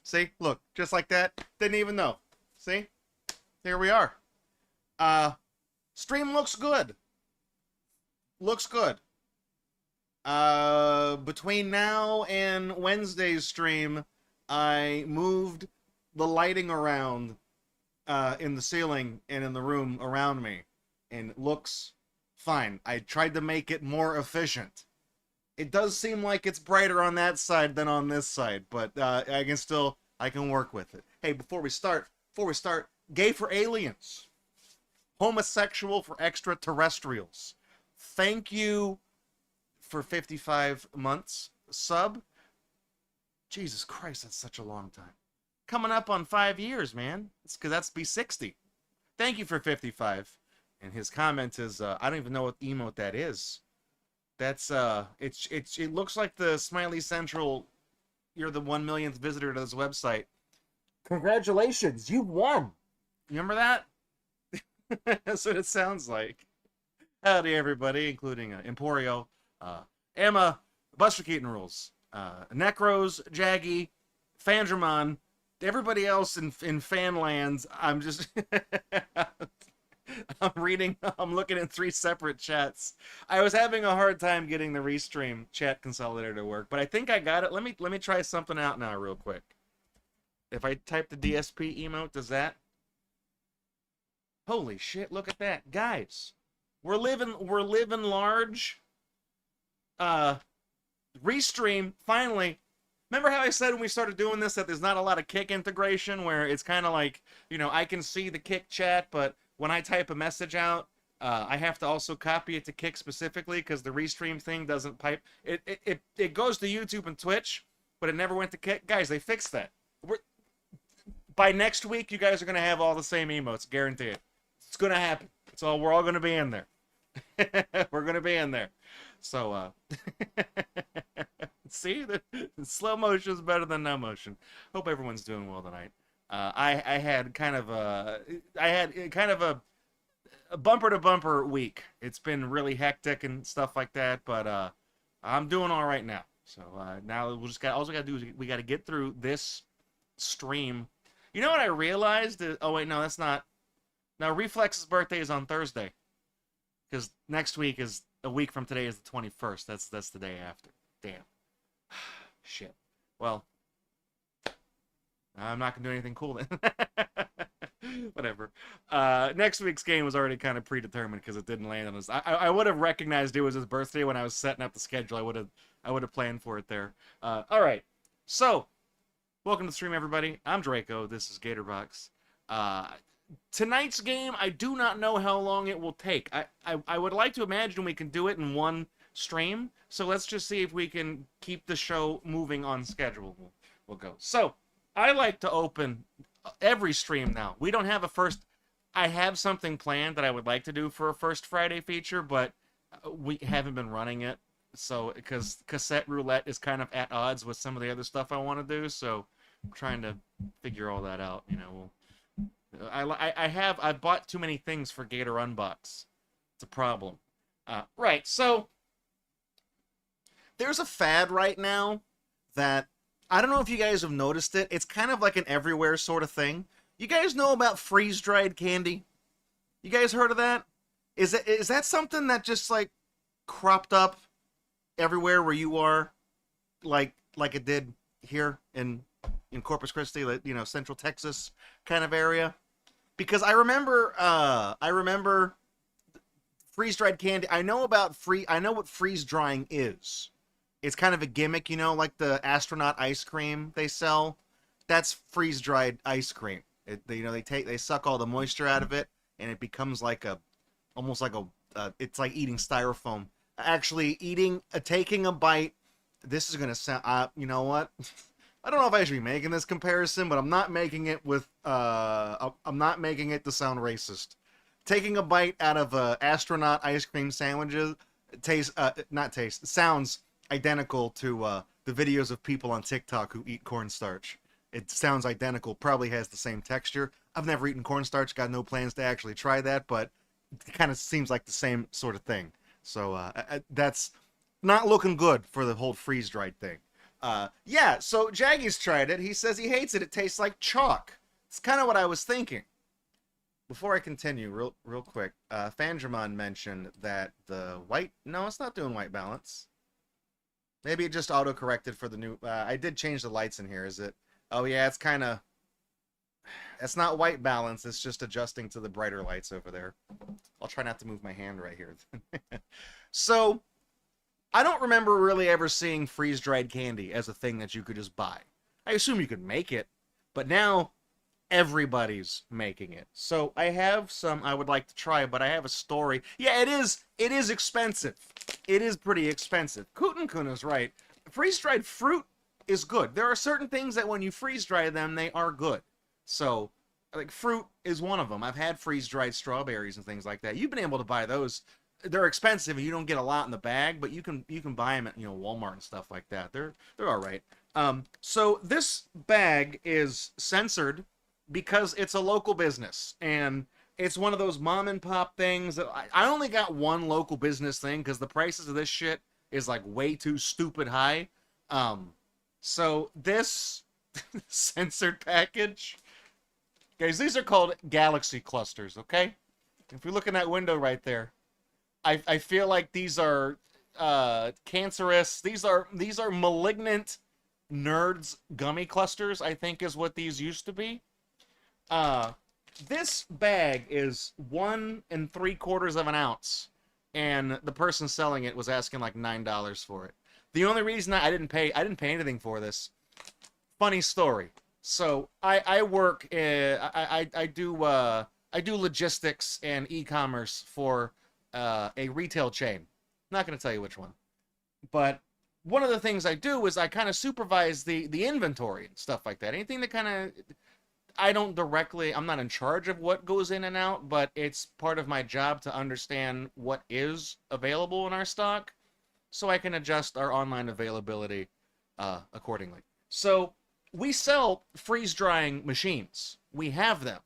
See? Look, just like that. Didn't even know. See? Here we are. Uh, Stream looks good. Looks good. Between now and Wednesday's stream, I moved the lighting around in the ceiling and in the room around me, and it looks fine. I tried to make it more efficient. It does seem like it's brighter on that side than on this side, but I can work with it. Hey, before we start, gay for aliens, homosexual for extraterrestrials. Thank you for 55 months sub. Jesus Christ, that's such a long time. Coming up on 5 years, man. It's because that's be 60. Thank you for 55. And his comment is, I don't even know what emote that is. That's it looks like the Smiley Central. You're the 1 millionth visitor to this website. Congratulations, you won. Remember that? That's what it sounds like. Howdy, everybody, including Emporio, Emma, Buster Keaton Rules, Necros, Jaggy, Fandramon, everybody else in Fanlands. I'm just I'm looking at 3 separate chats. I was having a hard time getting the Restream chat consolidator to work, but I think I got it. Let me try something out now real quick. If I type the DSP emote, does that? Holy shit, look at that. Guys, we're living large. Restream finally. Remember how I said when we started doing this that there's not a lot of Kick integration, where it's kind of like, I can see the Kick chat, but when I type a message out, I have to also copy it to Kick specifically because the Restream thing doesn't pipe. It goes to YouTube and Twitch, but it never went to Kick. Guys, they fixed that. By next week, you guys are going to have all the same emotes, guarantee it. It's going to happen. We're all going to be in there. We're going to be in there. So, see, the slow motion is better than no motion. Hope everyone's doing well tonight. I had kind of a bumper to bumper week. It's been really hectic and stuff like that, but I'm doing all right now. So now all we gotta do is we gotta get through this stream. You know what I realized? Oh wait, no, that's not. Now Reflex's birthday is on Thursday, because next week is a week from today is the 21st. That's the day after. Damn. Shit. Well, I'm not gonna do anything cool then. Whatever. Next week's game was already kind of predetermined because it didn't land on us. I would have recognized it was his birthday when I was setting up the schedule. I would have planned for it there. All right. So, welcome to the stream, everybody. I'm Draco. This is GatorBox. Tonight's game, I do not know how long it will take. I would like to imagine we can do it in one stream. So let's just see if we can keep the show moving on schedule. We'll go. So, I like to open every stream now. We don't have a first. I have something planned that I would like to do for a first Friday feature, but we haven't been running it. So, because cassette roulette is kind of at odds with some of the other stuff I want to do, so I'm trying to figure all that out. I bought too many things for GatorUNbox. It's a problem. Right. So there's a fad right now that I don't know if you guys have noticed it. It's kind of like an everywhere sort of thing. You guys know about freeze-dried candy? You guys heard of that? Is that something that just like cropped up everywhere where you are, like it did here in Corpus Christi, Central Texas kind of area? Because I remember freeze-dried candy. I know what freeze-drying is. It's kind of a gimmick, like the astronaut ice cream they sell. That's freeze-dried ice cream. They suck all the moisture out of it, and it becomes it's like eating styrofoam. Actually, taking a bite. This is gonna sound. You know what? I don't know if I should be making this comparison, but I'm not making it I'm not making it to sound racist. Taking a bite out of astronaut ice cream sandwiches sounds identical to the videos of people on TikTok who eat cornstarch. It sounds identical, probably has the same texture. I've never eaten cornstarch, got no plans to actually try that, but it kind of seems like the same sort of thing. So that's not looking good for the whole freeze-dried thing. Yeah, so Jaggy's tried it. He says he hates it. It tastes like chalk. It's kind of what I was thinking. Before I continue, real quick, Fandramon mentioned that the white... No, it's not doing white balance. Maybe it just auto-corrected for the new... I did change the lights in here. Is it... Oh, yeah, it's kind of... It's not white balance. It's just adjusting to the brighter lights over there. I'll try not to move my hand right here. So, I don't remember really ever seeing freeze-dried candy as a thing that you could just buy. I assume you could make it, but now everybody's making it. So I have some I would like to try, but I have a story. Yeah, it is expensive. It is pretty expensive. Kun is right. Freeze-dried fruit is good. There are certain things that when you freeze-dry them, they are good. So, like, fruit is one of them. I've had freeze-dried strawberries and things like that. You've been able to buy those. They're expensive, and you don't get a lot in the bag, but you can buy them at, you know, Walmart and stuff like that. They're all right. So this bag is censored because it's a local business, and it's one of those mom and pop things that I only got one local business thing because the prices of this shit is like way too stupid high. So this censored package, guys, these are called galaxy clusters, okay? If you look in that window right there, I feel like these are cancerous. These are malignant nerds gummy clusters, I think is what these used to be. This bag is 1 3/4 of an ounce, and the person selling it was asking like $9 for it. The only reason I didn't pay anything for this. Funny story. So I work. I do logistics and e-commerce for a retail chain. I'm not going to tell you which one, but one of the things I do is I kind of supervise the inventory and stuff like that. Anything that kind of I'm not in charge of what goes in and out, but it's part of my job to understand what is available in our stock so I can adjust our online availability accordingly. So we sell freeze-drying machines. We have them.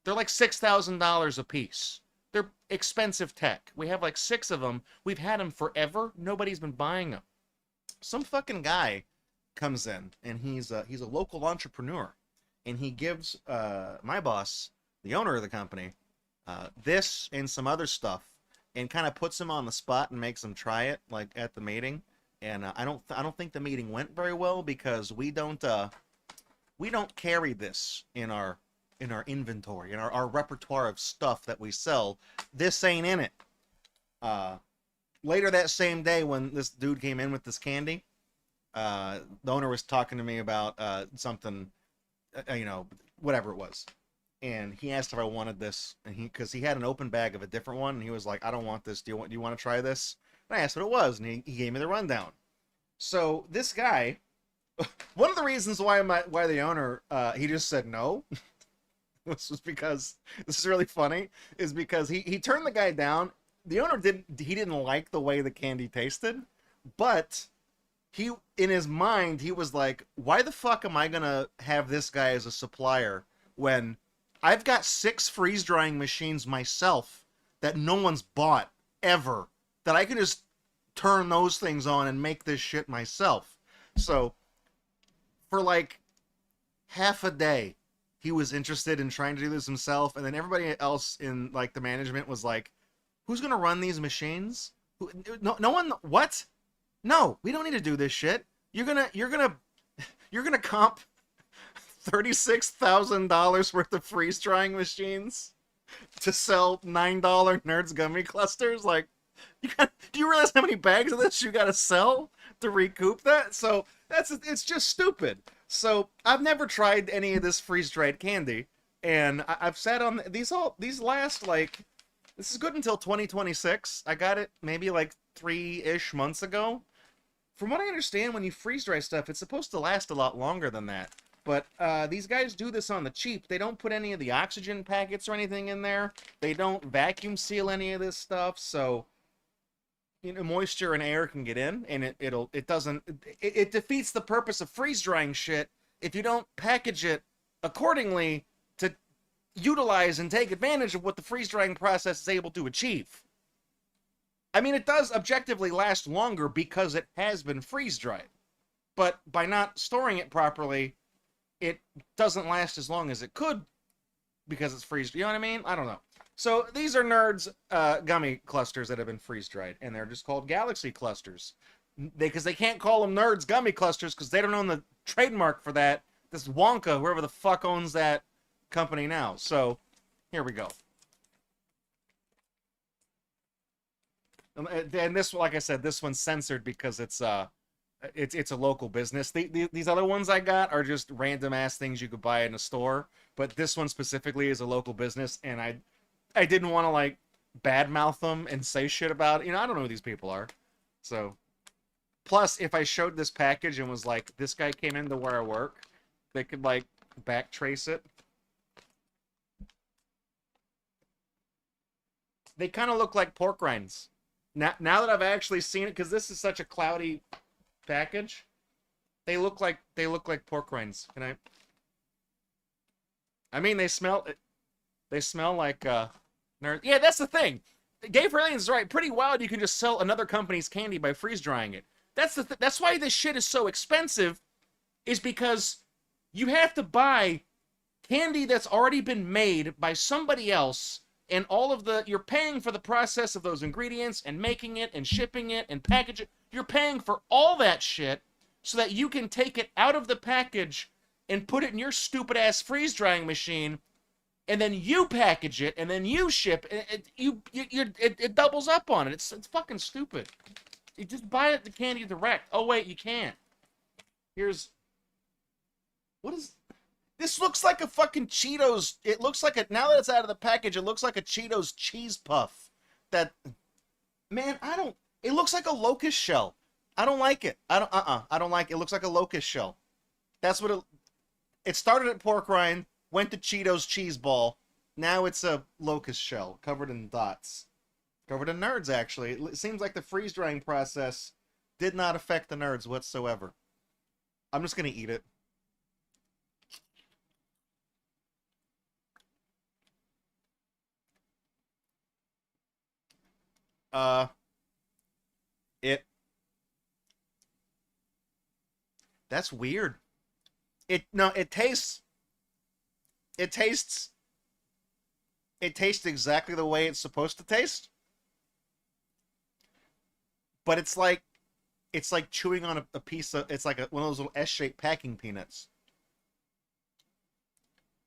They're like $6,000 a piece. They're expensive tech. We have like 6 of them. We've had them forever. Nobody's been buying them. Some fucking guy comes in, and he's a local entrepreneur, and he gives my boss, the owner of the company, this and some other stuff, and kind of puts him on the spot and makes him try it, like at the meeting. And I don't think the meeting went very well because we don't carry this in our inventory, in our repertoire of stuff that we sell. This ain't in it. Later that same day, when this dude came in with this candy, the owner was talking to me about something, whatever it was, and he asked if I wanted this, and because he had an open bag of a different one, and he was like, "I don't want this. Do you want to try this?" And I asked what it was, and he gave me the rundown. So this guy, one of the reasons why the owner he just said no. This was because, this is really funny, is because he turned the guy down. The owner didn't like the way the candy tasted, but in his mind, he was like, why the fuck am I gonna have this guy as a supplier when I've got 6 freeze-drying machines myself that no one's bought ever, that I can just turn those things on and make this shit myself. So for like half a day, he was interested in trying to do this himself, and then everybody else in like the management was like, who's gonna run these machines? No one. What? No, we don't need to do this shit. You're gonna comp $36,000 worth of freeze drying machines to sell $9 Nerds gummy clusters? Like, do you realize how many bags of this you gotta sell to recoup that? So it's just stupid. So I've never tried any of this freeze-dried candy, and I've sat on these last, like, this is good until 2026. I got it maybe like 3-ish months ago. From what I understand, when you freeze-dry stuff, it's supposed to last a lot longer than that. But these guys do this on the cheap. They don't put any of the oxygen packets or anything in there. They don't vacuum seal any of this stuff, so moisture and air can get in, and it defeats the purpose of freeze-drying shit if you don't package it accordingly to utilize and take advantage of what the freeze-drying process is able to achieve. I mean, it does objectively last longer because it has been freeze-dried. but by not storing it properly, it doesn't last as long as it could because it's freeze. You know what I mean? I don't know. So these are Nerds gummy clusters that have been freeze dried, and they're just called Galaxy clusters. Because they can't call them Nerds gummy clusters because they don't own the trademark for that. This Wonka, whoever the fuck owns that company now. So here we go. And this, like I said, this one's censored because it's a local business. These other ones I got are just random ass things you could buy in a store, but this one specifically is a local business, and I didn't want to like badmouth them and say shit about it. You know, I don't know who these people are. So plus, if I showed this package and was like, this guy came into where I work, they could like backtrace it. They kind of look like pork rinds. Now that I've actually seen it, because this is such a cloudy package, they look like pork rinds. Can I? I mean, they smell like nerd. Yeah, that's the thing. Gay for Aliens is right. Pretty wild. You can just sell another company's candy by freeze drying it. That's why this shit is so expensive, is because you have to buy candy that's already been made by somebody else, and all of you're paying for the process of those ingredients and making it and shipping it and packaging it. You're paying for all that shit so that you can take it out of the package and put it in your stupid ass freeze drying machine, and then you package it and then you ship it. It doubles up on it. It's fucking stupid. You just buy it the candy direct. Oh wait, you can't. What is this? Looks like a fucking Cheetos. It looks like now that it's out of the package, it looks like a Cheetos cheese puff. Man, it looks like a locust shell. I don't like it. I don't like it. It looks like a locust shell. That's what it started at pork rind, went to Cheetos cheese ball. Now it's a locust shell covered in dots. Covered in nerds, actually. It seems like the freeze drying process did not affect the nerds whatsoever. I'm just gonna eat it. It That's weird. It tastes exactly the way it's supposed to taste, but it's like chewing on a piece of, it's like one of those little S-shaped packing peanuts.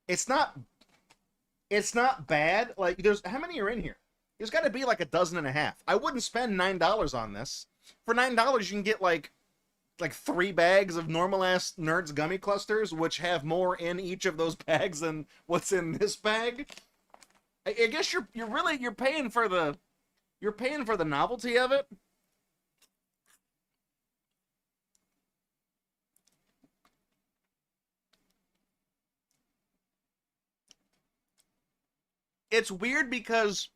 It's not it's not bad. Like, there's, how many are in here? There's got to be like a dozen and a half. I wouldn't spend $9 on this. For $9 you can get like 3 bags of normal ass Nerds gummy clusters, which have more in each of those bags than what's in this bag. I guess you're paying for the novelty of it. It's weird because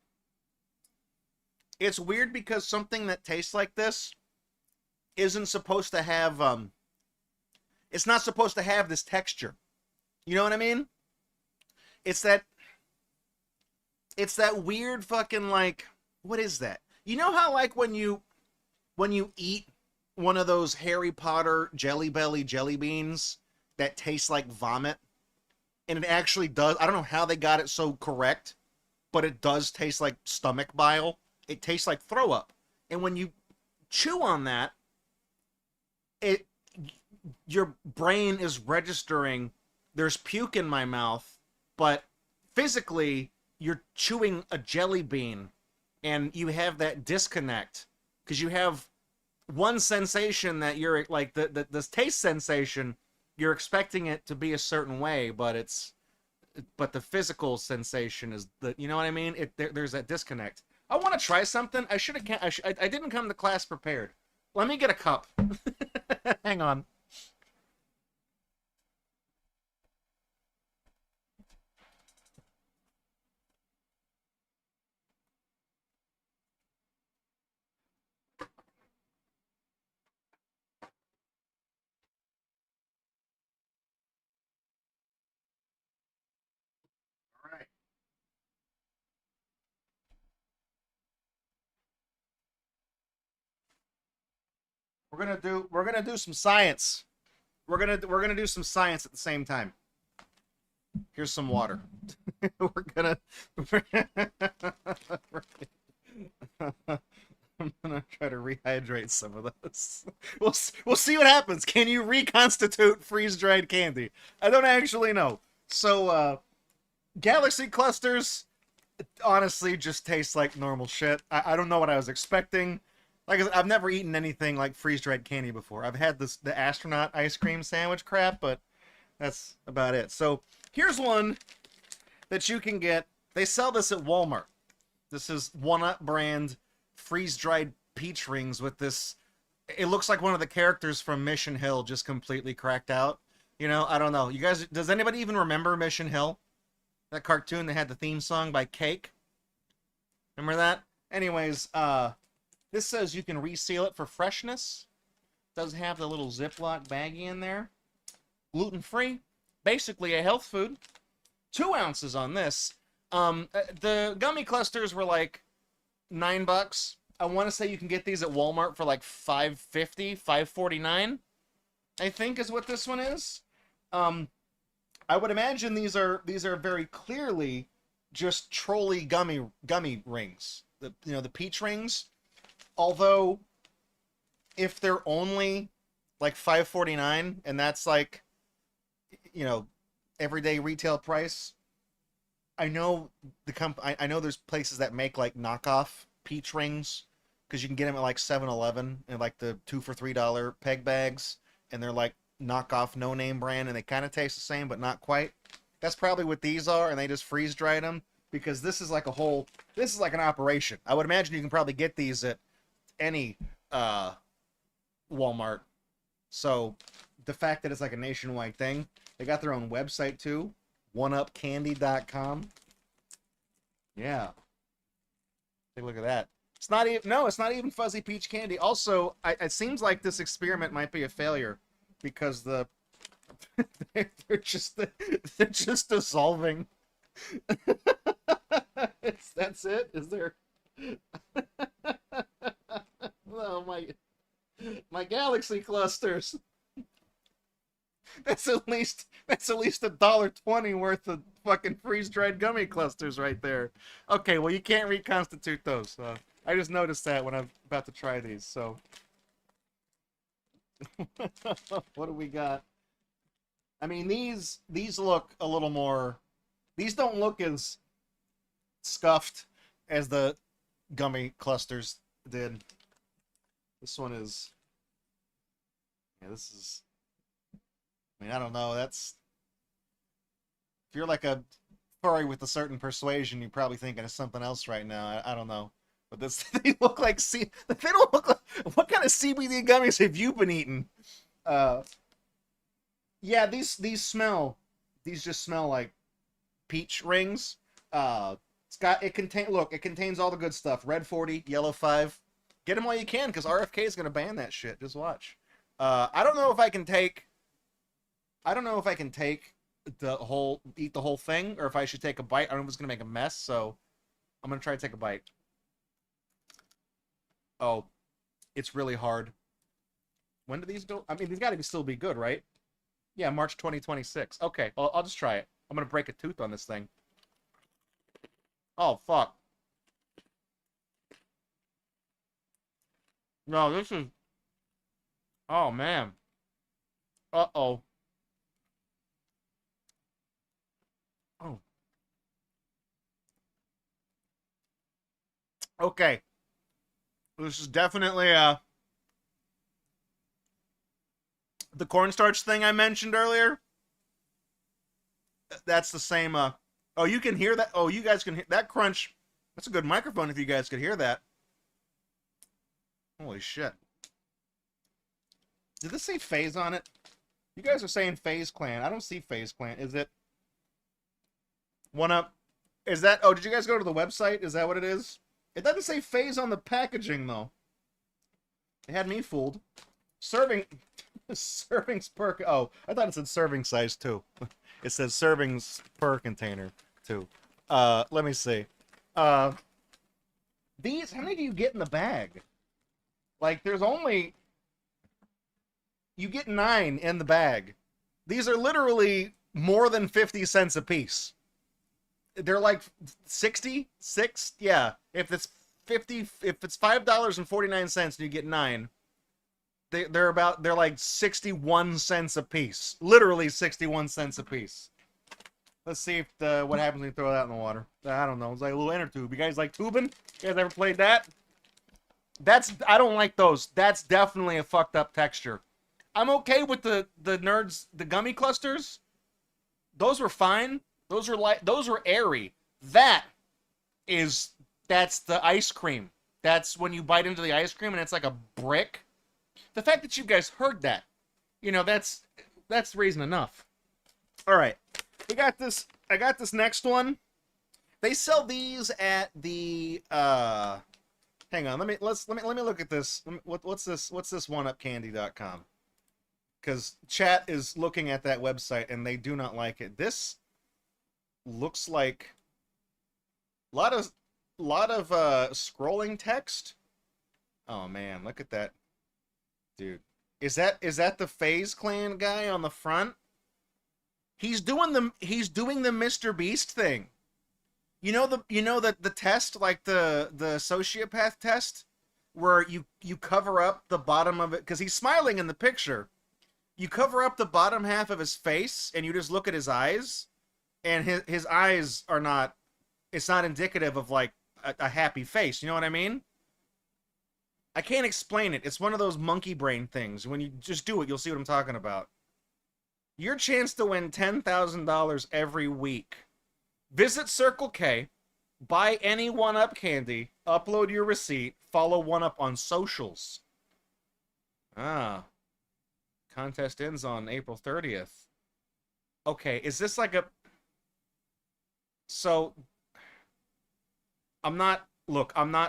something that tastes like this isn't supposed to have it's not supposed to have this texture. You know what I mean? It's that weird fucking, like, what is that? You know how, like, when you eat one of those Harry Potter Jelly Belly jelly beans that tastes like vomit, and it actually does. I don't know how they got it so correct, but it does taste like stomach bile. It tastes like throw up. And when you chew on that, it your brain is registering there's puke in my mouth, but physically you're chewing a jelly bean, and you have that disconnect because you have one sensation that you're like the taste sensation, you're expecting it to be a certain way, but the physical sensation is you know what I mean? There's that disconnect. I want to try something. I didn't come to class prepared. Let me get a cup. Hang on. All right. We're gonna do some science. we're gonna do some science at the same time. Here's some water. we're gonna. I'm gonna try to rehydrate some of those. We'll see what happens. Can you reconstitute freeze-dried candy? I don't actually know. So, galaxy clusters honestly just taste like normal shit. I don't know what I was expecting. Like I said, I've never eaten anything like freeze-dried candy before. I've had the astronaut ice cream sandwich crap, but that's about it. So here's one that you can get. They sell this at Walmart. This is 1UP brand freeze-dried peach rings with this. It looks like one of the characters from Mission Hill just completely cracked out. You know, I don't know. You guys, does anybody even remember Mission Hill? That cartoon that had the theme song by Cake? Remember that? Anyways, this says you can reseal it for freshness. Does have the little Ziploc baggie in there. Gluten-free. Basically a health food. 2 ounces on this. The gummy clusters were like $9. I want to say you can get these at Walmart for like $5.50, $5.49. I think is what this one is. I would imagine these are very clearly just trolley gummy rings. The peach rings. Although, if they're only like $5.49 and that's like, everyday retail price, I know I know there's places that make like knockoff peach rings because you can get them at like 7-Eleven and like the 2 for $3 peg bags, and they're like knockoff no-name brand, and they kind of taste the same but not quite. That's probably what these are, and they just freeze dried them because this is like an operation. I would imagine you can probably get these at any Walmart. So the fact that it's like a nationwide thing, they got their own website too, oneupcandy.com. Yeah, take a look at that. It's not even fuzzy peach candy. Also, it seems like this experiment might be a failure because they're just dissolving. That's it. Is there? Oh my galaxy clusters. That's at least $1.20 worth of fucking freeze-dried gummy clusters right there. Okay, well you can't reconstitute those. I just noticed that when I'm about to try these. So, what do we got? I mean, these look a little more. These don't look as scuffed as the gummy clusters did. This one is. Yeah, this is. I mean, I don't know. If you're like a furry with a certain persuasion, you're probably thinking of something else right now. I don't know. But they look like they don't look like. What kind of CBD gummies have you been eating? Yeah, these just smell like peach rings. It contains all the good stuff. Red 40, yellow 5. Get them while you can, because RFK is gonna ban that shit. Just watch. I don't know if I can take eat the whole thing, or if I should take a bite. I don't know if it's gonna make a mess, so I'm gonna try to take a bite. Oh, it's really hard. When do these go? I mean, these got to still be good, right? Yeah, March 2026. Okay, well, I'll just try it. I'm gonna break a tooth on this thing. Oh, fuck. No, this is... Oh, man. Uh-oh. Oh. Okay. This is definitely, the cornstarch thing I mentioned earlier. That's the same, Oh, you can hear that? Oh, you guys can hear that crunch. That's a good microphone if you guys could hear that. Holy shit. Did this say Phase on it? You guys are saying Phase Clan. I don't see Phase Clan. Is it 1UP? Is that... Oh, did you guys go to the website? Is that what it is? It doesn't say Phase on the packaging, though. They had me fooled. Servings per... Oh, I thought it said serving size, too. It says servings per container, too. Let me see. These... How many do you get in the bag? Like, there's only... You get 9 in the bag. These are literally more than 50 cents a piece. They're like 66, yeah. If it's $5.49 and you get 9, they're like 61 cents a piece. Literally 61 cents a piece. Let's see if what happens when you throw that in the water. I don't know. It's like a little inner tube. You guys like tubing? You guys ever played that? I don't like those. That's definitely a fucked up texture. I'm okay with the gummy clusters. Those were fine. Those were airy. That's the ice cream. That's when you bite into the ice cream and it's like a brick. The fact that you guys heard that, that's reason enough. All right. I got this next one. They sell these at the hang on, let me look at this. What's this 1UpCandy.com? Because chat is looking at that website and they do not like it. This looks like a lot of scrolling text. Oh man, look at that. Dude. Is that the FaZe Clan guy on the front? He's doing the Mr. Beast thing. You know the test, like the sociopath test, where you cover up the bottom of it because he's smiling in the picture. You cover up the bottom half of his face and you just look at his eyes, and his eyes are not. It's not indicative of like a happy face. You know what I mean? I can't explain it. It's one of those monkey brain things. When you just do it, you'll see what I'm talking about. Your chance to win $10,000 every week. Visit Circle K, buy any 1UP candy, upload your receipt, follow 1UP on socials. Contest ends on April 30th. Okay, is this like a... So, I'm not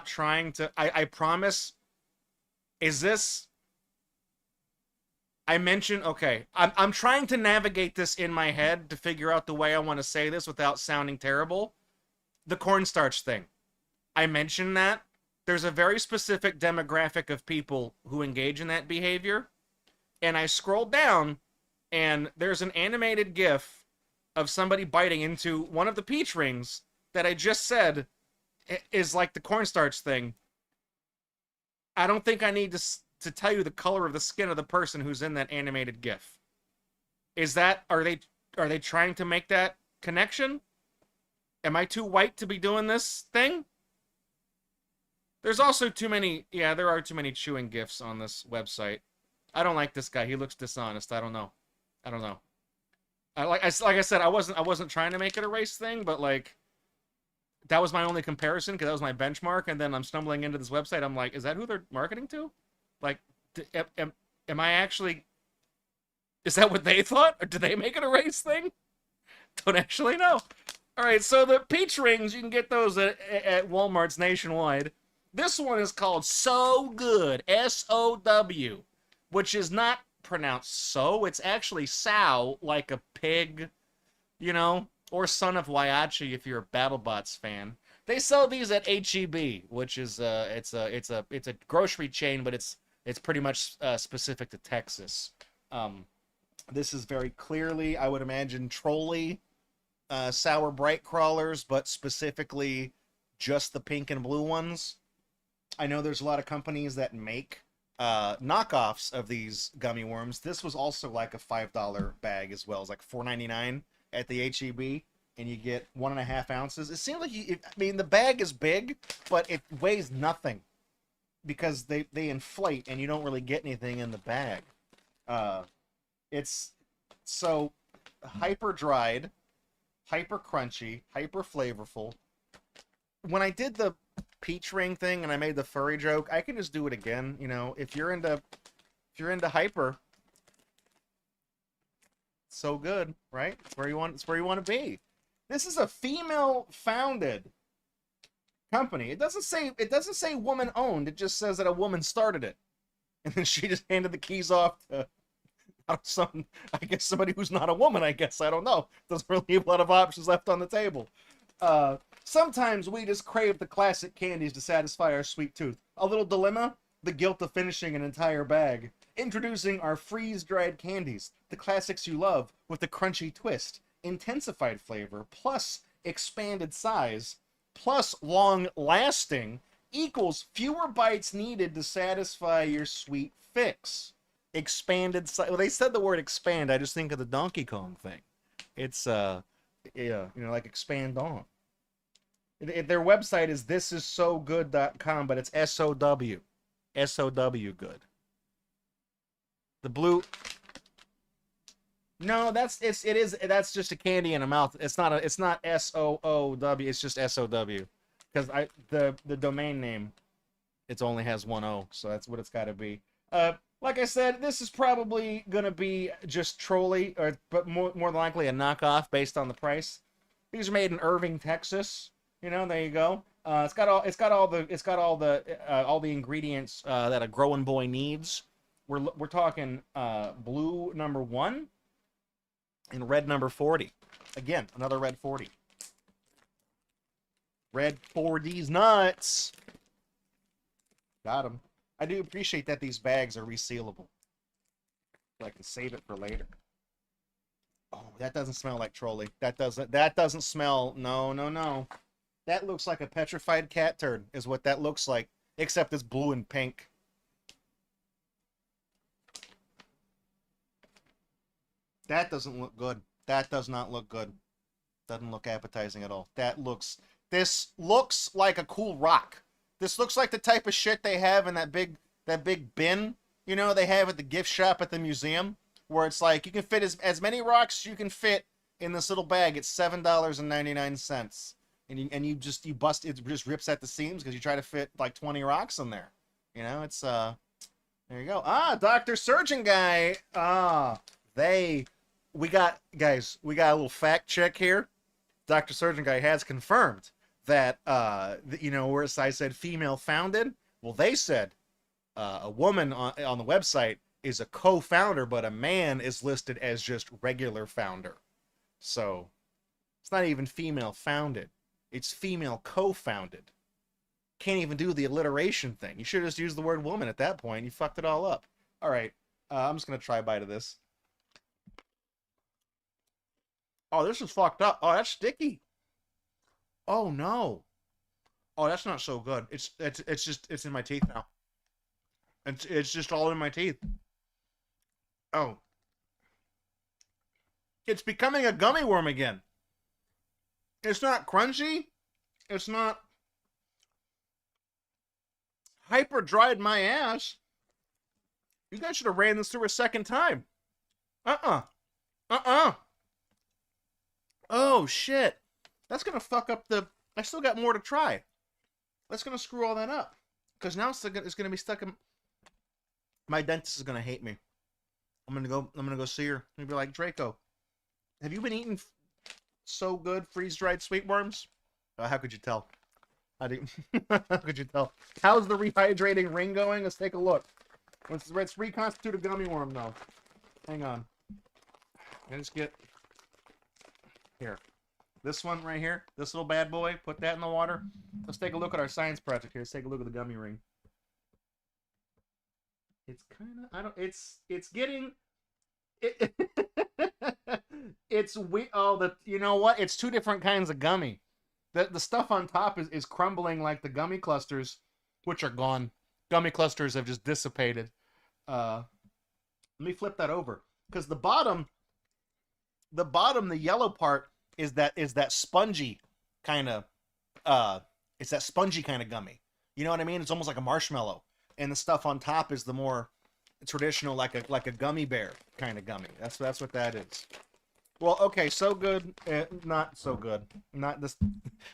trying to... I promise... Is this... I mentioned... Okay, I'm trying to navigate this in my head to figure out the way I want to say this without sounding terrible. The cornstarch thing. I mentioned that. There's a very specific demographic of people who engage in that behavior. And I scrolled down, and there's an animated GIF of somebody biting into one of the peach rings that I just said is like the cornstarch thing. I don't think I need to tell you the color of the skin of the person who's in that animated GIF. Are they trying to make that connection? Am I too white to be doing this thing? There's also too many, there are too many chewing GIFs on this website. I don't like this guy. He looks dishonest. I don't know. Like I said, I wasn't trying to make it a race thing, but like that was my only comparison because that was my benchmark. And then I'm stumbling into this website. I'm like, is that who they're marketing to? Like, am I actually? Is that what they thought, or did they make it a race thing? Don't actually know. All right, so the peach rings, you can get those at Walmart's nationwide. This one is called So Good, S-O-W, which is not pronounced so. It's actually sow, like a pig, or son of Waiachi if you're a BattleBots fan. They sell these at H-E-B, which is it's a grocery chain, but it's pretty much specific to Texas. This is very clearly, I would imagine, Trolli sour bright crawlers, but specifically just the pink and blue ones. I know there's a lot of companies that make knockoffs of these gummy worms. This was also like a $5 bag as well. It's like $4.99 at the H-E-B, and you get 1.5 ounces. It seems like the bag is big, but it weighs nothing because they inflate and you don't really get anything in the bag. It's so hyper dried, hyper crunchy, hyper flavorful. When I did the peach ring thing and I made the furry joke, I can just do it again. If you're into hyper, so good, right? It's where you want to be. This is a female-founded company. It doesn't say woman-owned. It just says that a woman started it, and then she just handed the keys off to somebody who's not a woman. I don't know. Doesn't really leave a lot of options left on the table. Sometimes we just crave the classic candies to satisfy our sweet tooth. A little dilemma: the guilt of finishing an entire bag. Introducing our freeze-dried candies, the classics you love with the crunchy twist, intensified flavor, plus expanded size, plus long-lasting, equals fewer bites needed to satisfy your sweet fix. Expanded size. Well, they said the word expand. I just think of the Donkey Kong thing. It's yeah, like expand on. Their website is thisissogood.com, but it's SOW. SOW good. The blue. No, that's just a candy in a mouth. It's not SOOW. It's just SOW. Because the domain name, it only has one O, so that's what it's got to be. Like I said, this is probably gonna be just trolly, but more than likely a knockoff based on the price. These are made in Irving, Texas. There you go. It's got all the ingredients that a growing boy needs. We're talking blue number 1 and red number 40. Again, another red 40. Red 4D's nuts. Got them. I do appreciate that these bags are resealable, so I can save it for later. Oh, that doesn't smell like trolley. That doesn't smell. No. That looks like a petrified cat turd, is what that looks like, except it's blue and pink. That doesn't look good. That does not look good. Doesn't look appetizing at all. This looks like a cool rock. This looks like the type of shit they have in that big bin, they have at the gift shop at the museum, where it's like you can fit as many rocks as you can fit in this little bag. It's $7.99. And you bust it, just rips at the seams because you try to fit like 20 rocks in there. It's there you go. Dr. Surgeon Guy. We got a little fact check here. Dr. Surgeon Guy has confirmed that where I said female founded. Well, they said a woman on the website is a co-founder, but a man is listed as just regular founder. So it's not even female founded. It's female co-founded. Can't even do the alliteration thing. You should have just used the word woman at that point. You fucked it all up. All right. I'm just going to try a bite of this. Oh, this is fucked up. Oh, that's sticky. Oh, no. Oh, that's not so good. It's in my teeth now. It's just all in my teeth. Oh. It's becoming a gummy worm again. It's not crunchy. It's not hyper dried my ass. You guys should have ran this through a second time. Oh, shit. That's going to fuck up I still got more to try. That's going to screw all that up. Because now it's going to be stuck in... My dentist is going to hate me. I'm going to go see her. I'm going to be like, Draco, have you been eating so good freeze-dried sweet worms? How could you tell? How could you tell? How's the rehydrating ring going? Let's take a look. Let's reconstitute a gummy worm, though. Hang on. I just get... Here. This one right here. This little bad boy. Put that in the water. Let's take a look at our science project here. Let's take a look at the gummy ring. It's kind of... It's getting... You know what? It's two different kinds of gummy. The stuff on top is crumbling like the gummy clusters, which are gone. Gummy clusters have just dissipated. Let me flip that over. Because the bottom, the yellow part is that spongy kind of, it's that spongy kind of gummy. You know what I mean? It's almost like a marshmallow. And the stuff on top is the more traditional, like a gummy bear kind of gummy. That's what that is. Well, okay, so good, not so good. Not this.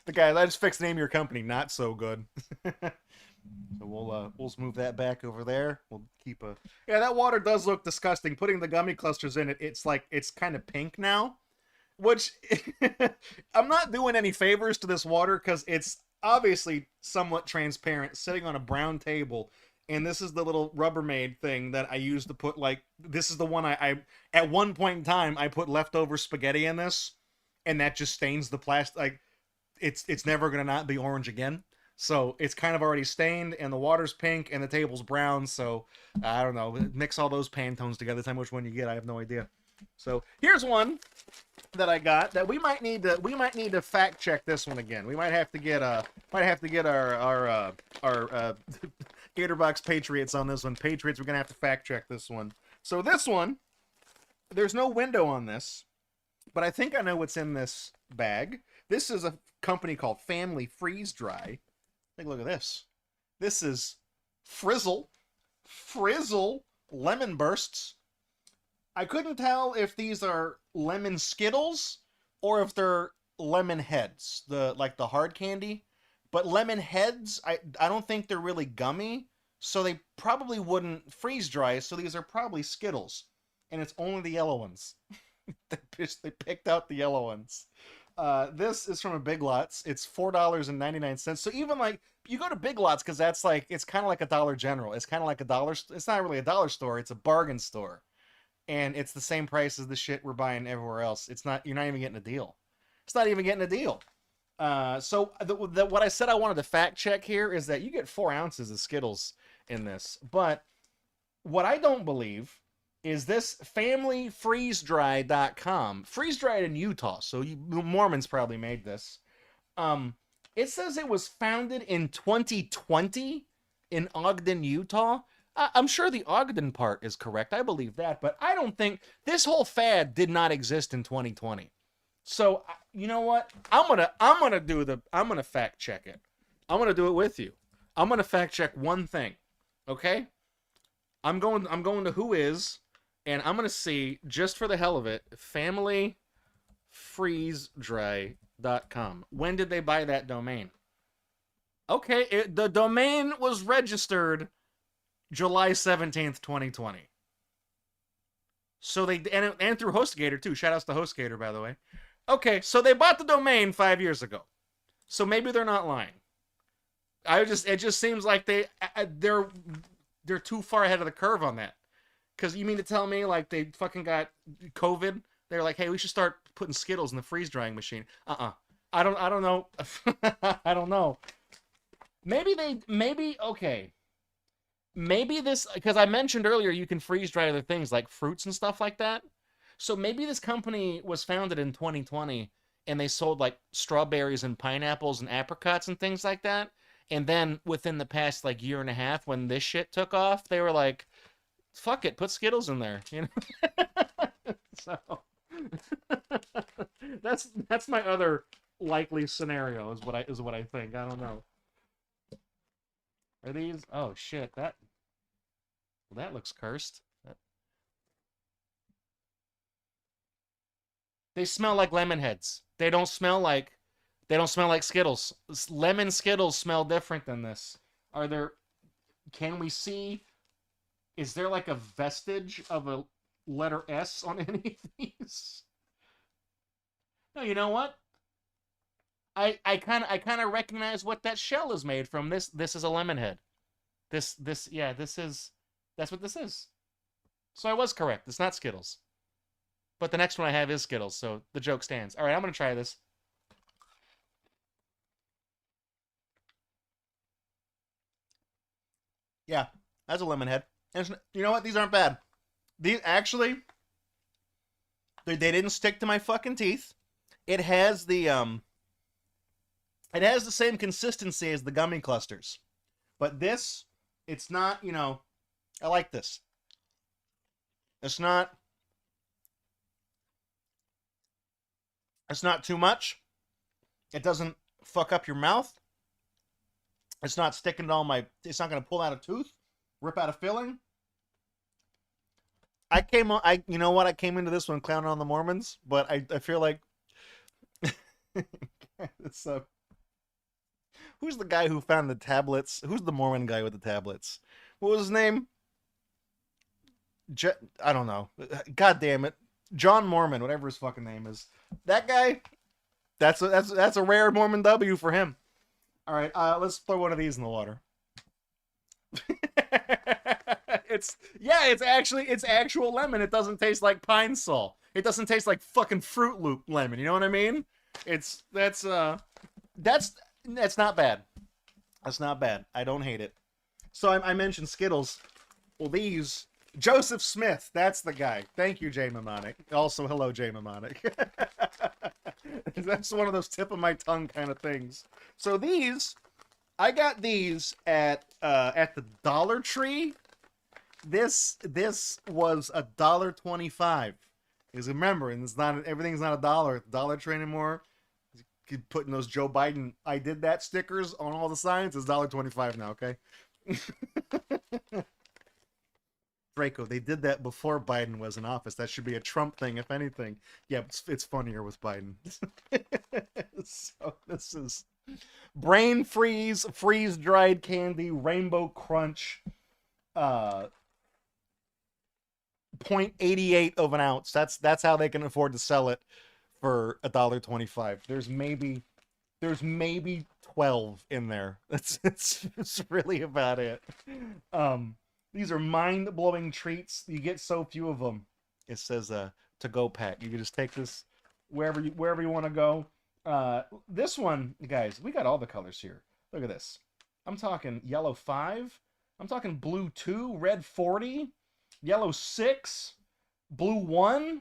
The guy, let's fix the name of your company. Not so good. So we'll move that back over there. We'll keep a. Yeah, that water does look disgusting. Putting the gummy clusters in it, it's kind of pink now, which I'm not doing any favors to this water because it's obviously somewhat transparent, sitting on a brown table. And this is the little Rubbermaid thing that I use to put, this is the one I at one point in time, I put leftover spaghetti in this, and that just stains the plastic. It's never going to not be orange again. So it's kind of already stained, and the water's pink, and the table's brown. So I don't know. Mix all those Pantones together. Tell me which one you get. I have no idea. So here's one that I got that we might need to fact check this one again. We might have to get our GatorBox Patriots on this one. Patriots, we're gonna have to fact check this one. So this one, there's no window on this, but I think I know what's in this bag. This is a company called Family Freeze Dry. Take a look at this. This is Frizzle lemon bursts. I couldn't tell if these are lemon Skittles or if they're lemon heads, the hard candy. But lemon heads, I don't think they're really gummy, so they probably wouldn't freeze dry. So these are probably Skittles, and it's only the yellow ones. They picked out the yellow ones. This is from a Big Lots. It's $4.99. So even like you go to Big Lots because that's like it's kind of like a Dollar General. It's kind of like a dollar. It's not really a dollar store. It's a bargain store, and it's the same price as the shit we're buying everywhere else. It's not. You're not even getting a deal. It's not even getting a deal. So what I said I wanted to fact check here is that you get 4 ounces of Skittles in this, but what I don't believe is this familyfreezedry.com. Freeze-dried in Utah, so Mormons probably made this. It says it was founded in 2020 in Ogden, Utah. I'm sure the Ogden part is correct. I believe that, but I don't think this whole fad did not exist in 2020. So, you know what? I'm gonna fact check it. I'm gonna do it with you. I'm gonna fact check one thing. Okay? I'm going to Who Is, and I'm going to see, just for the hell of it, familyfreezedry.com. When did they buy that domain? Okay, the domain was registered July 17th, 2020. So and through HostGator too. Shout outs to HostGator, by the way. Okay, so they bought the domain 5 years ago. So maybe they're not lying. It just seems like they're too far ahead of the curve on that. Because you mean to tell me, like, they fucking got COVID? They're like, hey, we should start putting Skittles in the freeze-drying machine. I don't know. I don't know. Okay. Maybe this, because I mentioned earlier you can freeze-dry other things, like fruits and stuff like that. So maybe this company was founded in 2020, and they sold, like, strawberries and pineapples and apricots and things like that. And then within the past, like, year and a half, when this shit took off, they were like, fuck it, put Skittles in there, you know. So that's my other likely scenario is what I think. I don't know. Are these? Oh shit, that looks cursed. They smell like lemon heads. They don't smell like Skittles. Lemon Skittles smell different than this. Can we see? Is there like a vestige of a letter S on any of these? No, you know what? I kind of recognize what that shell is made from. This is a lemon head. That's what this is. So I was correct. It's not Skittles. But the next one I have is Skittles, so the joke stands. All right, I'm going to try this. Yeah, that's a lemon head. And you know what? These aren't bad. These actually, they didn't stick to my fucking teeth. It has the same consistency as the gummy clusters, but this, it's not. You know, I like this. It's not too much. It doesn't fuck up your mouth. It's not sticking to all my. It's not going to pull out a tooth, rip out a filling. You know what? I came into this one clowning on the Mormons, but I feel like it's who's the guy who found the tablets? Who's the Mormon guy with the tablets? What was his name? I don't know. God damn it, John Mormon, whatever his fucking name is. That guy. That's a rare Mormon W for him. All right, let's throw one of these in the water. It's actual lemon. It doesn't taste like Pine Sol. It doesn't taste like fucking Fruit Loop lemon. You know what I mean? That's not bad. That's not bad. I don't hate it. So I mentioned Skittles. Well, these Joseph Smith. That's the guy. Thank you, Jay Mnemonic. Also, hello, Jay Mnemonic. That's one of those tip of my tongue kind of things. So these, I got these at the Dollar Tree. This was $1.25. Because remember, and it's not everything's not $1 at the Dollar Tree anymore. Keep putting those Joe Biden "I did that" stickers on all the signs. It's $1.25 now. Okay. Draco, they did that before Biden was in office. That should be a Trump thing, if anything. Yeah, it's funnier with Biden. So this is Brain Freeze, freeze-dried candy, Rainbow Crunch, 0.88 of an ounce. That's how they can afford to sell it for $1.25. There's maybe 12 in there. It's really about it. These are mind-blowing treats. You get so few of them. It says to-go pack. You can just take this wherever you want to go. This one, guys, we got all the colors here. Look at this. I'm talking yellow 5. I'm talking blue 2, red 40, yellow 6, blue 1.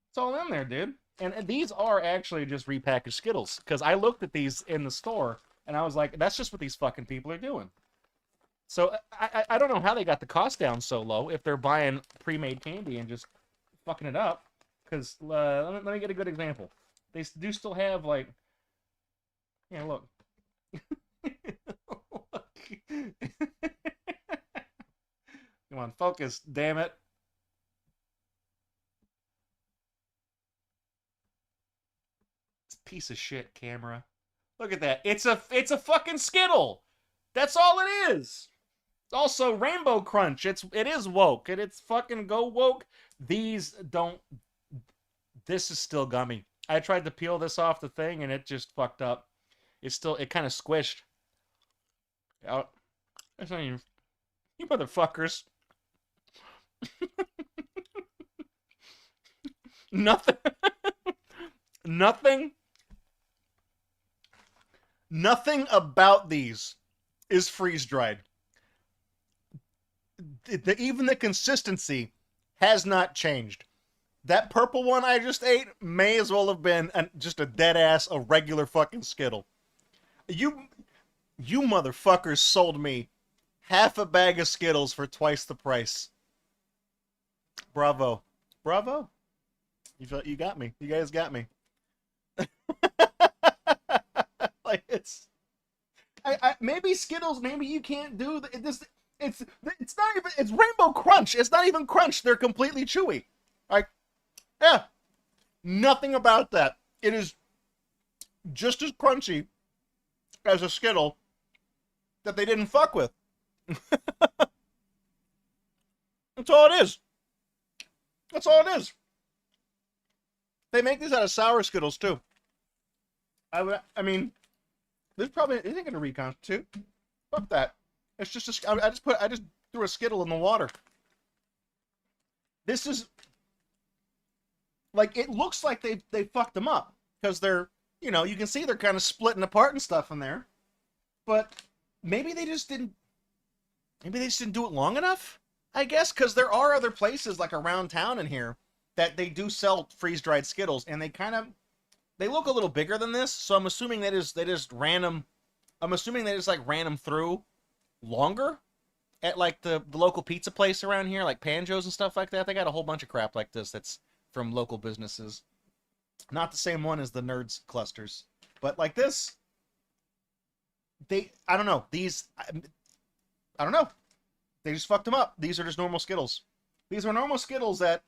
It's all in there, dude. And these are actually just repackaged Skittles. Because I looked at these in the store, and I was like, that's just what these fucking people are doing. So I don't know how they got the cost down so low if they're buying pre-made candy and just fucking it up. Because let me get a good example. They do still have, like... Yeah, look. Come on, focus, damn it. Piece of shit camera. Look at that. It's a fucking Skittle. That's all it is. Also, Rainbow Crunch. It is woke. And it's fucking go woke. These don't. This is still gummy. I tried to peel this off the thing and it just fucked up. It kind of squished. Out. That's not even. You motherfuckers. Nothing. Nothing about these is freeze-dried. Even the consistency has not changed. That purple one I just ate may as well have been just a dead-ass, a regular fucking Skittle. You motherfuckers sold me half a bag of Skittles for twice the price. Bravo. Bravo. You got me. You guys got me. Like maybe Skittles, maybe you can't do this. It's not even, it's Rainbow Crunch. It's not even crunch. They're completely chewy. Like, yeah, nothing about that. It is just as crunchy as a Skittle that they didn't fuck with. That's all it is. That's all it is. They make these out of sour Skittles too. I mean, this probably isn't going to reconstitute. Fuck that. It's just I just threw a Skittle in the water. This is like, it looks like they fucked them up because they're, you know, you can see they're kind of splitting apart and stuff in there. But maybe they just didn't do it long enough, I guess, because there are other places like around town in here that they do sell freeze-dried Skittles, and they look a little bigger than this, so I'm assuming they just ran them through longer at like the local pizza place around here, like Panjo's and stuff like that. They got a whole bunch of crap like this that's from local businesses. Not the same one as the Nerds clusters, but like this, I don't know. I don't know. They just fucked them up. These are just normal Skittles. These are normal Skittles that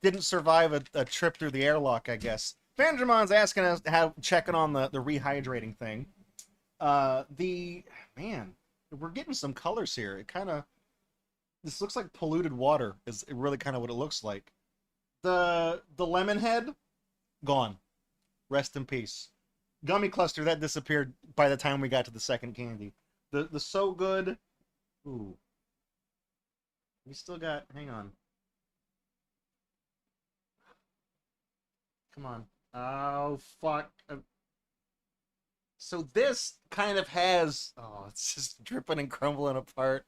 didn't survive a trip through the airlock, I guess. Vandermon's asking us checking on the rehydrating thing. Man, we're getting some colors here. This looks like polluted water is really kind of what it looks like. The lemon head, gone. Rest in peace. Gummy cluster, that disappeared by the time we got to the second candy. The So Good, ooh. We still got, hang on. Come on. Oh, fuck. So this kind of has, oh, it's just dripping and crumbling apart.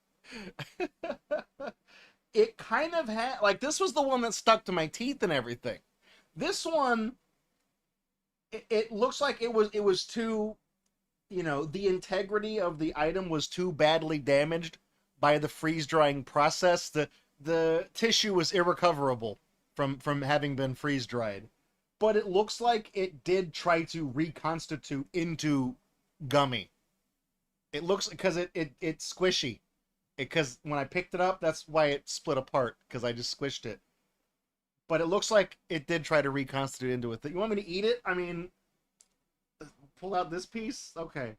It kind of had, like, this was the one that stuck to my teeth and everything. This one, it looks like it was too, the integrity of the item was too badly damaged by the freeze drying process. The tissue was irrecoverable from having been freeze dried. But it looks like it did try to reconstitute into gummy. It looks, because it's squishy. Because when I picked it up, that's why it split apart, because I just squished it. But it looks like it did try to reconstitute into it. You want me to eat it? I mean, pull out this piece? Okay.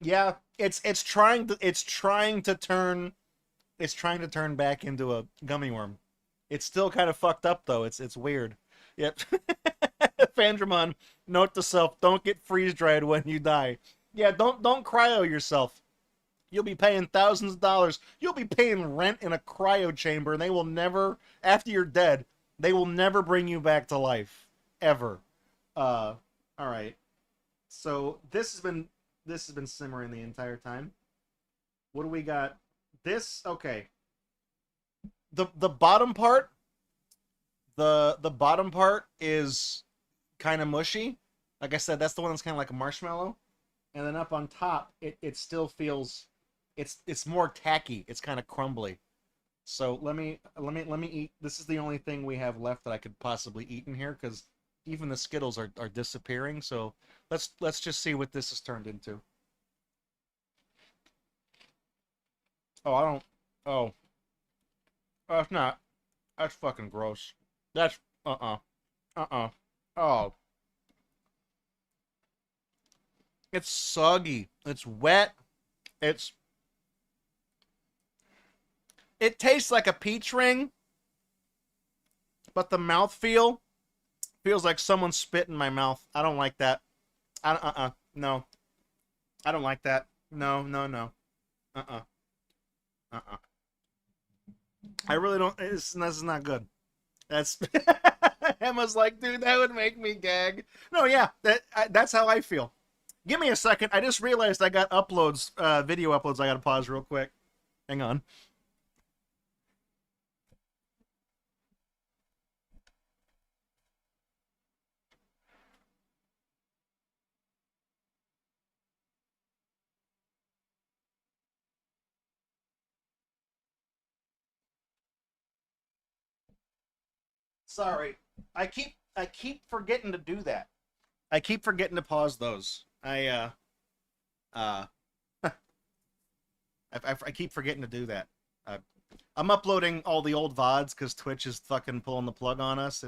Yeah, it's trying to turn back into a gummy worm. It's still kind of fucked up though. It's weird. Yep. Fandramon, note to self: don't get freeze dried when you die. Yeah, don't cryo yourself. You'll be paying thousands of dollars. You'll be paying rent in a cryo chamber, and they will never, after you're dead, they will never bring you back to life ever. All right. So this has been simmering the entire time. What do we got? This, okay. The bottom part, the bottom part is kind of mushy. Like I said, that's the one that's kind of like a marshmallow. And then up on top, it still feels, it's more tacky. It's kind of crumbly. So let me eat. This is the only thing we have left that I could possibly eat in here, because even the Skittles are disappearing. So let's just see what this has turned into. Oh, I don't. Oh, that's not. That's fucking gross. That's uh-uh. Oh, it's soggy. It's wet. It's it tastes like a peach ring, but the mouth feels like someone spit in my mouth. I don't like that. I no. I don't like that. No, no, no. Uh-uh. Uh-uh. I really don't. This is not good. That's Emma's like, dude, that would make me gag. No, yeah, that's how I feel. Give me a second. I just realized I got uploads, video uploads. I got to pause real quick. Hang on. Sorry. I keep forgetting to do that. I keep forgetting to pause those. Uh I keep forgetting to do that. Uh, I'm uploading all the old VODs because Twitch is fucking pulling the plug on us.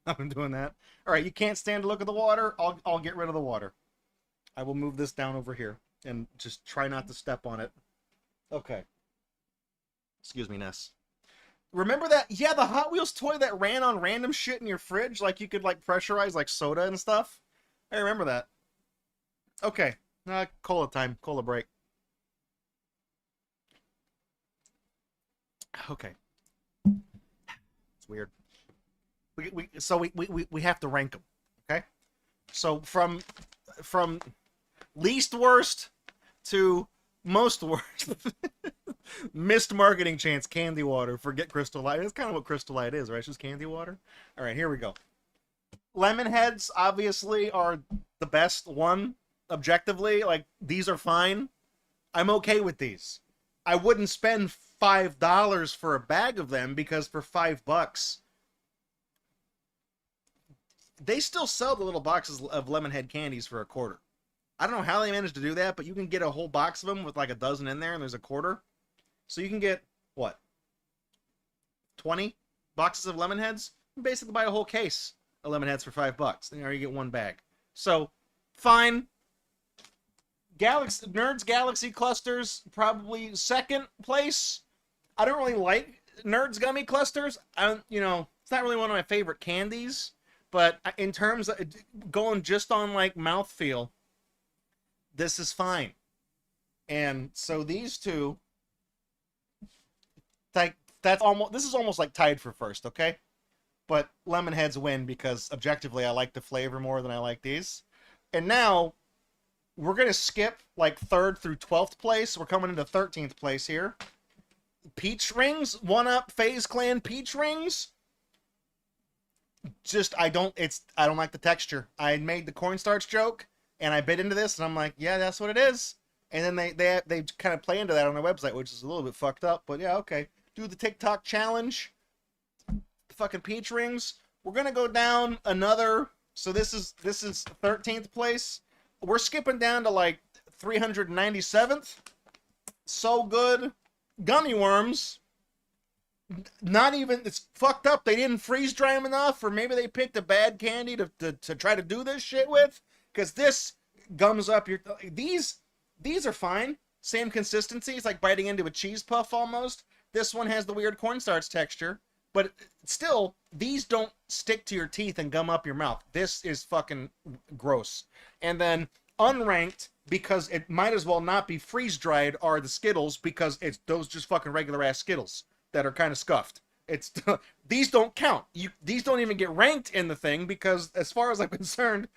I'm doing that. All right, you can't stand to look at the water. I'll get rid of the water. I will move this down over here and just try not to step on it. Okay. Excuse me, Ness. Remember that? Yeah, the Hot Wheels toy that ran on random shit in your fridge, like you could like pressurize like soda and stuff. I remember that. Okay, cola time, cola break. Okay, it's weird. We have to rank them. Okay, so from least worst to most worst. Missed marketing chance, candy water. Forget Crystal Light. That's kind of what Crystal Light is, right? It's just candy water. All right, here we go. Lemon heads obviously are the best one objectively. Like, these are fine. I'm okay with these. I wouldn't spend $5 for a bag of them, because for $5, they still sell the little boxes of lemon head candies for a quarter. I don't know how they managed to do that, but you can get a whole box of them with like a dozen in there, and there's a quarter. So you can get, what, 20 boxes of lemon heads? Basically buy a whole case of lemon heads for $5. And you get one bag. So, fine. Nerds Galaxy Clusters, probably second place. I don't really like Nerds Gummy Clusters. It's not really one of my favorite candies. But in terms of going just on like mouthfeel, this is fine. And so these two, like, this is almost like tied for first, okay? but Lemonheads win because objectively I like the flavor more than I like these. And now we're gonna skip like 3rd through 12th place. We're coming into 13th place here. Peach rings, 1-Up FaZe Clan peach rings. Just I don't like the texture. I made the cornstarch joke and I bit into this and I'm like, yeah, that's what it is. And then they kind of play into that on their website, which is a little bit fucked up, but yeah, okay. Do the TikTok challenge. The fucking peach rings. We're gonna go down another. So this is 13th place. We're skipping down to like 397th. So good. Gummy worms. Not even, it's fucked up. They didn't freeze dry them enough, or maybe they picked a bad candy to try to do this shit with. Because this gums up your. These are fine. Same consistency. It's like biting into a cheese puff almost. This one has the weird cornstarch texture. But still, these don't stick to your teeth and gum up your mouth. This is fucking gross. And then unranked, because it might as well not be freeze-dried, are the Skittles, because it's those just fucking regular-ass Skittles that are kind of scuffed. It's these don't count. These don't even get ranked in the thing, because as far as I'm concerned,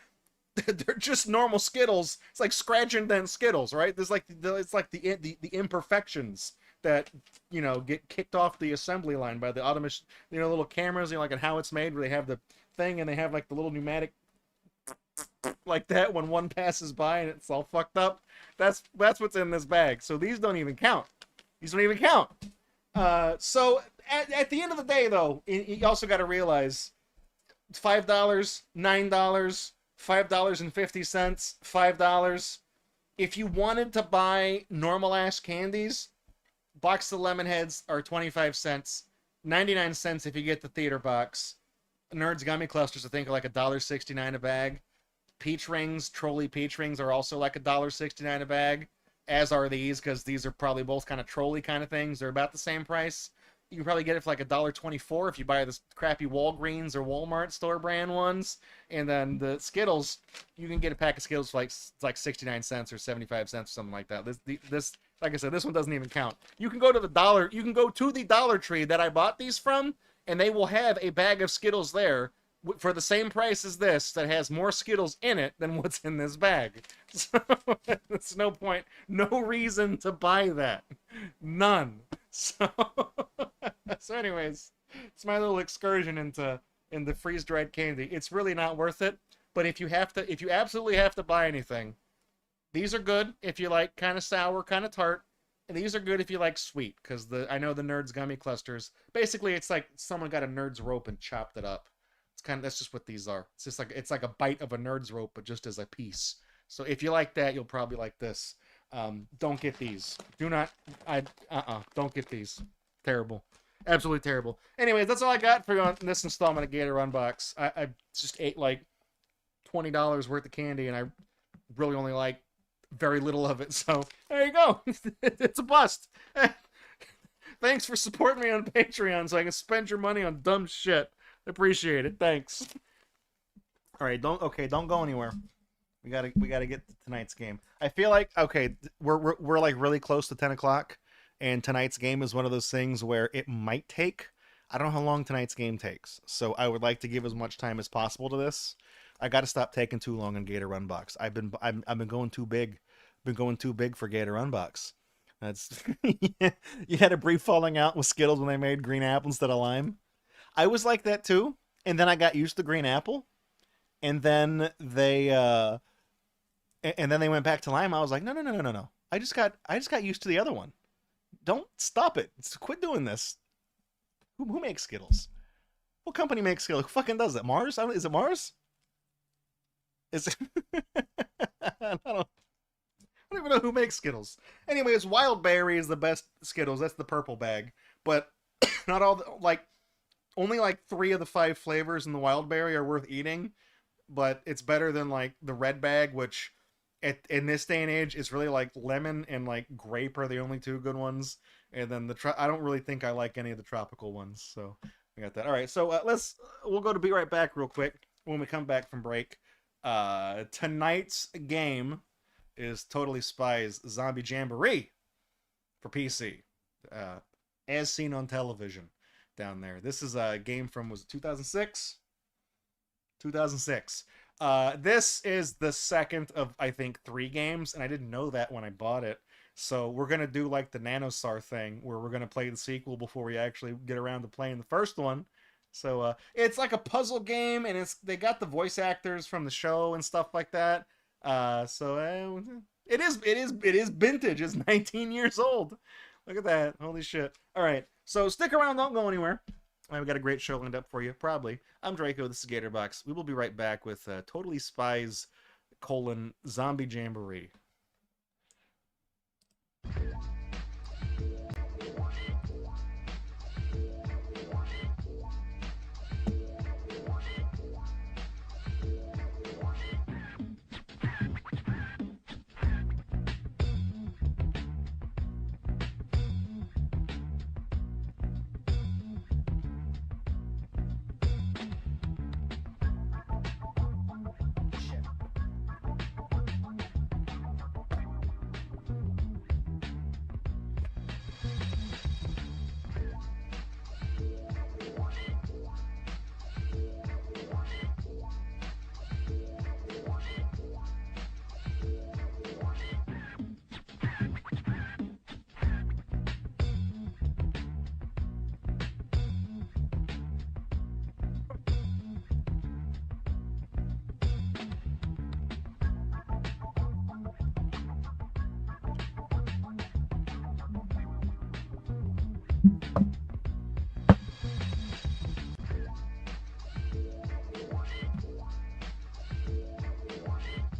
they're just normal Skittles. It's like scratch and dent Skittles, right? There's like the imperfections that, you know, get kicked off the assembly line by the automation, you know, little cameras, you know, like How It's Made, where they have the thing and they have like the little pneumatic like that when one passes by and it's all fucked up. That's what's in this bag. So these don't even count. These don't even count. So at the end of the day, though, you also got to realize it's $5, $9, $5.50, $5. If you wanted to buy normal ass candies, box of Lemonheads are 25 cents, 99 cents if you get the theater box. Nerds gummy clusters, I think, are like $1.69 a bag. Peach rings, trolley peach rings, are also like $1.69 a bag, as are these, because these are probably both kind of trolley kind of things. They're about the same price. You can probably get it for like $1.24 if you buy this crappy Walgreens or Walmart store brand ones. And then the Skittles, you can get a pack of Skittles for like 69 cents or 75 cents or something like that. This like I said, this one doesn't even count. You can go to the Dollar Tree that I bought these from, and they will have a bag of Skittles there for the same price as this that has more Skittles in it than what's in this bag. So there's no point, no reason to buy that. None. So anyways, it's my little excursion into freeze-dried candy. It's really not worth it, but if you absolutely have to buy anything, these are good if you like kind of sour, kind of tart. And these are good if you like sweet, because I know the Nerds gummy clusters. Basically, it's like someone got a Nerds rope and chopped it up. That's just what these are. It's like a bite of a Nerds rope, but just as a piece. So if you like that, you'll probably like this. Don't get these. Don't get these. Terrible. Absolutely terrible. Anyways, that's all I got for you on this installment of GatorUNbox. I just ate like $20 worth of candy, and I really only like very little of it. So there you go. It's a bust. Thanks for supporting me on Patreon so I can spend your money on dumb shit. Appreciate it. Thanks. All right, don't go anywhere. We gotta get to tonight's game. I feel like we're like really close to 10 o'clock, and tonight's game is one of those things where it might take. I don't know how long tonight's game takes, so I would like to give as much time as possible to this. I got to stop taking too long on GatorUNbox. I've been going too big. Been going too big for GatorUNbox. That's you had a brief falling out with Skittles when they made green apple instead of lime. I was like that too, and then I got used to green apple, and then they went back to lime. I was like, no. I just got used to the other one. Don't stop it. Quit doing this. Who makes Skittles? What company makes Skittles? Who fucking does that? Mars? Is it Mars? Is it? I don't even know who makes Skittles. Anyways, Wild Berry is the best Skittles. That's the purple bag. But not all only like 3 of the 5 flavors in the Wild Berry are worth eating. But it's better than like the red bag, which in this day and age is really like lemon and like grape are the only 2 good ones. And then I don't really think I like any of the tropical ones. So I got that. All right, so we'll go to Be Right Back real quick when we come back from break. Tonight's game is Totally Spies Zombie Jamboree for PC, as seen on television. down there. This is a game from, was it 2006? 2006. This is the second of, I think, 3 games, and I didn't know that when I bought it. So we're going to do like the Nanosar thing, where we're going to play the sequel before we actually get around to playing the first one. So it's like a puzzle game, and they got the voice actors from the show and stuff like that. It is vintage. It's 19 years old. Look at that. Holy shit. All right. So stick around. Don't go anywhere. I've got a great show lined up for you, probably. I'm Draco. This is GatorBox. We will be right back with Totally Spies, Zombie Jamboree.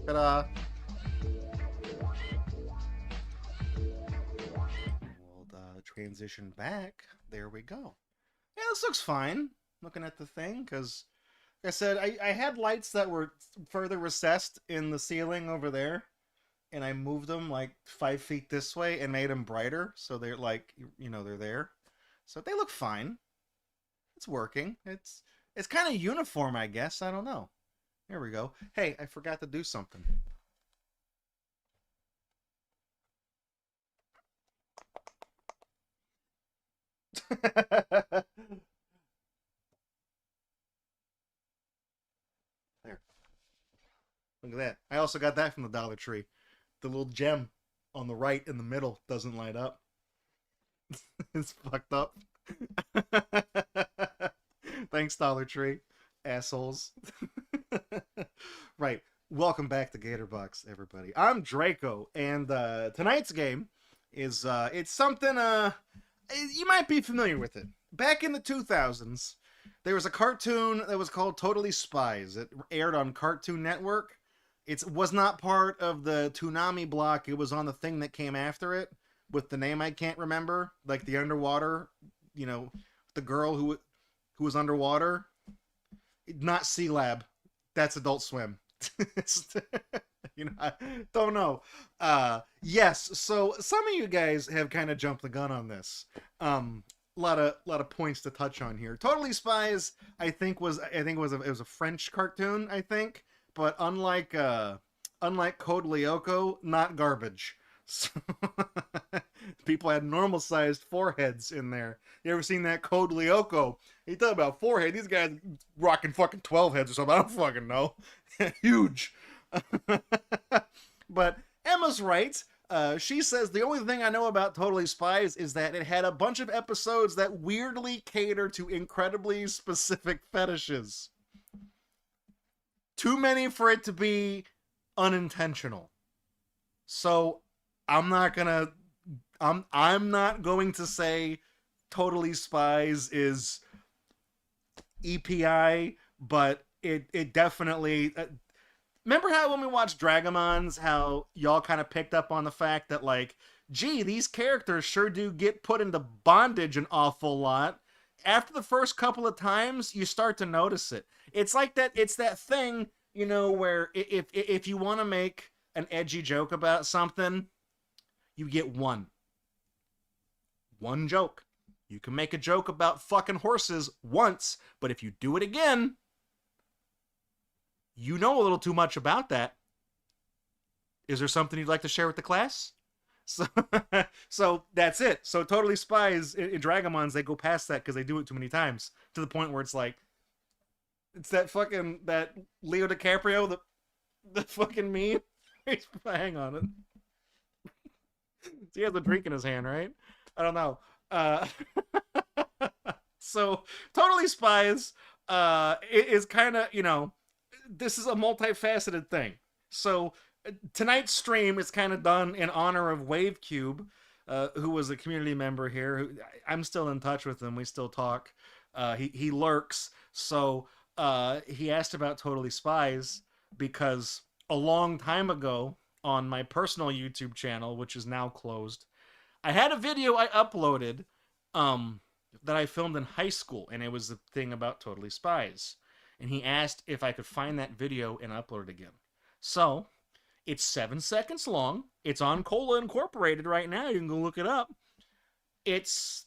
Ta-da! We'll transition back. There we go. Yeah, this looks fine. Looking at the thing, because, like I said, I had lights that were further recessed in the ceiling over there, and I moved them like 5 feet this way and made them brighter, so they're like, they're there. So they look fine. It's working. It's kind of uniform, I guess. I don't know. There we go. Hey, I forgot to do something. There. Look at that. I also got that from the Dollar Tree. The little gem on the right in the middle doesn't light up. It's fucked up. Thanks, Dollar Tree. Assholes. Right. Welcome back to GatorBox, everybody. I'm Draco, and tonight's game is it's something you might be familiar with it. Back in the 2000s, there was a cartoon that was called Totally Spies. It aired on Cartoon Network. It was not part of the Toonami block. It was on the thing that came after it with the name I can't remember, like the underwater, the girl who was underwater. Not C-Lab. That's Adult Swim. I don't know. Yes, so some of you guys have kind of jumped the gun on this. A lot of points to touch on here. Totally Spies, it was a French cartoon, I think, but unlike Code Lyoko, not garbage. So people had normal sized foreheads in there. You ever seen that Code Lyoko? He talk about forehead. These guys rocking fucking 12 heads or something. I don't fucking know. Huge. But Emma's right. She says the only thing I know about Totally Spies is that it had a bunch of episodes that weirdly cater to incredibly specific fetishes. Too many for it to be unintentional. So I'm not going to say Totally Spies is EPI, but it definitely... remember how when we watched Dragomons, how y'all kind of picked up on the fact that, like, gee, these characters sure do get put into bondage an awful lot. After the first couple of times, you start to notice it. It's like that, it's that thing, where if you want to make an edgy joke about something, you get one joke. You can make a joke about fucking horses once, but if you do it again, you know a little too much about that. Is there something you'd like to share with the class? So, so that's it. So Totally Spies in Dragomons, they go past that because they do it too many times to the point where it's like, it's that fucking that Leo DiCaprio, the fucking meme. Hang on it. He has a drink in his hand, right? I don't know. Uh, so Totally Spies is kind of, this is a multifaceted thing. So tonight's stream is kind of done in honor of WaveCube, who was a community member here. I'm still in touch with him. We still talk. He lurks. So he asked about Totally Spies because a long time ago on my personal YouTube channel, which is now closed, I had a video I uploaded that I filmed in high school, and it was a thing about Totally Spies. And he asked if I could find that video and upload it again. So, it's 7 seconds long. It's on Cola Incorporated right now. You can go look it up. It's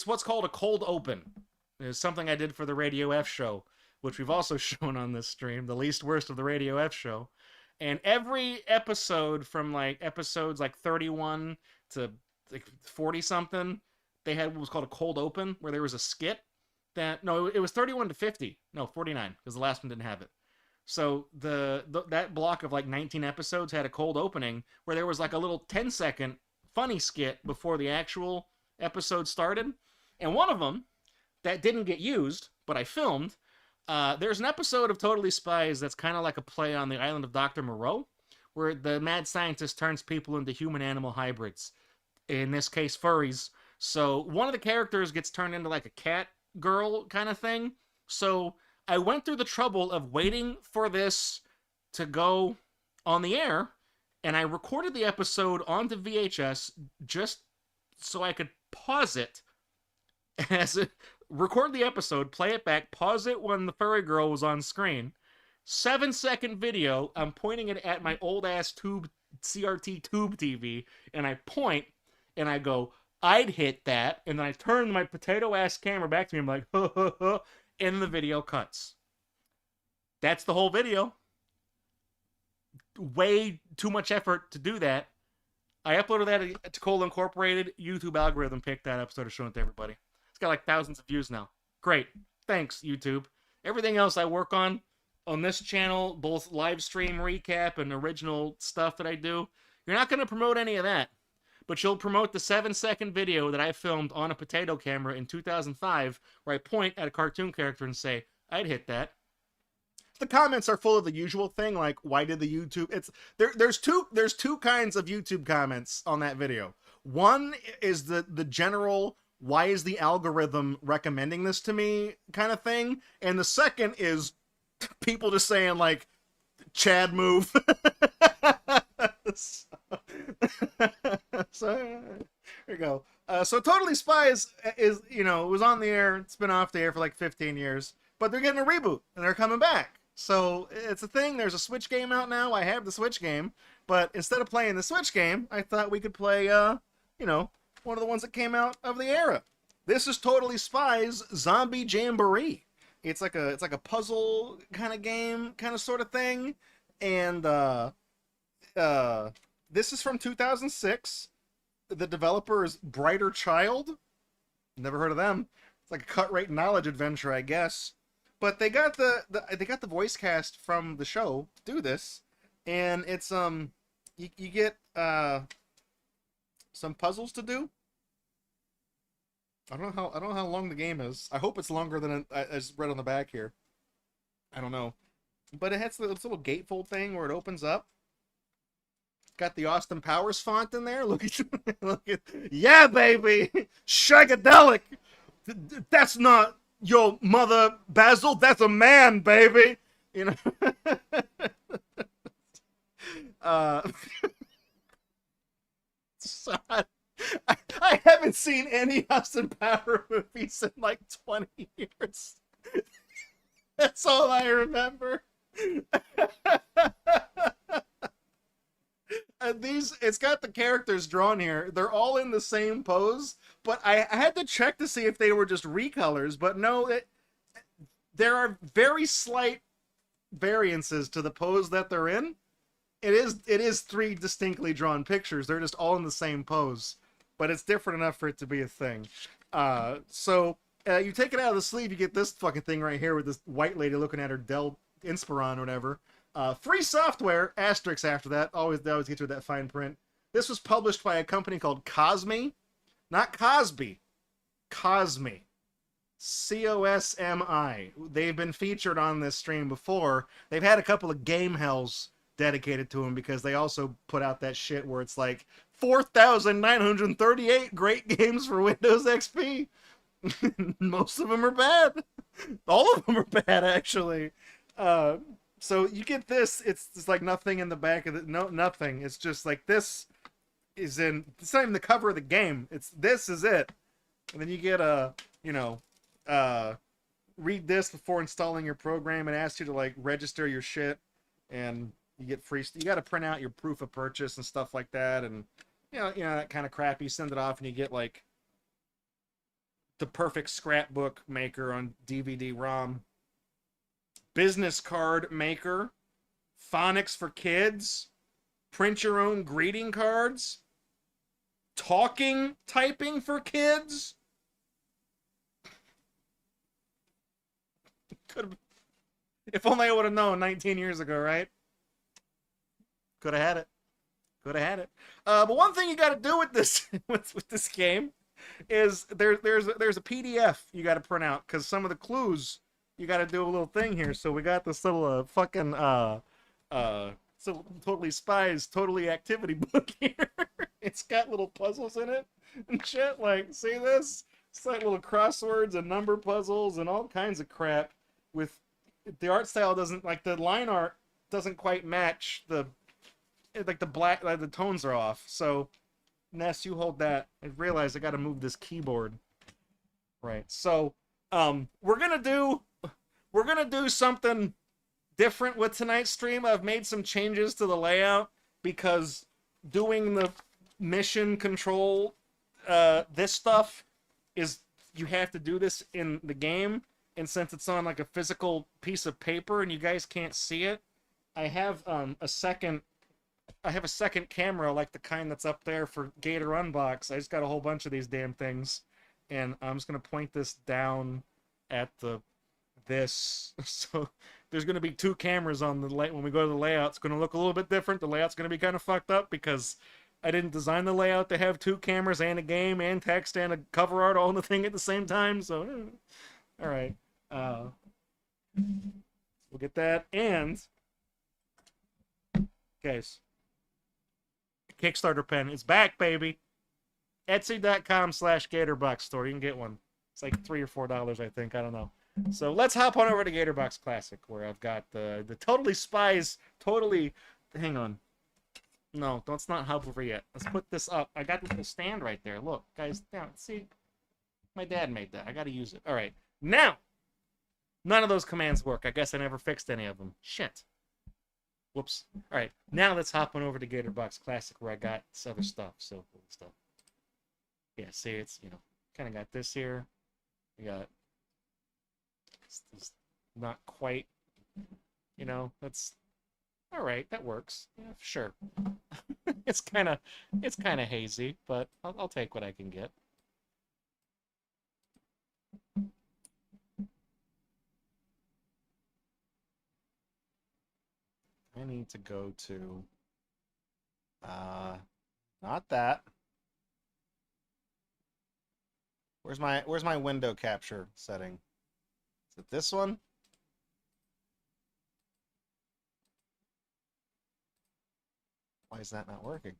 what's called a cold open. It's something I did for the Radio F show, which we've also shown on this stream, the least worst of the Radio F show. And every episode from episodes 31 to 40 something, they had what was called a cold open, where there was a skit it was 31 to 50. No, 49, because the last one didn't have it. So that block of 19 episodes had a cold opening where there was a little 10-second funny skit before the actual episode started. And one of them that didn't get used, but I filmed, there's an episode of Totally Spies that's kind of like a play on the island of Dr. Moreau, where the mad scientist turns people into human-animal hybrids. In this case, furries. So one of the characters gets turned into a cat girl kind of thing. So I went through the trouble of waiting for this to go on the air, and I recorded the episode onto VHS just so I could pause it record the episode, play it back, pause it when the furry girl was on screen. 7-second video. I'm pointing it at my old ass CRT tube TV, and I point and I go, I'd hit that, and then I turn my potato ass camera back to me. I'm like, huh, huh, huh, and the video cuts. That's the whole video. Way too much effort to do that. I uploaded that to Cola Incorporated. YouTube algorithm picked that episode and showed it to everybody. It's got thousands of views now. Great. Thanks, YouTube. Everything else I work on this channel, both live stream recap and original stuff that I do, you're not going to promote any of that. But you'll promote the 7-second video that I filmed on a potato camera in 2005, where I point at a cartoon character and say, I'd hit that. The comments are full of the usual thing, like, why did the YouTube... There's two kinds of YouTube comments on that video. One is the general, why is the algorithm recommending this to me kind of thing. And the second is people just saying, Chad move. So there you go. So Totally Spies is, it was on the air. It's been off the air for 15 years, but they're getting a reboot and they're coming back. So it's a thing. There's a Switch game out now. I have the Switch game, but instead of playing the Switch game, I thought we could play, one of the ones that came out of the era. This is Totally Spies Zombie Jamboree. It's like a puzzle kind of game, kind of sort of thing, and this is from 2006. The developer is Brighter Child. Never heard of them. It's like a cut rate knowledge adventure, I guess. But they got the voice cast from the show to do this, and it's you get some puzzles to do. I don't know how long the game is. I hope it's longer than I just read on the back here. I don't know, but it has this little gatefold thing where it opens up. Got the Austin Powers font in there. Look at, yeah, baby, shagadelic. That's not your mother, Basil. That's a man, baby. So I haven't seen any Austin Powers movies in 20 years. That's all I remember. It's got the characters drawn here. They're all in the same pose, but I had to check to see if they were just recolors, but no, there are very slight variances to the pose that they're in. it is 3 distinctly drawn pictures. They're just all in the same pose, but it's different enough for it to be a thing. So you take it out of the sleeve, you get this fucking thing right here with this white lady looking at her Dell Inspiron or whatever. Free software, asterisk after that. They always get you with that fine print. This was published by a company called Cosmi. Not Cosby. Cosmi. Cosmi. They've been featured on this stream before. They've had a couple of game hells dedicated to them because they also put out that shit where it's like 4,938 great games for Windows XP. Most of them are bad. All of them are bad, actually. So you get this. It's like nothing in the back of the nothing. It's just like this is in. It's not even the cover of the game. This is it. And then you get read this before installing your program. It asks you to like register your shit, and you get free. You got to print out your proof of purchase and stuff like that, and that kind of crap. You send it off, and you get like the perfect scrapbook maker on DVD-ROM, business card maker, phonics for kids, print your own greeting cards, typing for kids. If only I would have known 19 years ago, right? Could have had it. But one thing you got to do with this with this game is there's a PDF you got to print out because some of the clues you got to do a little thing here. So we got this little so totally Spies, totally activity book here. It's got little puzzles in it and shit. Like, see this? It's like little crosswords and number puzzles and all kinds of crap. With the art style doesn't like the line art doesn't quite match the black, like the tones are off. So Ness, you hold that. I realize I got to move this keyboard. Right. So we're gonna do something different with tonight's stream. I've made some changes to the layout because doing the mission control this stuff is you have to do this in the game, and since it's on like a physical piece of paper and you guys can't see it, I have a second camera like the kind that's up there for GatorUNbox. I just got a whole bunch of these damn things, and I'm just gonna point this down at this. So there's gonna be 2 cameras on the when we go to the layout. It's gonna look a little bit different. The layout's gonna be kind of fucked up because I didn't design the layout to have 2 cameras and a game and text and a cover art all in the thing at the same time. So, all right, we'll get that. And guys, Kickstarter pen is back, baby. Etsy.com/GatorBox store. You can get one. It's like $3 or $4, I think. I don't know. So let's hop on over to GatorBox Classic, where I've got the totally Spies. Hang on. No, let's not hop over yet. Let's put this up. I got the little stand right there. Look, guys, down. See, my dad made that. I got to use it. All right, now, none of those commands work. I guess I never fixed any of them. Shit. Whoops. All right, now let's hop on over to GatorBox Classic, where I got this other stuff. So cool stuff. Yeah, see, it's kind of got this here. We got it's not quite. That's. All right, that works. Yeah, sure. It's kind of hazy, but I'll take what I can get. I need to go to not that. Where's my window capture setting? Is it this one? Why is that not working?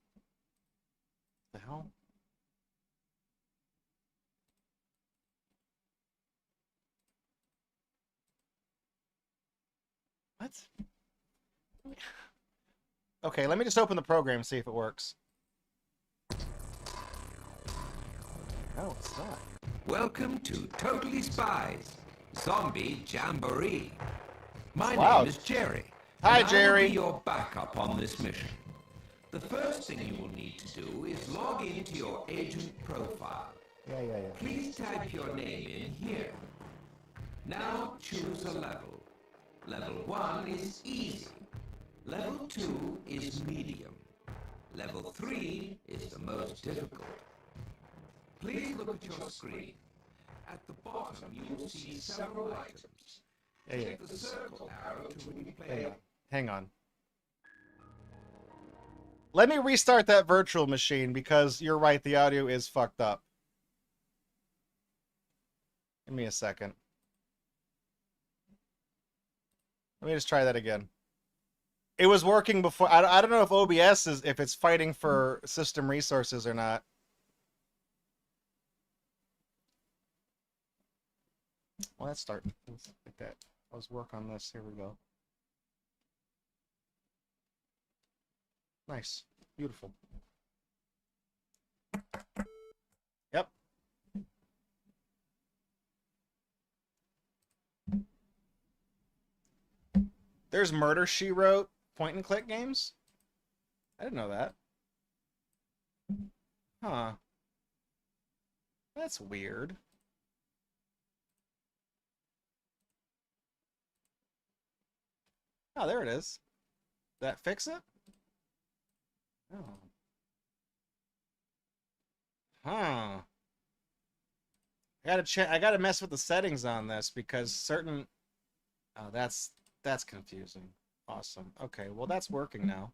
The hell? What? Okay, let me just open the program and see if it works. No, it's not. Welcome to Totally Spies, Zombie Jamboree. My Wow. name is Jerry. Hi, and Jerry. I will be your backup on this mission. The first thing you will need to do is log into your agent profile. Yeah. Please type your name in here. Now choose a level. Level 1 is easy. Level 2 is medium. Level 3 is the most difficult. Please look at your screen. At the bottom, you will see several items. Click the circle arrow to replay. Hang on. Let me restart that virtual machine because you're right, the audio is fucked up. Give me a second. Let me just try that again. It was working before. I don't know if OBS is, if it's fighting for system resources or not. Well, let's start. Let's get that. Let's work on this. Here we go. Nice. Beautiful. Yep. There's Murder, She Wrote point and click games? I didn't know that. Huh. That's weird. Oh, there it is. Did that fix it? Oh. Huh. I gotta mess with the settings on this because certain... Oh, that's confusing. Awesome. Okay, well that's working now.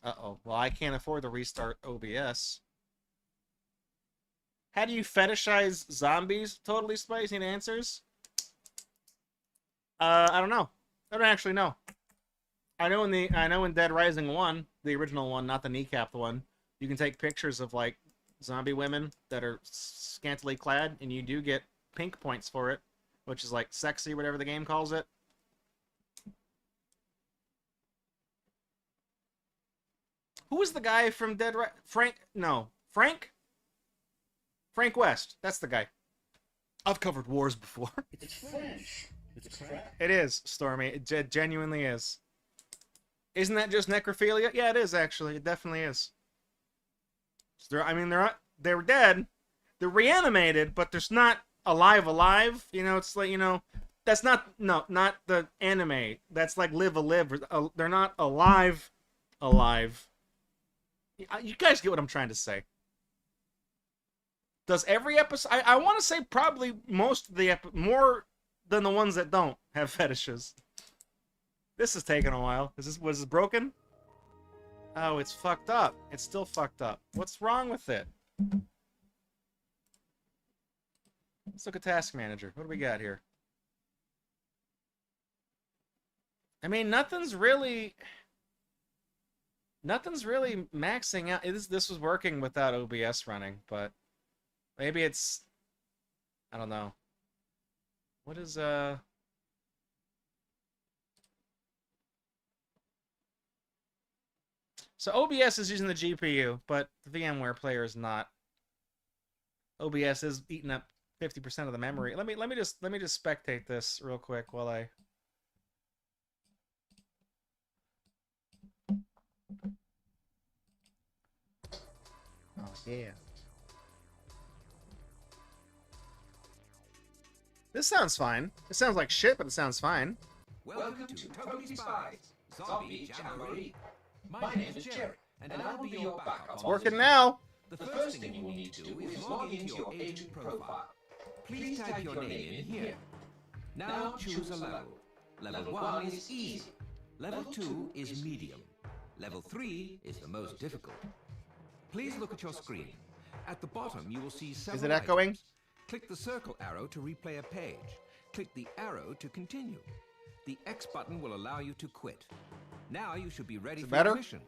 Uh-oh. Well, I can't afford to restart OBS. How do you fetishize zombies? Totally Spies. Need answers? I don't know. I don't actually know. I know in Dead Rising 1, the original one, not the kneecapped one, you can take pictures of like zombie women that are scantily clad, and you do get pink points for it, which is like sexy, whatever the game calls it. Who was the guy from Dead Rising? Frank? No. Frank? Frank West. That's the guy. I've covered wars before. It's French. It's crap. It is, Stormy. It genuinely is. Isn't that just necrophilia? Yeah, it is, actually. It definitely is. So they're dead. They're reanimated, but there's not alive. You know, it's like, you know, that's not the anime. That's like Live a Live. They're not alive. You guys get what I'm trying to say. Does every episode... I want to say probably most of the more than the ones that don't have fetishes. This is taking a while. Was this broken? Oh, it's fucked up. It's still fucked up. What's wrong with it? Let's look at Task Manager. What do we got here? I mean, nothing's really maxing out. This was working without OBS running, but maybe it's... I don't know. What is, So OBS is using the GPU, but the VMware player is not. OBS is eating up 50% of the memory. Let me just spectate this real quick while I... Oh yeah. This sounds fine. It sounds like shit, but it sounds fine. Welcome to Totally Spies, Zombie Jamboree. My name is Jerry, and I'll be your backup. It's working now. The first thing you will need to do is log into your agent profile. Please type your name in here. Now choose a level. Level 1 is easy. Level 2 is medium. Level 3 is the most difficult. Please look at your screen. At the bottom, you will see several Is it echoing? items. Click the circle arrow to replay a page. Click the arrow to continue. The X button will allow you to quit. Now you should be ready for your mission.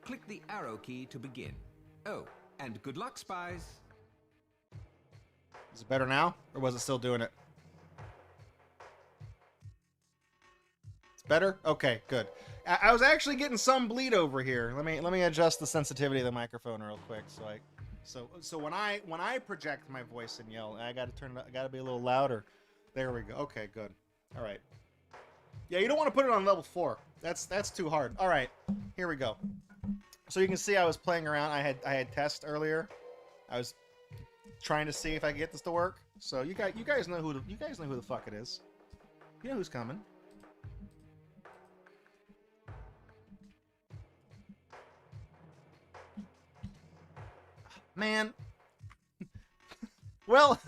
Click the arrow key to begin. Oh, and good luck, Spies. Is it better now, or was it still doing it? It's better? Okay, good. I was actually getting some bleed over here. Let me adjust the sensitivity of the microphone real quick. So when I project my voice and yell, I got to turn it. I got to be a little louder. There we go. Okay, good. All right. Yeah, you don't want to put it on level 4. That's too hard. All right, here we go. So you can see I was playing around. I had test earlier. I was trying to see if I could get this to work. So you guys know who the fuck it is. You know who's coming. Man. Well,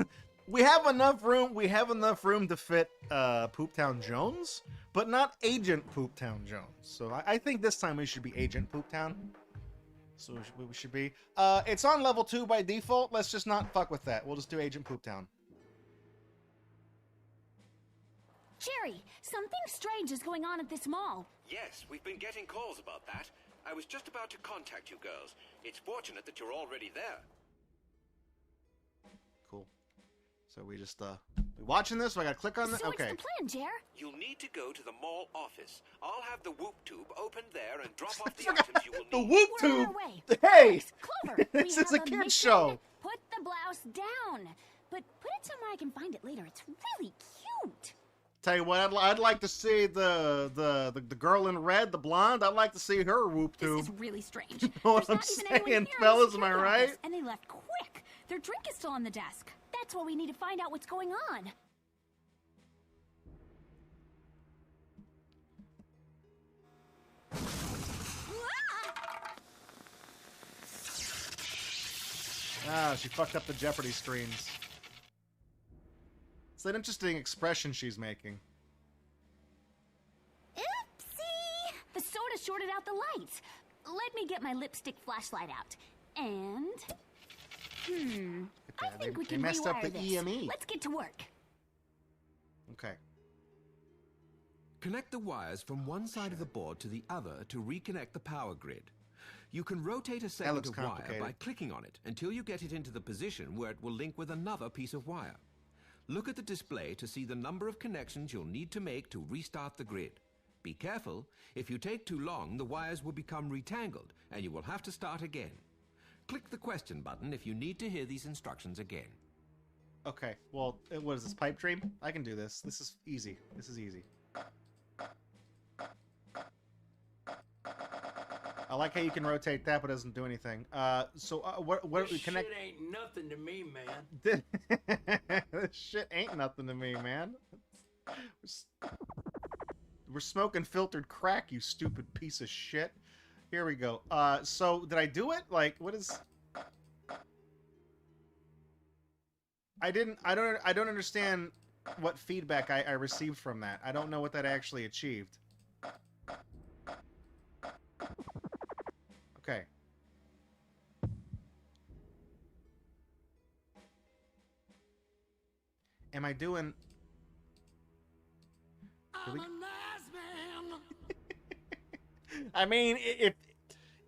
we have enough room. We have enough room to fit Pooptown Jones, but not Agent Pooptown Jones. So I think this time we should be Agent Pooptown. So we should be. It's on level 2 by default. Let's just not fuck with that. We'll just do Agent Pooptown. Jerry, something strange is going on at this mall. Yes, we've been getting calls about that. I was just about to contact you girls. It's fortunate that you're already there. Cool. So we just we watching this? So I gotta click on that. So Okay. what's the plan, Jer? You'll need to go to the mall office. I'll have the whoop tube open there and drop off the items you will need. The whoop We're on tube. our way. Hey, Clover, this we is a have kid mission. show. Put the blouse down. But put it somewhere I can find it later. It's really cute. Tell you what, I'd like to see the girl in red, the blonde. I'd like to see her whoop tube. This is really strange. know what There's I'm not even anyone saying, here in the fellas, am I security right? office, and they left quick. Their drink is still on the desk. That's why we need to find out what's going on. Ah, she fucked up the Jeopardy screens. It's an interesting expression she's making. Oopsie! The soda shorted out the lights. Let me get my lipstick flashlight out. And... I think we they can messed up rewire the this. EME. Let's get to work. Okay. Connect the wires from one side of the board to the other to reconnect the power grid. You can rotate a segment looks of wire complicated. by clicking on it until you get it into the position where it will link with another piece of wire. Look at the display to see the number of connections you'll need to make to restart the grid. Be careful, if you take too long, the wires will become retangled and you will have to start again. Click the question button if you need to hear these instructions again. Okay, well, what is this, pipe dream? I can do this. This is easy. This is easy. I like how you can rotate that, but it doesn't do anything. What This we connect? shit ain't nothing to me, man. This shit ain't nothing to me, man. We're smoking filtered crack, you stupid piece of shit. Here we go. So did I do it? Like, what is? I don't understand what feedback I received from that. I don't know what that actually achieved. Okay. Am I doing? I'm a nice man. I mean,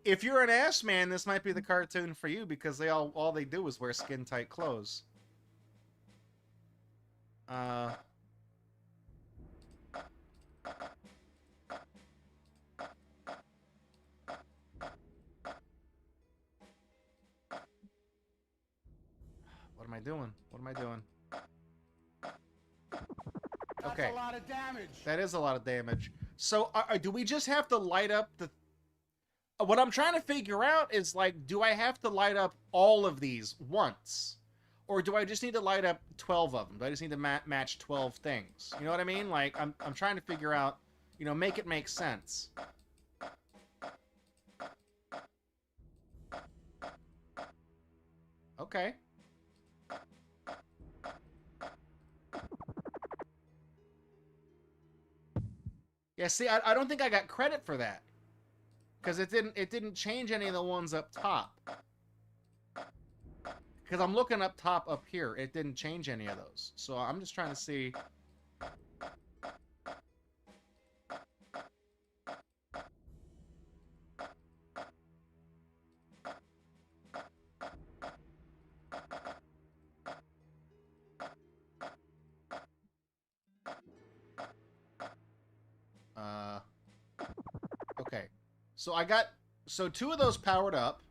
if you're an ass man, this might be the cartoon for you because all they do is wear skin tight clothes. What am I doing? What am I doing? Okay. That's a lot of damage. That is a lot of damage. So, do we just have to light up the... What I'm trying to figure out is, like, do I have to light up all of these once? Or do I just need to light up 12 of them? Do I just need to match 12 things? You know what I mean? Like, I'm trying to figure out, you know, make it make sense. Okay. Yeah, see, I don't think I got credit for that. Because it didn't change any of the ones up top. Because I'm looking up top up here. It didn't change any of those. So I'm just trying to see... Okay. So I got... So 2 of those powered up.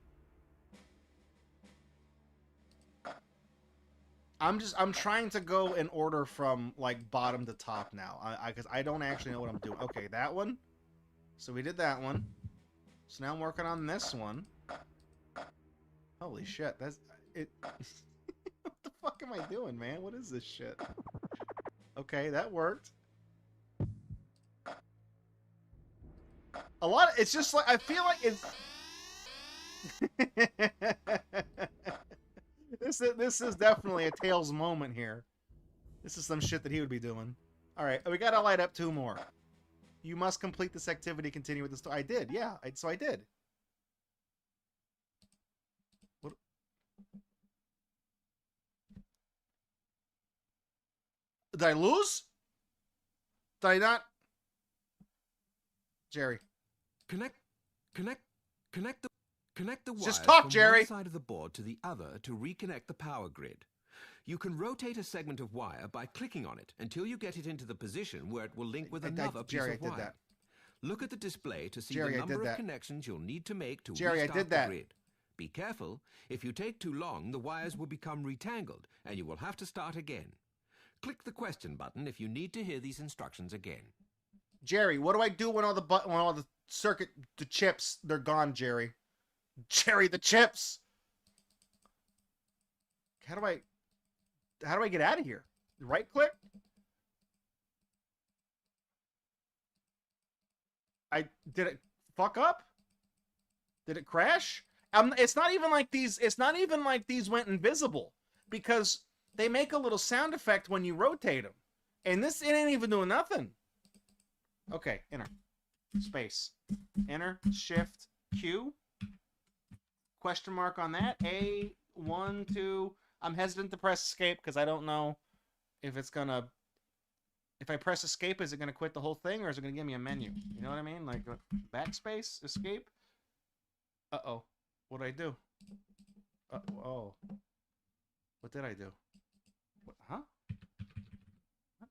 I'm trying to go in order from, like, bottom to top now. Because I don't actually know what I'm doing. Okay, that one. So we did that one. So now I'm working on this one. Holy shit, that's... It... What the fuck am I doing, man? What is this shit? Okay, that worked. A lot of, it's just like, I feel like it's... This is definitely a Tails moment here. This is some shit that he would be doing. Alright, we gotta light up 2 more. You must complete this activity, continue with the story. I did, yeah, so I did. What? Did I lose? Did I not? Jerry. Connect the wires Just talk, from Jerry. one side of the board to the other to reconnect the power grid. You can rotate a segment of wire by clicking on it until you get it into the position where it will link with another piece Jerry, of I did wire. that. Look at the display to see Jerry, the I number did of that. connections you'll need to make to Jerry, I restart did the that. grid. Be careful. If you take too long, the wires will become retangled and you will have to start again. Click the question button if you need to hear these instructions again. Jerry, what do I do when all the circuit, the chips, they're gone, Jerry? Jerry, the chips! How do I get out of here? Right click? Did it fuck up? Did it crash? It's not even like these went invisible, because they make a little sound effect when you rotate them. And it ain't even doing nothing. Okay, enter. Space. Enter, shift, Q. Question mark on that. A, 1, 2. I'm hesitant to press escape because I don't know if it's gonna... If I press escape, is it gonna quit the whole thing, or is it gonna give me a menu? You know what I mean? Like, backspace, escape. Uh-oh. What did I do? Oh. What did I do? What, huh? What?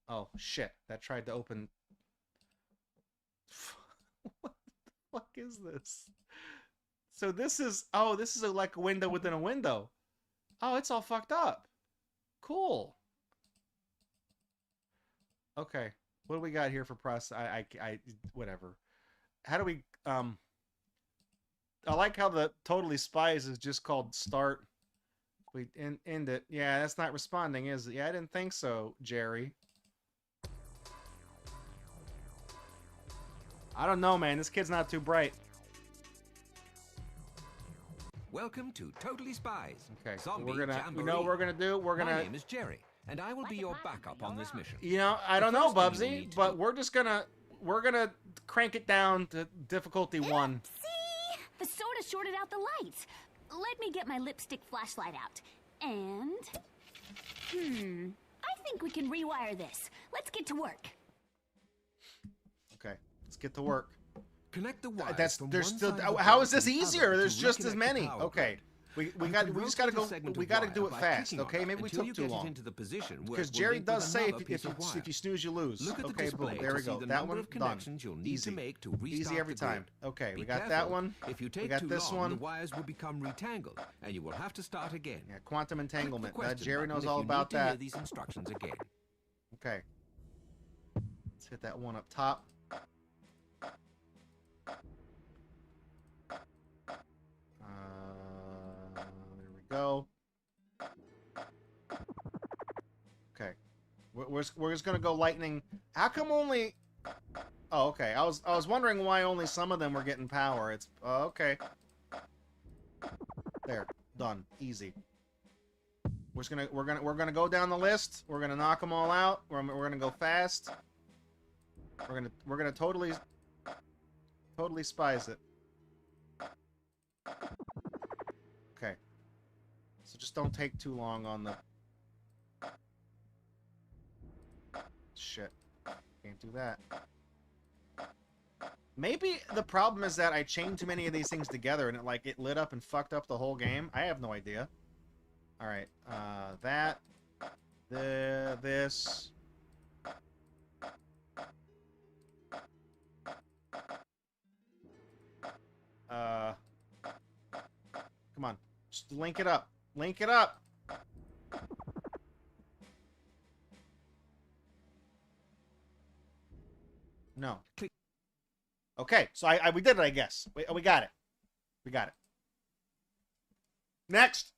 Oh, shit. That tried to open... What the fuck is this? So this is... Oh, this is like a window within a window. Oh, it's all fucked up. Cool. Okay. What do we got here for process? Whatever. How do we... I like how the Totally Spies is just called start. We end it. Yeah, that's not responding, is it? Yeah, I didn't think so, Jerry. I don't know, man. This kid's not too bright. Welcome to Totally Spies. Okay, Zombie we're gonna... Jamboree. You know what we're gonna do? We're gonna... My name is Jerry, and I will be your backup on this mission. You know, I don't know, The first thing you'll Bubsy, need to but do- we're gonna crank it down to difficulty 1. See? The soda shorted out the lights. Let me get my lipstick flashlight out. And... I think we can rewire this. Let's get to work. Okay, let's get to work. Connect the wires That's from there's one still. side of the How board is to this the easier? other There's to just as reconnect the many. power Okay, grid. we You got can we just gotta rotate a go. segment We of gotta wire do it by fast. clicking on Okay, it maybe we until took you too get it long. into the position where Because it will Jerry link with does say another piece of wire. if you snooze you lose. Look at the Okay, display boom. There we to see go. the That number one of done. connections you'll need Easy. to make to restart Easy every the grid. time. Okay, Be we got that careful. one. If you We take got too this long, one. the wires will become retangled, and you will have to start again. Yeah, quantum Click the entanglement. question Jerry button knows if all you about need to hear that. these instructions again. Okay. Let's hit that one up top. There we go. Okay. We're just gonna go lightning. How come only... Oh, okay. I was wondering why only some of them were getting power. It's... okay. There. Done. Easy. We're gonna go down the list. We're gonna knock them all out. We're gonna go fast. We're gonna totally spies it. Okay. So just don't take too long on the... Shit. Can't do that. Maybe the problem is that I chained too many of these things together and it lit up and fucked up the whole game. I have no idea. Alright, that, this, come on, just link it up, No. Click. Okay, so we did it, I guess. We got it. We got it. Next.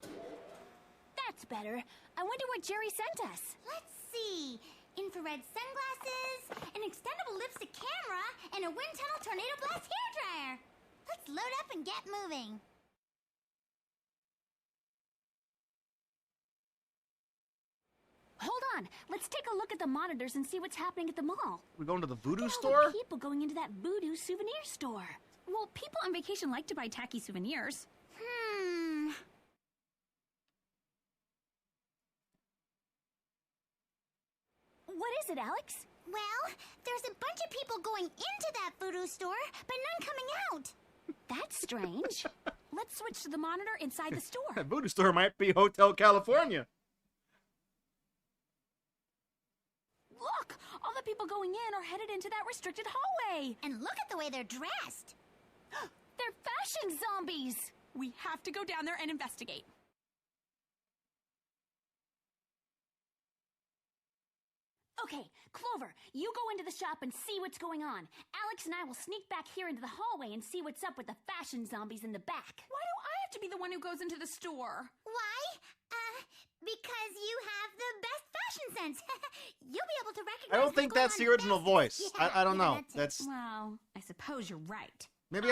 That's better. I wonder what Jerry sent us. Let's see. Infrared sunglasses, an extendable lipstick camera, and a wind tunnel tornado blast hairdryer. Let's load up and get moving. Hold on. Let's take a look at the monitors and see what's happening at the mall. We going to the voodoo Look at all store? the people going into that voodoo souvenir store. Well, people on vacation like to buy tacky souvenirs. What is it, Alex? Well, there's a bunch of people going into that voodoo store, but none coming out. That's strange. Let's switch to the monitor inside the store. That voodoo store might be Hotel California. Look! All the people going in are headed into that restricted hallway. And look at the way they're dressed. They're fashion zombies. We have to go down there and investigate. Okay, Clover, you go into the shop and see what's going on. Alex and I will sneak back here into the hallway and see what's up with the fashion zombies in the back. Why do I have to be the one who goes into the store? Why? Because you have the best fashion sense. You'll be able to recognize. I don't think that's the original voice. I don't know. That's Well, I suppose you're right. maybe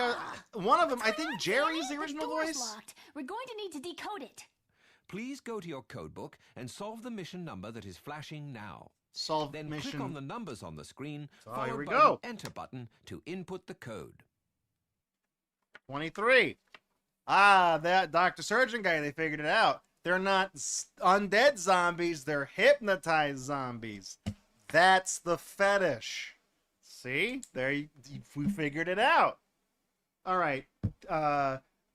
one of them. I think Jerry's the The original door's voice. locked. We're going to need to decode it. Please go to your codebook and solve the mission number that is flashing now. Solve Then mission. click on the numbers on the screen, here followed we by go. the Enter button to input the code. 23. Ah, that Dr. Surgeon guy, they figured it out. They're not undead zombies, they're hypnotized zombies. That's the fetish. See? We figured it out. All right.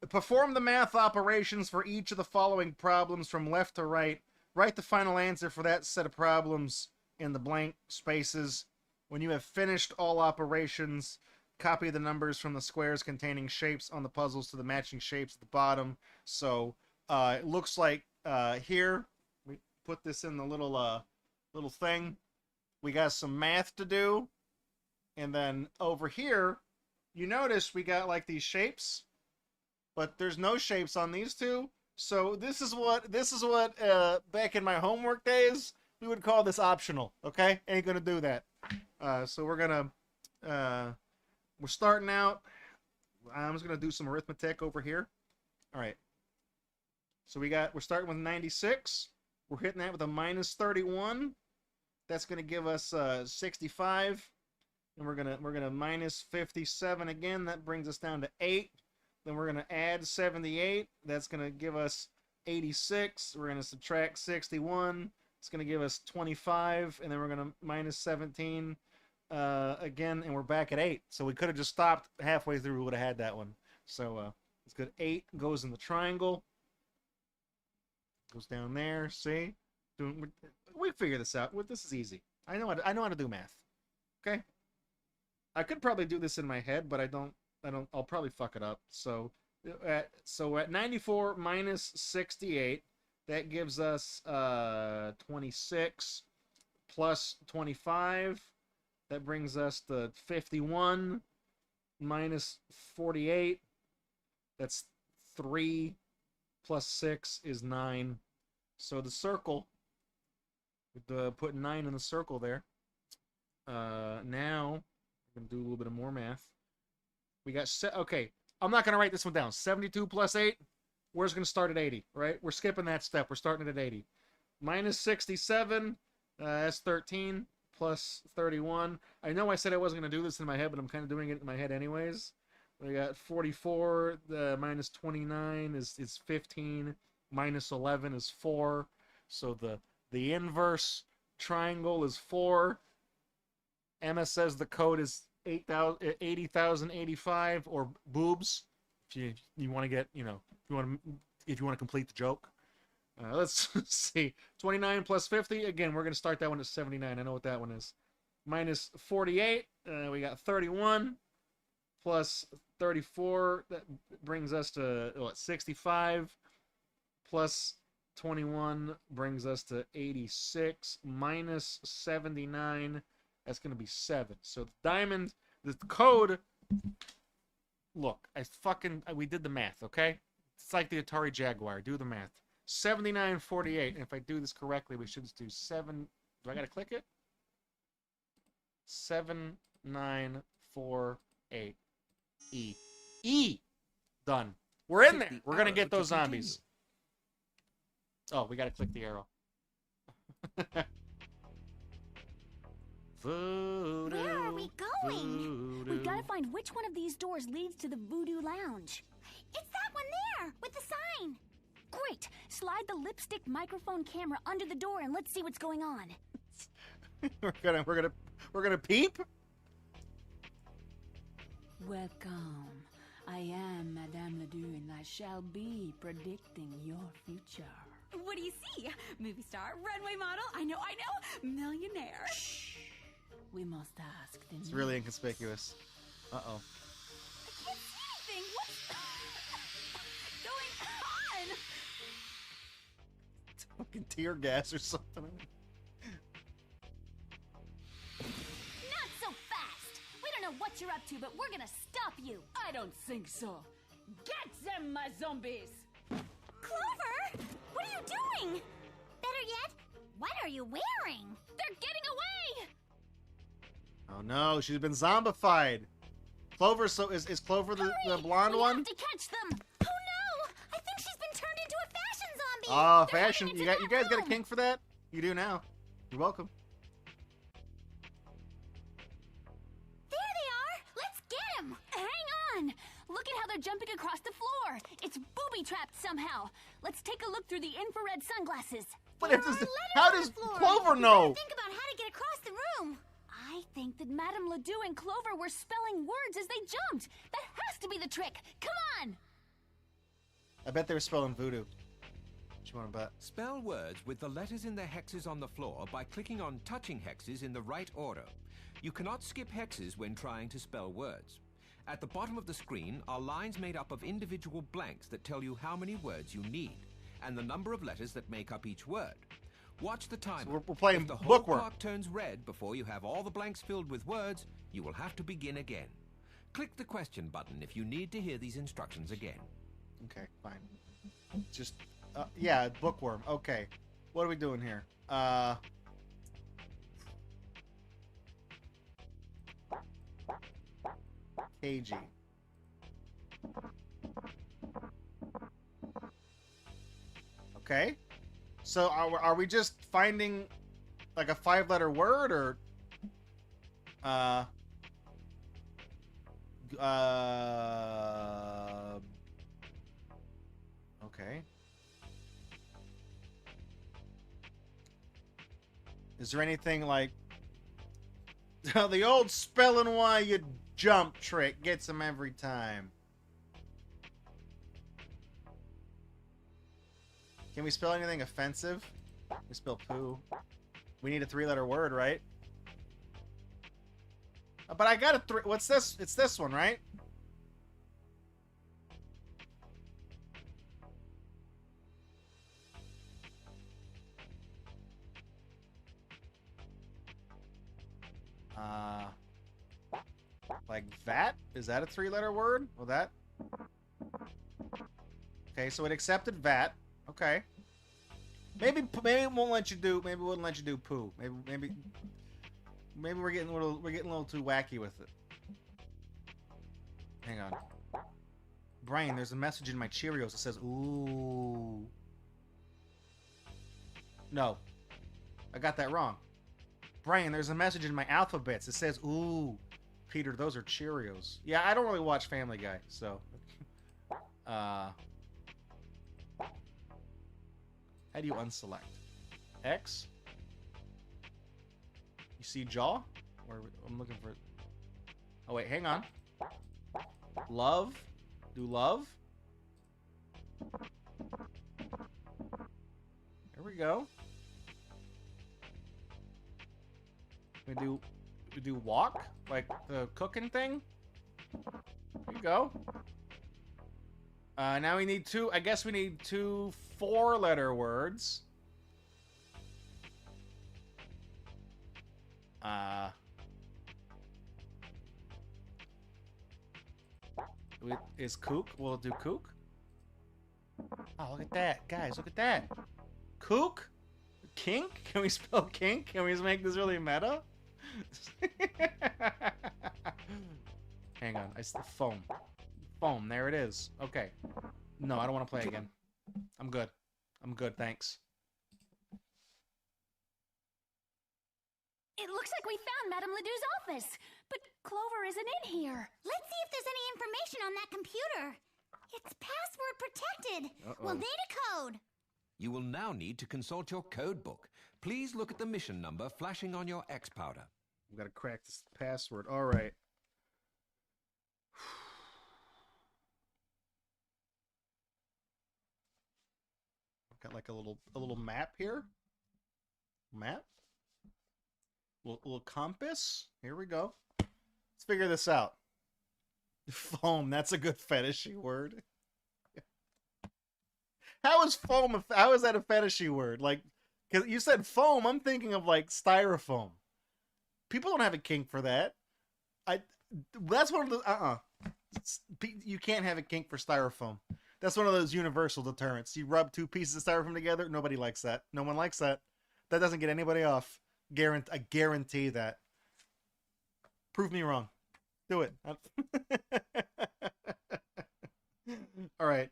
Perform the math operations for each of the following problems from left to right. Write the final answer for that set of problems in the blank spaces. When you have finished all operations, copy the numbers from the squares containing shapes on the puzzles to the matching shapes at the bottom. So it looks like here, we put this in the little thing. We got some math to do. And then over here, you notice we got like these shapes, but there's no shapes on these two. So this is what back in my homework days, we would call this optional, okay? Ain't gonna do that. So we're starting out. I'm just gonna do some arithmetic over here. All right. So we're starting with 96. We're hitting that with a minus 31. That's gonna give us 65. And we're gonna minus 57 again. That brings us down to 8. Then we're gonna add 78. That's gonna give us 86. We're gonna subtract 61. It's gonna give us 25. And then we're gonna minus 17 again, and we're back at 8. So we could have just stopped halfway through. We would have had that one. So it's good. 8 goes in the triangle. Goes down there. See, we figure this out. This is easy. I know how to do math. Okay. I could probably do this in my head, but I don't. I'll probably fuck it up. So at 94 minus 68, that gives us 26 plus 25. That brings us to 51 minus 48. That's 3 plus 6 is 9. So the circle, put 9 in the circle there. Now, I'm going to do a little bit of more math. We got, okay, I'm not going to write this one down. 72 plus 8, we're just going to start at 80, right? We're skipping that step. We're starting at 80. Minus 67, that's 13, plus 31. I know I said I wasn't going to do this in my head, but I'm kind of doing it in my head anyways. We got 44, minus 29 is 15, minus 11 is 4. So the inverse triangle is 4. Emma says the code is 80,085 or boobs. If you want to get, if you want to complete the joke. Let's see. 29 plus 50. Again, we're going to start that one at 79. I know what that one is. Minus 48. We got 31 plus 34. That brings us to 65. Plus 21 brings us to 86. Minus 79. That's going to be 7. So the diamond, the code Look, we did the math, okay? It's like the Atari Jaguar. Do the math. 7948. And if I do this correctly, we should just do 7. Do I gotta click it? 7948. E. E! Done. We're in there. We're gonna get those zombies. Oh, we gotta click the arrow. Voodoo, Where are we going? voodoo. We've got to find which one of these doors leads to the Voodoo Lounge. It's that one there with the sign. Great! Slide the lipstick microphone camera under the door and let's see what's going on. we're gonna peep. Welcome. I am Madame Ledoux, and I shall be predicting your future. What do you see? Movie star, runway model, I know, millionaire. Shh. We must ask the It's really inconspicuous. Uh-oh. I can't see anything. What's going on? It's fucking tear gas or something. Not so fast! We don't know what you're up to, but we're gonna stop you! I don't think so. Get them, my zombies! Clover, what are you doing? Better yet, what are you wearing? They're getting away! Oh no, she's been zombified. Clover, so is Clover the blonde we one? have to catch them! Oh no! I think she's been turned into a fashion zombie. Oh, They're fashion. heading You into guys that got a room. kink for that? You do now. You're welcome. There they are. Let's get them. Hang on! Look at how they're jumping across the floor! It's booby-trapped somehow! Let's take a look through the infrared sunglasses. But There if are this, letters how on the does floor. Clover We know? gotta think about how to get across the room. I think that Madame Ledoux and Clover were spelling words as they jumped. That has to be the trick. Come on! I bet they were spelling voodoo. What you want to bet? Spell words with the letters in their hexes on the floor by clicking on touching hexes in the right order. You cannot skip hexes when trying to spell words. At the bottom of the screen are lines made up of individual blanks that tell you how many words you need, and the number of letters that make up each word. Watch the timer. So we're playing if the whole bookworm. clock turns red before you have all the blanks filled with words, you will have to begin again. Click the question button if you need to hear these instructions again. Okay, fine. Just, yeah, bookworm. Okay. What are we doing here? KG. Okay. So are we just finding like a 5-letter word or okay. Is there anything like the old spelling why you jump trick gets them every time? Can we spell anything offensive? We spell poo. We need a 3-letter word, right? But I got a 3. What's this? It's this one, right? Like that? Is that a 3-letter word? Well, that. Okay, so it accepted that. Okay. Maybe it won't let you do. Maybe it wouldn't let you do poo. Maybe we're getting a little too wacky with it. Hang on. Brian, there's a message in my Cheerios that says ooh. No. I got that wrong. Brian, there's a message in my alphabets that says ooh. Peter, those are Cheerios. Yeah, I don't really watch Family Guy, so how do you unselect? X? You see jaw? Or I'm looking for... Oh, wait, hang on. Love? Do love? There we go. We do walk? Like the cooking thing? There you go. Now we need 2... I guess we need 2 4-letter words. Is kook? We'll do kook. Oh, look at that. Guys, look at that. Kook? Kink? Can we spell kink? Can we just make this really meta? Hang on. Foam. Foam. There it is. Okay. No, I don't want to play again. I'm good. I'm good, thanks. It looks like we found Madame Ledoux's office, but Clover isn't in here. Let's see if there's any information on that computer. It's password protected. We'll need a code. You will now need to consult your code book. Please look at the mission number flashing on your X powder. We gotta crack this password. All right. Got like a little map here. Map. Little compass. Here we go. Let's figure this out. Foam. That's a good fetishy word. How is foam? How is that a fetishy word? Like, cause you said foam. I'm thinking of like styrofoam. People don't have a kink for that. That's one of the You can't have a kink for styrofoam. That's one of those universal deterrents. You rub two pieces of styrofoam together. Nobody likes that. No one likes that. That doesn't get anybody off. I guarantee that. Prove me wrong. Do it. All right.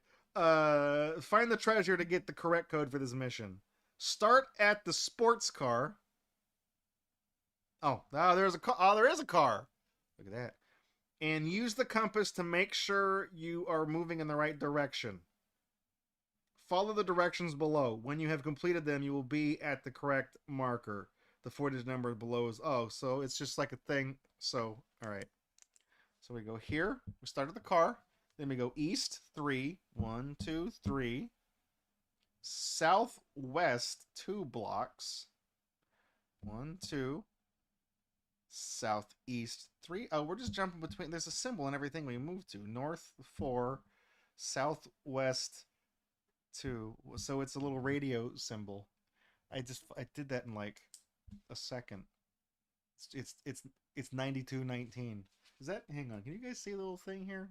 Find the treasure to get the correct code for this mission. Start at the sports car. There's a car. Oh, there is a car. Look at that. And use the compass to make sure you are moving in the right direction. Follow the directions below. When you have completed them, you will be at the correct marker. The 4-digit number below is... Oh, so it's just like a thing. So, all right. So we go here. We start at the car. Then we go east, 3. 1, 2, 3. Southwest, 2 blocks. 1, 2. Southeast, 3. Oh, we're just jumping between. There's a symbol and everything we move to. North, 4. Southwest, 2. So it's a little radio symbol. I did that in like a second. It's 9219. Is that? Hang on. Can you guys see the little thing here?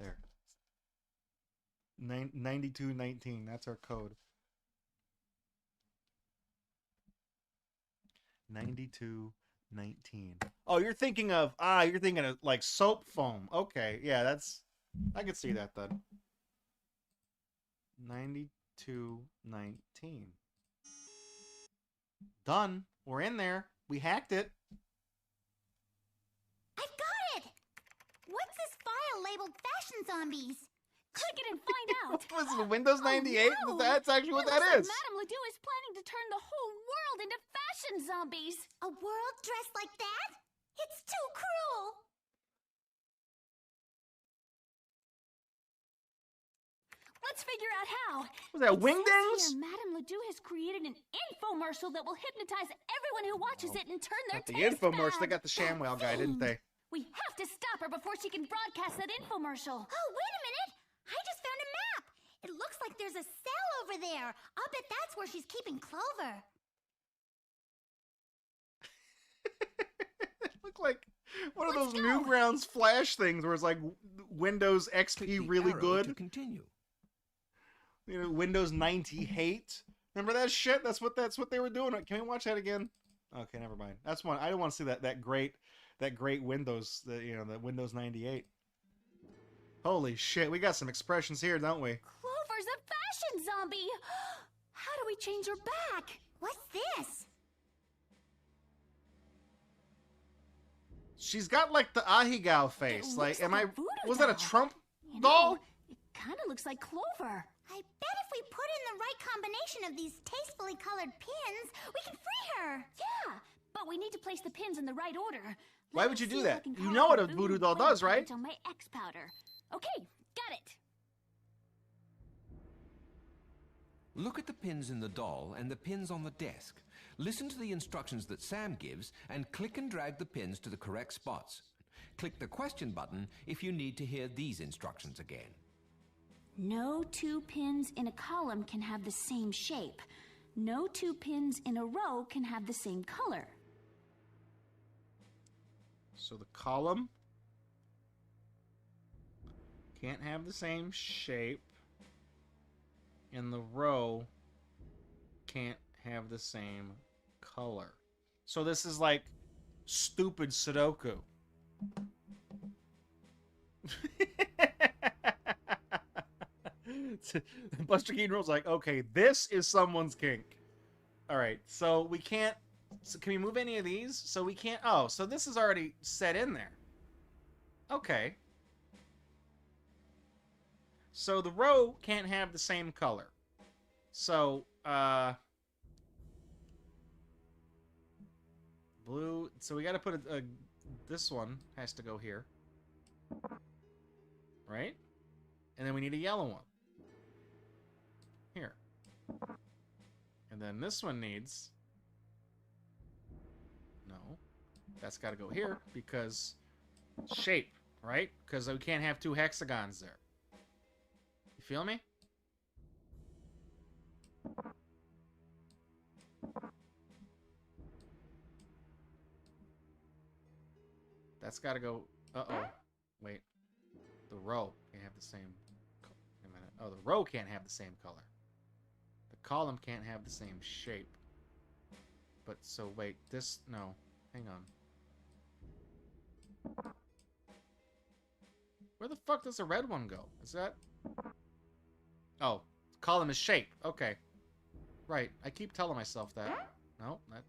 There. 9219. That's our code. 9219. Oh, you're thinking of like soap foam. Okay, yeah, I could see that then. 9219. Done. We're in there. We hacked it. I've got it! What's this file labeled Fashion Zombies? Click it and find out. Was it Windows 98? Oh, no. That's actually what that Looks is. like Madame Ledoux is planning to turn the whole world into fashion zombies. A world dressed like that? It's too cruel! Let's figure out how. Was that It Wingdings? says here Madame Ledoux has created an infomercial that will hypnotise everyone who watches it and turn their Got the taste infomercial. They bad. got the ShamWow guy, didn't they? We have to stop her before she can broadcast that infomercial. Oh, wait a minute! I just found a map! It looks like there's a cell over there. I'll bet that's where she's keeping Clover. Look like one of Let's those go. Newgrounds Flash things where it's like Windows Click XP the really arrow good. to continue. You know, Windows 90 hate. Remember that shit? That's what they were doing. Can we watch that again? Okay, never mind. That's one. I don't want to see that great Windows, the Windows 98. Holy shit, we got some expressions here, don't we? Clover's a fashion zombie. How do we change her back? What's this? She's got like the Ahegao face. It Like, looks like a voodoo was that a doll. Trump You doll? know, it kind of looks like Clover. I bet if we put in the right combination of these tastefully colored pins, we can free her. Yeah, but we need to place the pins in the right order. Why Let would me you see do if I that? can You carve know what the a voodoo doll does, flame right? print on my X powder. Okay, got it. Look at the pins in the doll and the pins on the desk. Listen to the instructions that Sam gives and click and drag the pins to the correct spots. Click the question button if you need to hear these instructions again. No two pins in a column can have the same shape. No two pins in a row can have the same color. So the column can't have the same shape, and the row can't have the same color. So this is like stupid Sudoku. Buster Keaton was like, okay, this is someone's kink. All right, so we can't. So can we move any of these? So we can't. Oh, so this is already set in there. Okay. So the row can't have the same color. So, blue. So we got to put this one has to go here. Right? And then we need a yellow one. Here. And then this one needs... No. That's got to go here because shape, right? Because we can't have two hexagons there. You feel me? That's got to go... Uh-oh. Wait. The row can't have the same... Wait a minute. Oh, the row can't have the same color. The column can't have the same shape. But, so, wait. This... No. Hang on. Where the fuck does the red one go? Is that... Oh. Column is shape. Okay. Right. I keep telling myself that. No, that...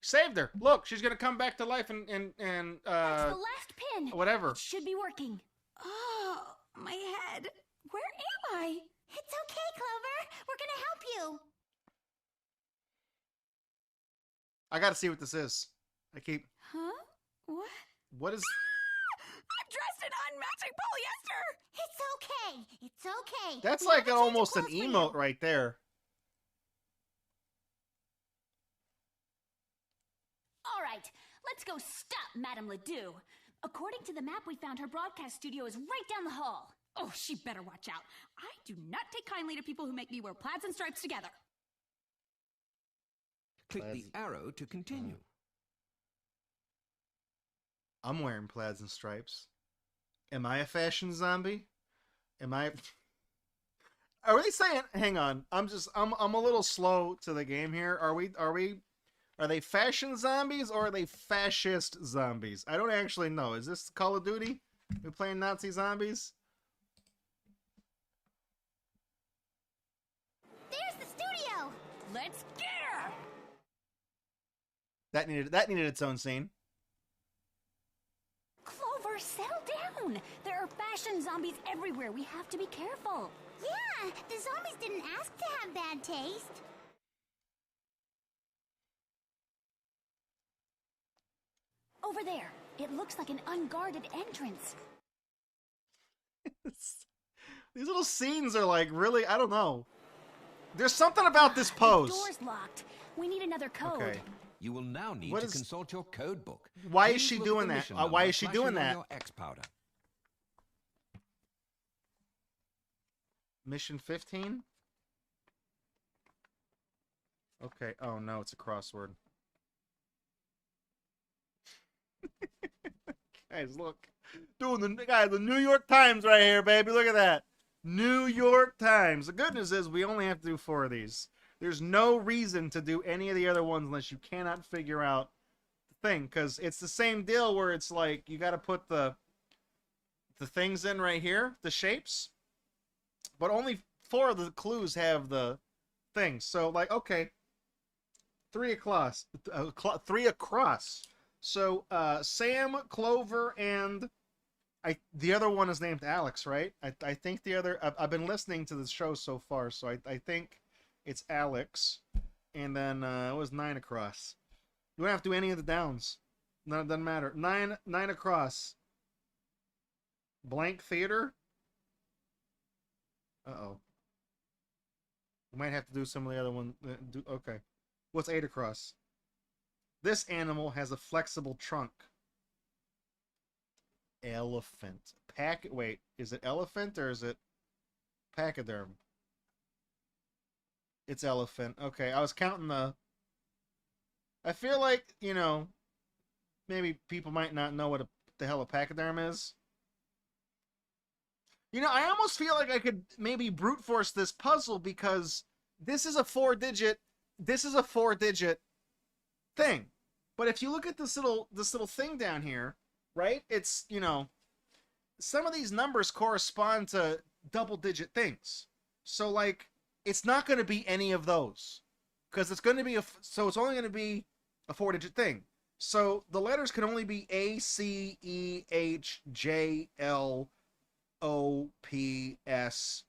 Saved her. Look, she's gonna come back to life and That's the last pin. whatever. It should be working. Oh, my head. Where am I? It's okay, Clover. We're gonna help you. I gotta see what this is. I keep... Huh? What? What is... I'm dressed in unmatching polyester! It's okay. It's okay. That's We like have a change of almost an clothes for you. emote right there. All right, let's go stop Madame Ledoux. According to the map we found, her broadcast studio is right down the hall. Oh, she better watch out. I do not take kindly to people who make me wear plaids and stripes together. Click the arrow to continue. I'm wearing plaids and stripes. Am I a fashion zombie? Am I... Are we saying... Hang on. I'm a little slow to the game here. Are they fashion zombies or are they fascist zombies? I don't actually know. Is this Call of Duty? We playing Nazi zombies? There's the studio. Let's get her! That needed its own scene. Clover, settle down. There are fashion zombies everywhere. We have to be careful. Yeah, the zombies didn't ask to have bad taste. Over there. It looks like an unguarded entrance. These little scenes are like really, I don't know. There's something about this pose. The door's locked. We need another code. Okay. You will now need What to is- consult your code book. Why is Please she look at doing the that? mission Why number is she flashing doing on that? your X powder. Mission 15? Okay. Oh no, it's a crossword. Guys, look. Doing the New York Times right here, baby. Look at that. New York Times. The good news is we only have to do 4 of these. There's no reason to do any of the other ones unless you cannot figure out the thing. Because it's the same deal where it's like you got to put the things in right here, the shapes. But only 4 of the clues have the things. So, like, okay. 3 across. 3 across. So, Sam, Clover, and the other one is named Alex, right? I think the other... I've been listening to the show so far, so I think it's Alex. And then it was 9 across. You don't have to do any of the downs. No, it doesn't matter. 9 across. Blank Theater? Uh-oh. We might have to do some of the other one. Okay. What's 8 across? This animal has a flexible trunk. Elephant. Wait, is it elephant or is it pachyderm? It's elephant. Okay, I was counting the... I feel like, you know, maybe people might not know what the hell a pachyderm is. You know, I almost feel like I could maybe brute force this puzzle because this is a four-digit thing. But if you look at this little thing down here, right? It's, you know, some of these numbers correspond to double-digit things. So, like, it's not going to be any of those. Because it's going to be so it's only going to be a four-digit thing. So the letters can only be A, C, E, H, J, L, O, P, S,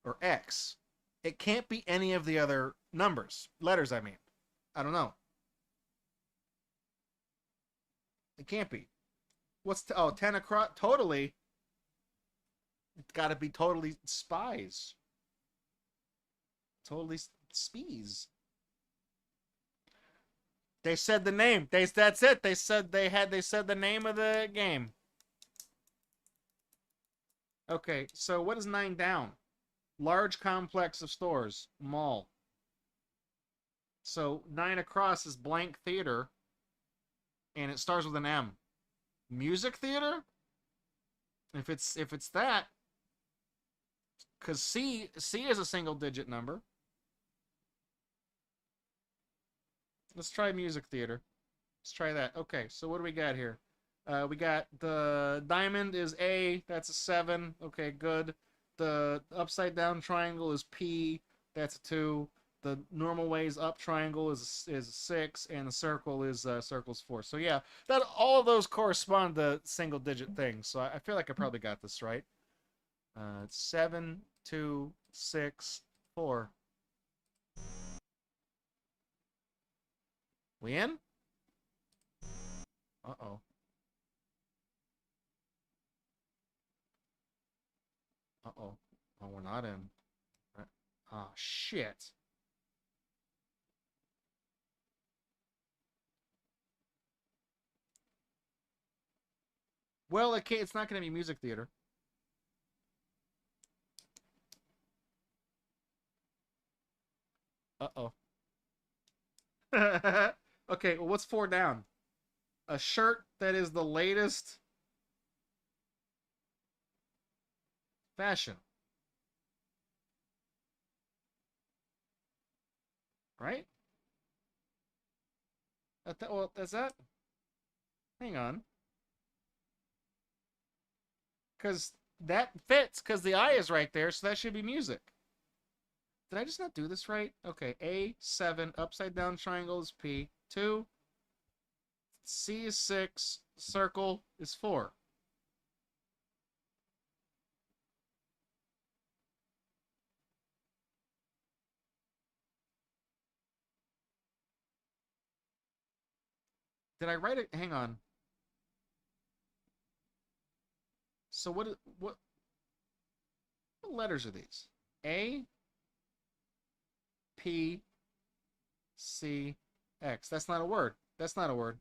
or X. It can't be any of the other letters, I mean. I don't know. It can't be. What's 10 across? Totally. It's got to be totally Spies. Totally Spies. They said the name. That's it. They said the name of the game. Okay, so what is 9 down? Large complex of stores. Mall. So 9 across is blank theater. And it starts with an M. Music theater? If it's that, because C is a single digit number. Let's try music theater. Let's try that. Okay, so what do we got here? We got the diamond is A. That's a 7. Okay, good. The upside down triangle is P. That's a 2. The normal ways up triangle is a 6, and the circle is circle's 4. So yeah, that all of those correspond to single digit things. So I feel like I probably got this right. 7, 2, 6, 4. We in? Uh-oh. Uh-oh. Oh, we're not in. Oh, shit. Well, it's not going to be music theater. Uh-oh. Okay, well, what's 4 down? A shirt that is the latest fashion. Right? Well, that's that? Hang on. Because that fits, because the I is right there, so that should be music. Did I just not do this right? Okay, A, 7, upside down triangle is P, 2, C is 6, circle is 4. Did I write it? Hang on. So what letters are these? A, P, C, X. That's not a word. That's not a word.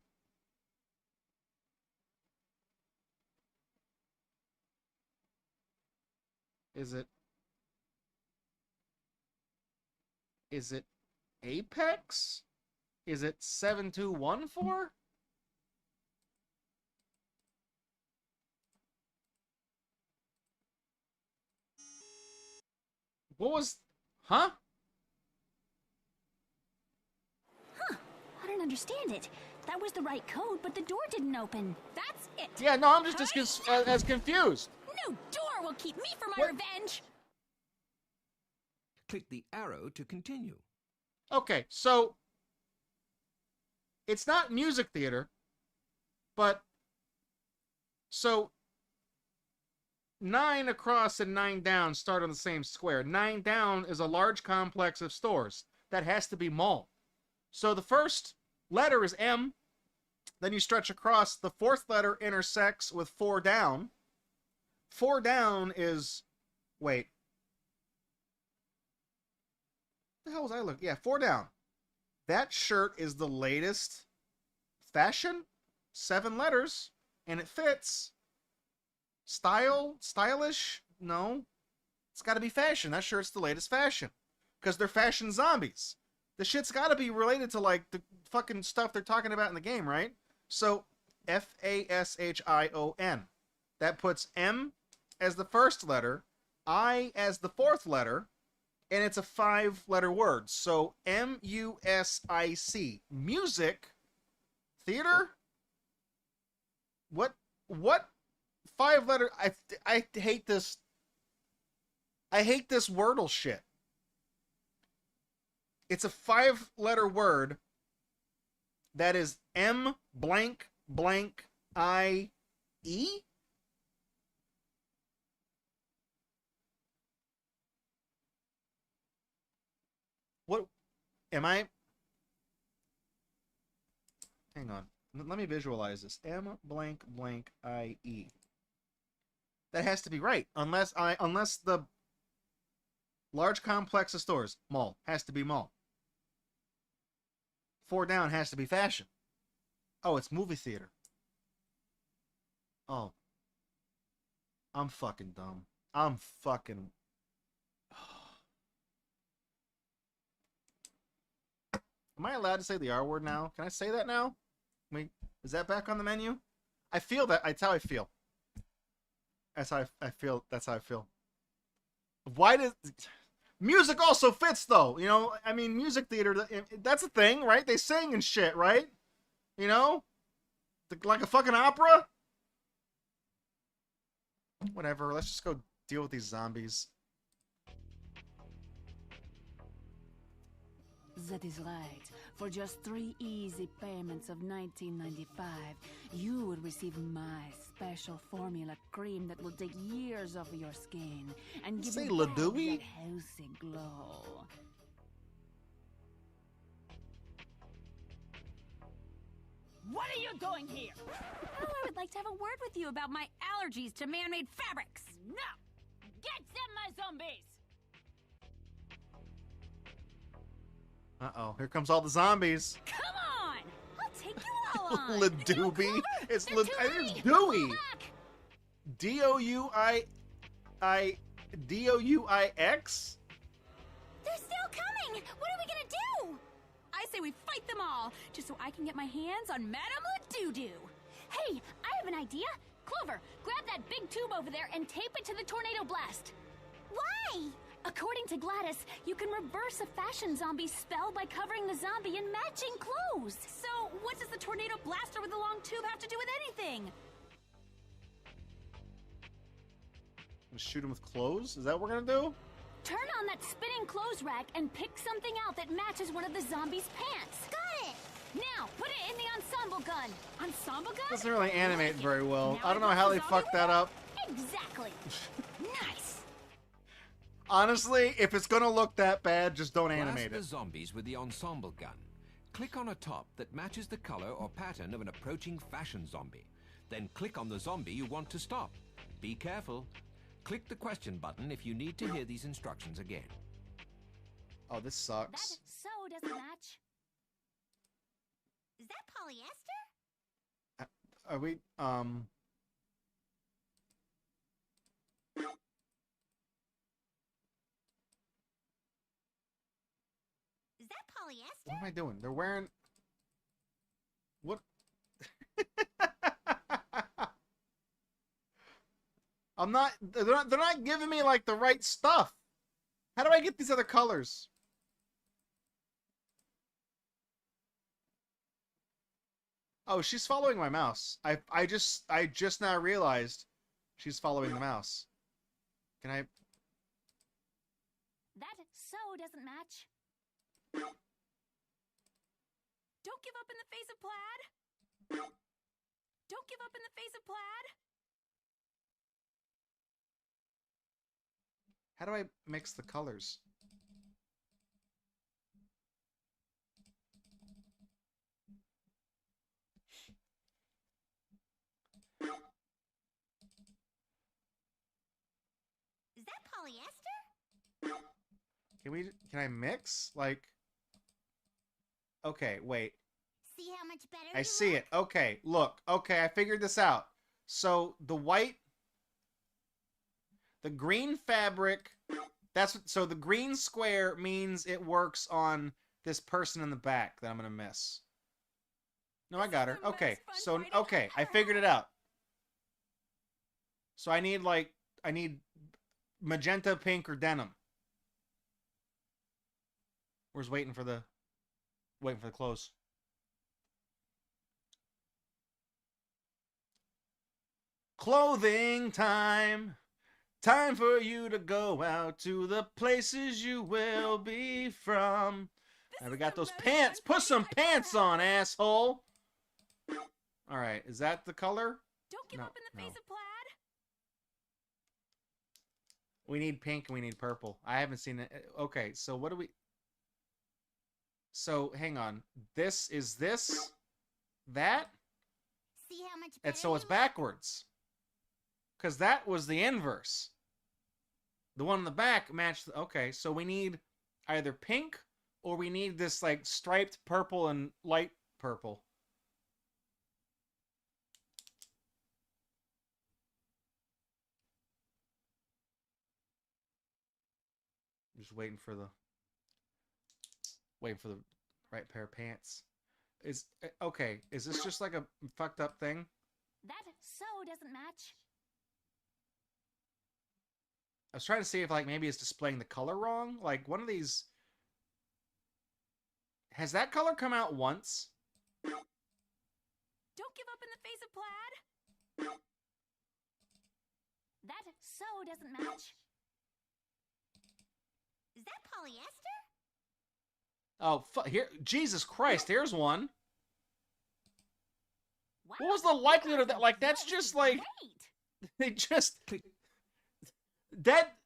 Is it Apex? Is it 7214? What was... Huh? I don't understand it. That was the right code, but the door didn't open. That's it. Yeah, no, I'm just as confused. No door will keep me from my revenge. Click the arrow to continue. Okay, so it's not music theater, but so 9 across and 9 down start on the same square. 9 down is a large complex of stores. That has to be mall. So the first letter is M. Then you stretch across. The fourth letter intersects with 4 down. 4 down is... Wait. What the hell was I looking? Yeah, 4 down. That shirt is the latest fashion. 7 letters. And it fits. Stylish? No. It's got to be fashion. That shirt's the latest fashion. Because they're fashion zombies. The shit's got to be related to, like, the fucking stuff they're talking about in the game, right? So, Fashion. That puts M as the first letter, I as the fourth letter, and it's a 5-letter word. So, MUSIC. Music? Theater? What 5-letter? I hate this. I hate this Wordle shit. It's a 5-letter word that is M blank blank I E. What am I? Hang on. Let me visualize this. M blank blank I E. That has to be right, unless the large complex of stores, mall, has to be mall. 4 down has to be fashion. Oh, it's movie theater. Oh. I'm fucking dumb. I'm fucking... Am I allowed to say the R word now? Can I say that now? Wait, is that back on the menu? I feel that. That's how I feel. That's how I feel. That's how I feel. Why does... Music also fits, though. You know, I mean, music theater, that's a thing, right? They sing and shit, right? You know? Like a fucking opera? Whatever, let's just go deal with these zombies. That is right. For just 3 easy payments of $19.95, you will receive my special formula cream that will take years off your skin and give you back that healthy glow. What are you doing here? Oh, I would like to have a word with you about my allergies to man-made fabrics. No! Get them, my zombies! Uh-oh, here comes all the zombies. Come on! I'll take you all on! Ladooby? It's Dewey! D-O-U-I-X? They're still coming! What are we gonna do? I say we fight them all, just so I can get my hands on Madame Ladoo-Doo. Hey, I have an idea. Clover, grab that big tube over there and tape it to the tornado blast. Why? According to Gladys, you can reverse a fashion zombie spell by covering the zombie in matching clothes. So, what does the tornado blaster with the long tube have to do with anything? Shoot him with clothes? Is that what we're gonna do? Turn on that spinning clothes rack and pick something out that matches one of the zombie's pants. Got it! Now, put it in the ensemble gun. Ensemble gun? Doesn't really animate very well. Now I don't know how they fucked that up. Exactly. Nice. Honestly, if it's gonna look that bad, just don't animate Blast it. the zombies with the ensemble gun. Click on a top that matches the color or pattern of an approaching fashion zombie. Then click on the zombie you want to stop. Be careful. Click the question button if you need to hear these instructions again. Oh, this That sucks. so doesn't match. Is that polyester? Are we, Is that polyester? What am I doing? They're wearing... What? I'm not... They're not giving me, like, the right stuff. How do I get these other colors? Oh, she's following my mouse. I just now realized she's following the mouse. Can I... That so doesn't match. Don't give up in the face of plaid. Don't give up in the face of plaid. How do I mix the colors? Is that polyester? Can I mix? Like... Okay, wait. See how much better I you see look? it. Okay, look. Okay, I figured this out. So the white The green fabric, so the green square means it works on this person in the back that I'm gonna miss. No, I got her. Okay, so, okay, I figured it out. So I need magenta, pink, or denim. We're just waiting for the close. Clothing time. Time for you to go out to the places you will be from. Now we got those pants. Put some pants on, asshole. All right, is that the color? Don't give up in the face of plaid. We need pink and we need purple. I haven't seen it. Okay, so what do we... So, hang on. This is this? That? See how much And so it's backwards. Because that was the inverse. The one in the back matched... Okay, so we need either pink or we need this, like, striped purple and light purple. Just waiting for the right pair of pants. Okay, is this just like a fucked up thing? That so doesn't match. I was trying to see if like maybe it's displaying the color wrong. Like one of these, has that color come out once? Don't give up in the face of plaid. That so doesn't match. Is that polyester? Oh, here, Jesus Christ, here's one. Wow, What was the likelihood of that? Like, that's just like, great. they just, that,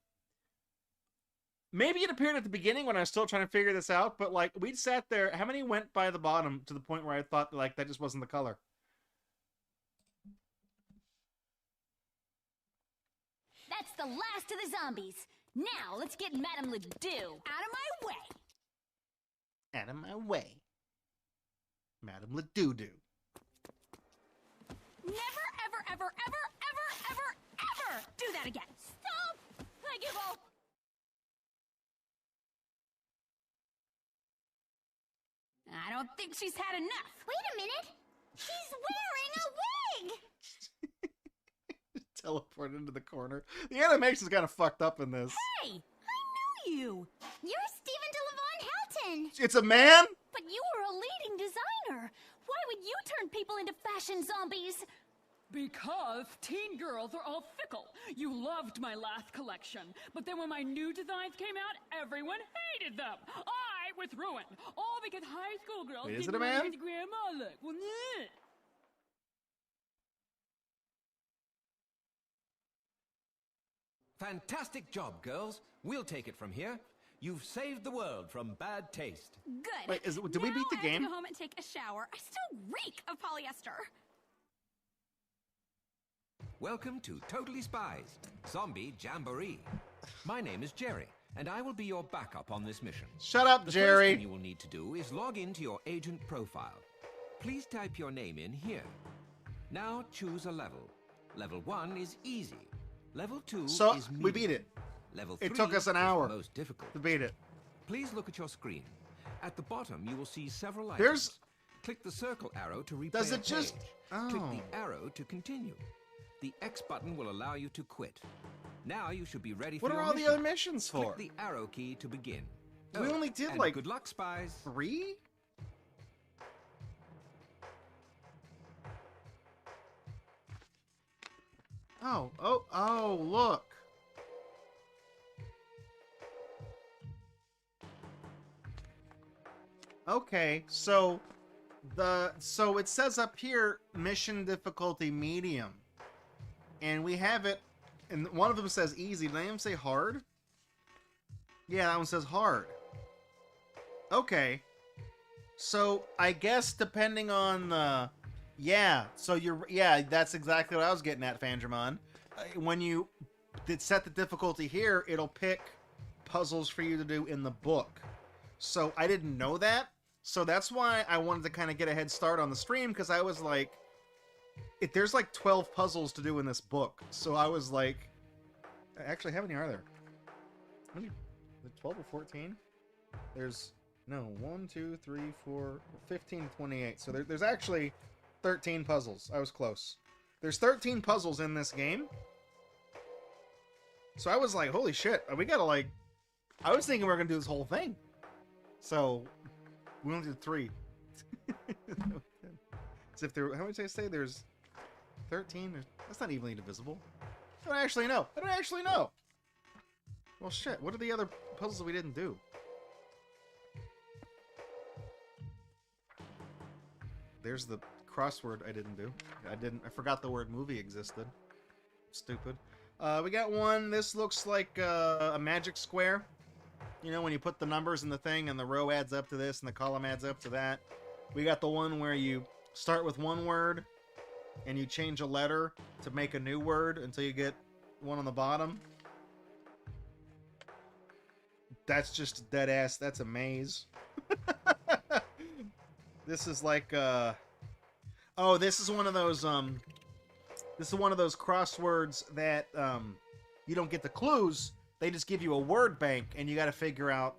maybe it appeared at the beginning when I was still trying to figure this out, but like, we sat there, how many went by the bottom to the point where I thought like, that just wasn't the color? That's the last of the zombies. Now, let's get Madame Ledoux out of my way. Out of my way. Madame Ledoux. Never, ever, ever, ever, ever, ever, ever do that again. Stop! I give up. I don't think she's had enough. Wait a minute. She's wearing a wig. Teleport into the corner. The animation's kind of fucked up in this. Hey, I know you. You're Stephen DeLavon Helton. It's a man? But you were a leading designer. Why would you turn people into fashion zombies? Because teen girls are all fickle. You loved my last collection, but then when my new designs came out, everyone hated them. I was ruined, all because high school girls Wait, is didn't it a man? want his grandma look. Well, nah. Fantastic job, girls. We'll take it from here. You've saved the world from bad taste. Good. Wait, did we beat the Now I have game? to go home and take a shower. I still reek of polyester. Welcome to Totally Spies, Zombie Jamboree. My name is Jerry, and I will be your backup on this mission. Shut up, The first Jerry. thing you will need to do is log into your agent profile. Please type your name in here. Now choose a level. Level 1 is easy. Level 2 So, is medium. we beat it. Level 3 It took us an is hour the most difficult. to beat it. Please look at your screen. At the bottom, you will see several items. There's- Click the circle arrow to replay Does a it just- page. Oh. Click the arrow to continue. The X button will allow you to quit. Now you should be ready for What are your all the mission. other missions for? Click the arrow key to begin. We only did, and like, good luck, Spies. 3? Oh, look. Okay, so it says up here mission difficulty medium. And we have it, and one of them says easy. Did any of them say hard? Yeah, that one says hard. Okay. So, I guess depending on the... Yeah, so that's exactly what I was getting at, Fandramon. When you set the difficulty here, it'll pick puzzles for you to do in the book. So, I didn't know that. So, that's why I wanted to kind of get a head start on the stream, because I was like... there's like 12 puzzles to do in this book. So, I was like... Actually, how many are there? How many? 12 or 14? There's, no, 1, 2, 3, 4, 15 to 28. So there's actually 13 puzzles. I was close. There's 13 puzzles in this game. So I was like, holy shit, we gotta like... I was thinking we were gonna do this whole thing. So, we only did 3. As if there... How many did I say? There's 13? That's not evenly divisible. I don't actually know. I don't actually know. Well, shit. What are the other puzzles that we didn't do? There's the crossword I didn't do. I forgot the word movie existed. Stupid. We got one. This looks like a magic square. You know, when you put the numbers in the thing and the row adds up to this and the column adds up to that. We got the one where you start with one word and you change a letter to make a new word until you get one on the bottom. That's just dead ass. That's a maze. This is like oh, this is one of those crosswords that you don't get the clues. They just give you a word bank and you got to figure out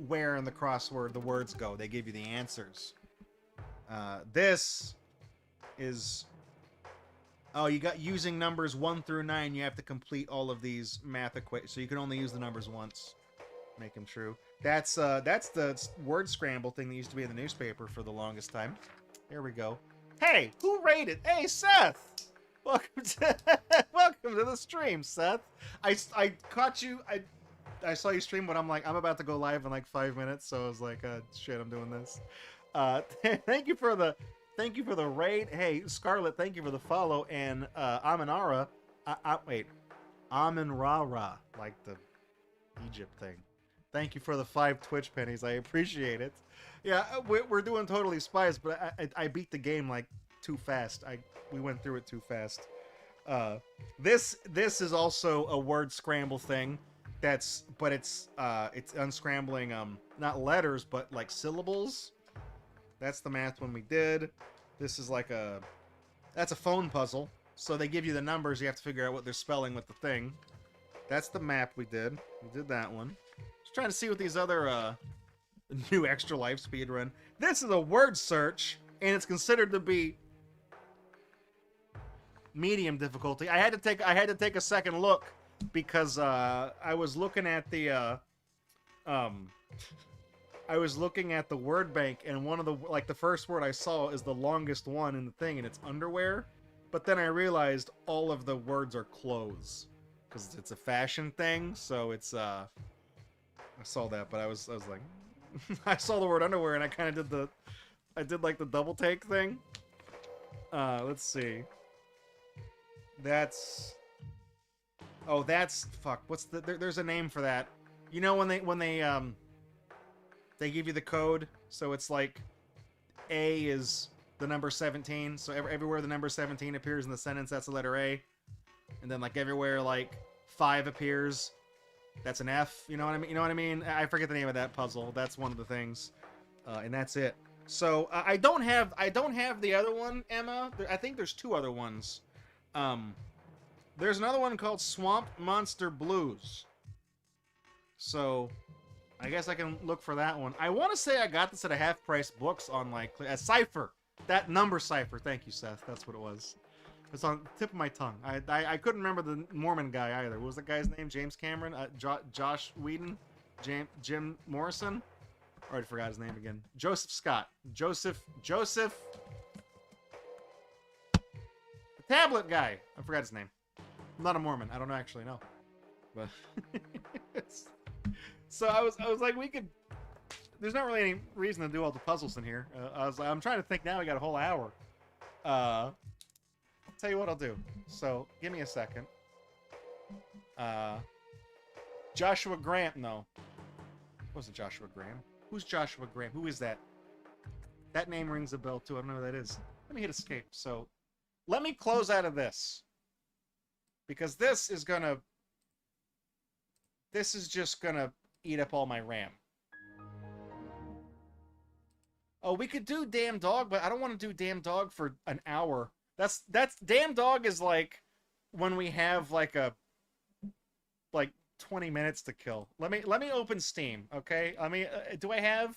where in the crossword the words go. They give you the answers. This is... Oh, you got using numbers 1 through 9. You have to complete all of these math equations. So you can only use the numbers once. Make them true. That's the word scramble thing that used to be in the newspaper for the longest time. Here we go. Hey, who rated? Hey, Seth! Welcome to the stream, Seth. I caught you. I saw you stream, but I'm like, I'm about to go live in like 5 minutes, so I was like, shit, I'm doing this. Thank you for the raid. Hey, Scarlett, thank you for the follow. And Aminara, wait, Amin Rara, like the Egypt thing. Thank you for the 5 Twitch pennies. I appreciate it. Yeah, we're doing totally Spies, but I beat the game like too fast. We went through it too fast. This is also a word scramble thing. It's unscrambling not letters but like syllables. That's the math one we did. This is like that's a phone puzzle. So they give you the numbers. You have to figure out what they're spelling with the thing. That's the map we did. We did that one. Just trying to see what these other new extra life speedrun. This is a word search, and it's considered to be medium difficulty. I had to take a second look because I was looking at the word bank, and one of the first word I saw is the longest one in the thing, and it's underwear. But then I realized all of the words are clothes because it's a fashion thing. So it's I saw that, but I was like, I saw the word underwear, and I kind of did like the double take thing. Let's see. Fuck. What's there's a name for that. You know when they give you the code, so it's like A is the number 17, so everywhere the number 17 appears in the sentence, that's the letter A. And then like everywhere like 5 appears, that's an F. You know what I mean? I forget the name of that puzzle. That's one of the things. And that's it. So I don't have the other one, Emma. I think there's 2 other ones. There's another one called Swamp Monster Blues. So I guess I can look for that one. I want to say I got this at a half-price books on like a cipher. That number cipher. Thank you, Seth. That's what it was. It's on the tip of my tongue. I couldn't remember the Mormon guy either. What was the guy's name? James Cameron? Josh Whedon? Jim Morrison? I already forgot his name again. Joseph Scott. Joseph. The tablet guy. I forgot his name. I'm not a Mormon. I don't actually know. But so I was like, we could. There's not really any reason to do all the puzzles in here. I'm trying to think now. We got a whole hour. I'll tell you what I'll do. So give me a second. Joshua Grant. No, it wasn't Joshua Graham. Who's Joshua Graham? Who is that? That name rings a bell too. I don't know who that is. Let me hit escape. So let me close out of this because this is just gonna eat up all my RAM. Oh, we could do Damn Dog, but I don't want to do Damn Dog for an hour. That's Damn Dog is like when we have like like 20 minutes to kill. Let me open Steam, okay? I mean, do I have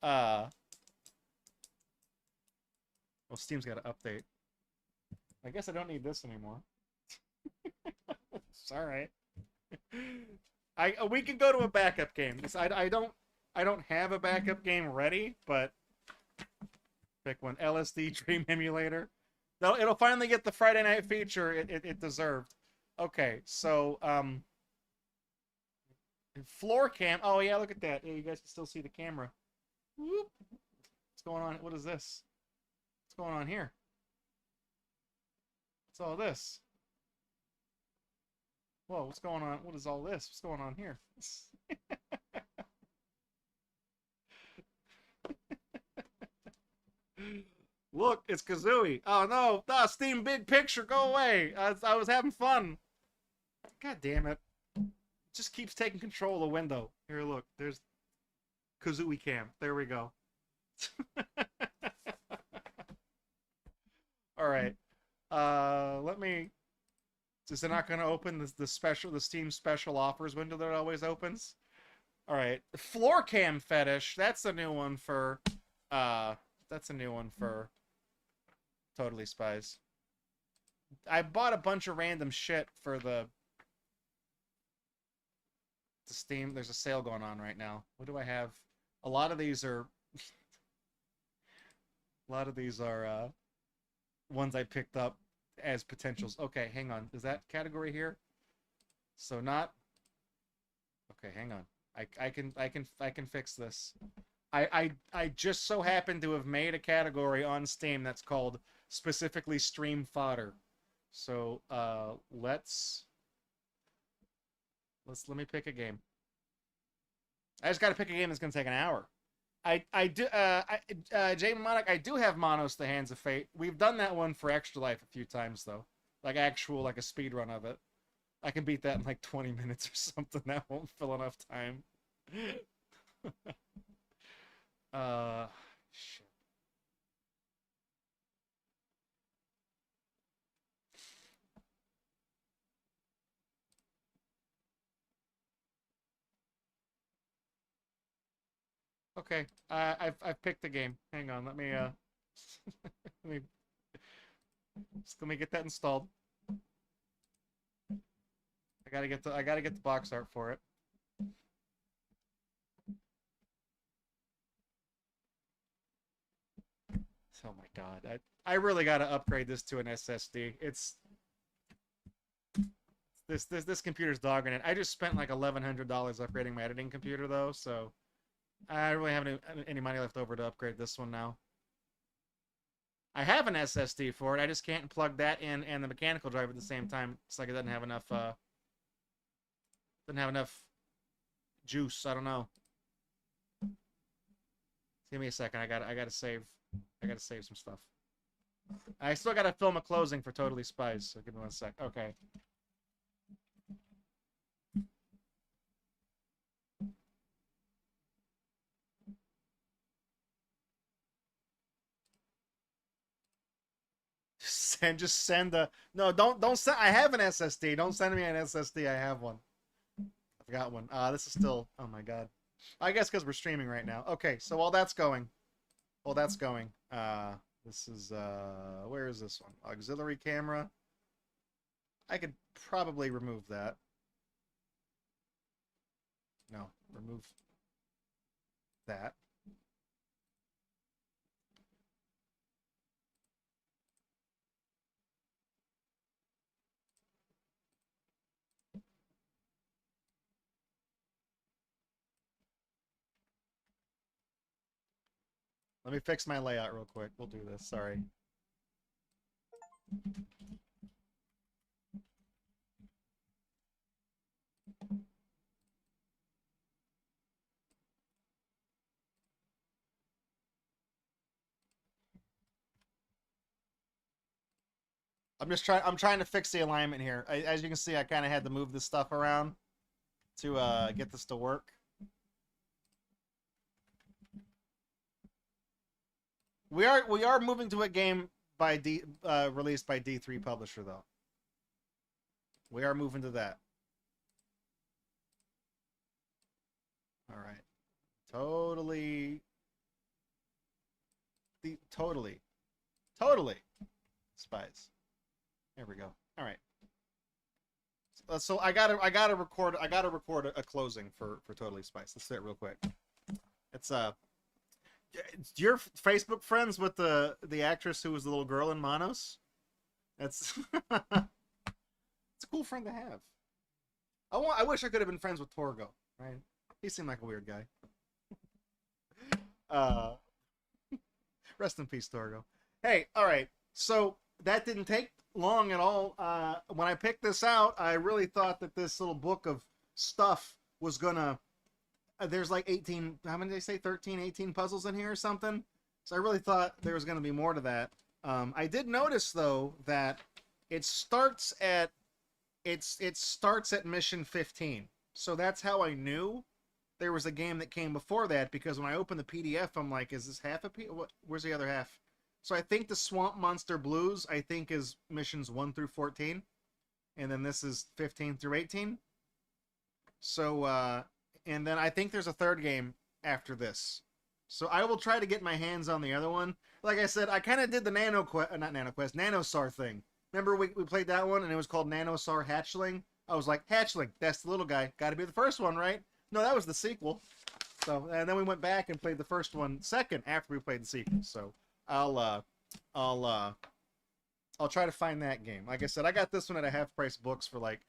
well, Steam's got to update. I guess I don't need this anymore. It's all right. We can go to a backup game. I don't have a backup game ready, but pick one. LSD Dream Emulator. It'll finally get the Friday night feature it deserved. Okay, so floor cam. Oh yeah, look at that. Yeah, you guys can still see the camera. Whoop. What's going on? What is this? What's going on here? What's all this? Whoa, what's going on? What is all this? What's going on here? Look, it's Kazooie. Oh no, Steam Big Picture, go away. I was having fun. God damn it. Just keeps taking control of the window. Here, look, there's Kazooie Cam. There we go. All right. Let me. Is it not going to open the Steam special offers window that it always opens? All right. Floor cam fetish. That's a new one for. That's a new one for. Totally Spies. I bought a bunch of random shit for the Steam. There's a sale going on right now. What do I have? A lot of these are. A lot of these are ones I picked up as potentials. Okay, hang on. Is that category here? So not. Okay, hang on. I can fix this. I just so happen to have made a category on Steam that's called specifically stream fodder. So let me pick a game. I just got to pick a game that's gonna take an hour. Jay Mnemonic, I do have Monos the Hands of Fate. We've done that one for Extra Life a few times though. Like a speed run of it. I can beat that in like 20 minutes or something. That won't fill enough time. Shit. Okay, I've picked the game. Hang on, let me let me get that installed. I gotta get the box art for it. Oh my god, I really gotta upgrade this to an SSD. It's this computer's dogging it. I just spent like $1,100 upgrading my editing computer though, so I don't really have any money left over to upgrade this one now. I have an SSD for it. I just can't plug that in and the mechanical drive at the same time. It's like it doesn't have enough juice. I don't know. Give me a second. I gotta save some stuff. I still gotta film a closing for Totally Spies. So give me 1 sec. Okay. Just send the don't send. I have an SSD. Don't send me an SSD. I have one. I've got one. This is still. Oh my god. I guess because we're streaming right now. Okay, so while that's going, this is where is this one? Auxiliary camera. I could probably remove that. No, remove that. Let me fix my layout real quick. We'll do this. Sorry. I'm trying to fix the alignment here. As you can see, I kind of had to move this stuff around to get this to work. We are moving to a game by released by D3 publisher though. We are moving to that. All right. Totally Spies. There we go. All right. So I gotta record a closing for Totally Spies. Let's do it real quick. It's you're Facebook friends with the actress who was the little girl in Manos. That's it's a cool friend to have. I wish I could have been friends with Torgo. Right? He seemed like a weird guy. Rest in peace, Torgo. Hey, all right. So that didn't take long at all. When I picked this out, I really thought that this little book of stuff was gonna. There's like 18. How many did they say? 13, 18 puzzles in here or something. So I really thought there was gonna be more to that. I did notice though that it starts at mission 15. So that's how I knew there was a game that came before that, because when I opened the PDF, I'm like, is this half a where's the other half? So I think the Swamp Monster Blues, I think, is missions 1 through 14. And then this is 15 through 18. So, and then I think there's a third game after this. So I will try to get my hands on the other one. Like I said, I kind of did the Nanosar thing. Remember we played that one, and it was called Nanosar Hatchling? I was like, Hatchling, that's the little guy. Got to be the first one, right? No, that was the sequel. So, and then we went back and played the first one second after we played the sequel. So I'll try to find that game. Like I said, I got this one at a half-price books for like,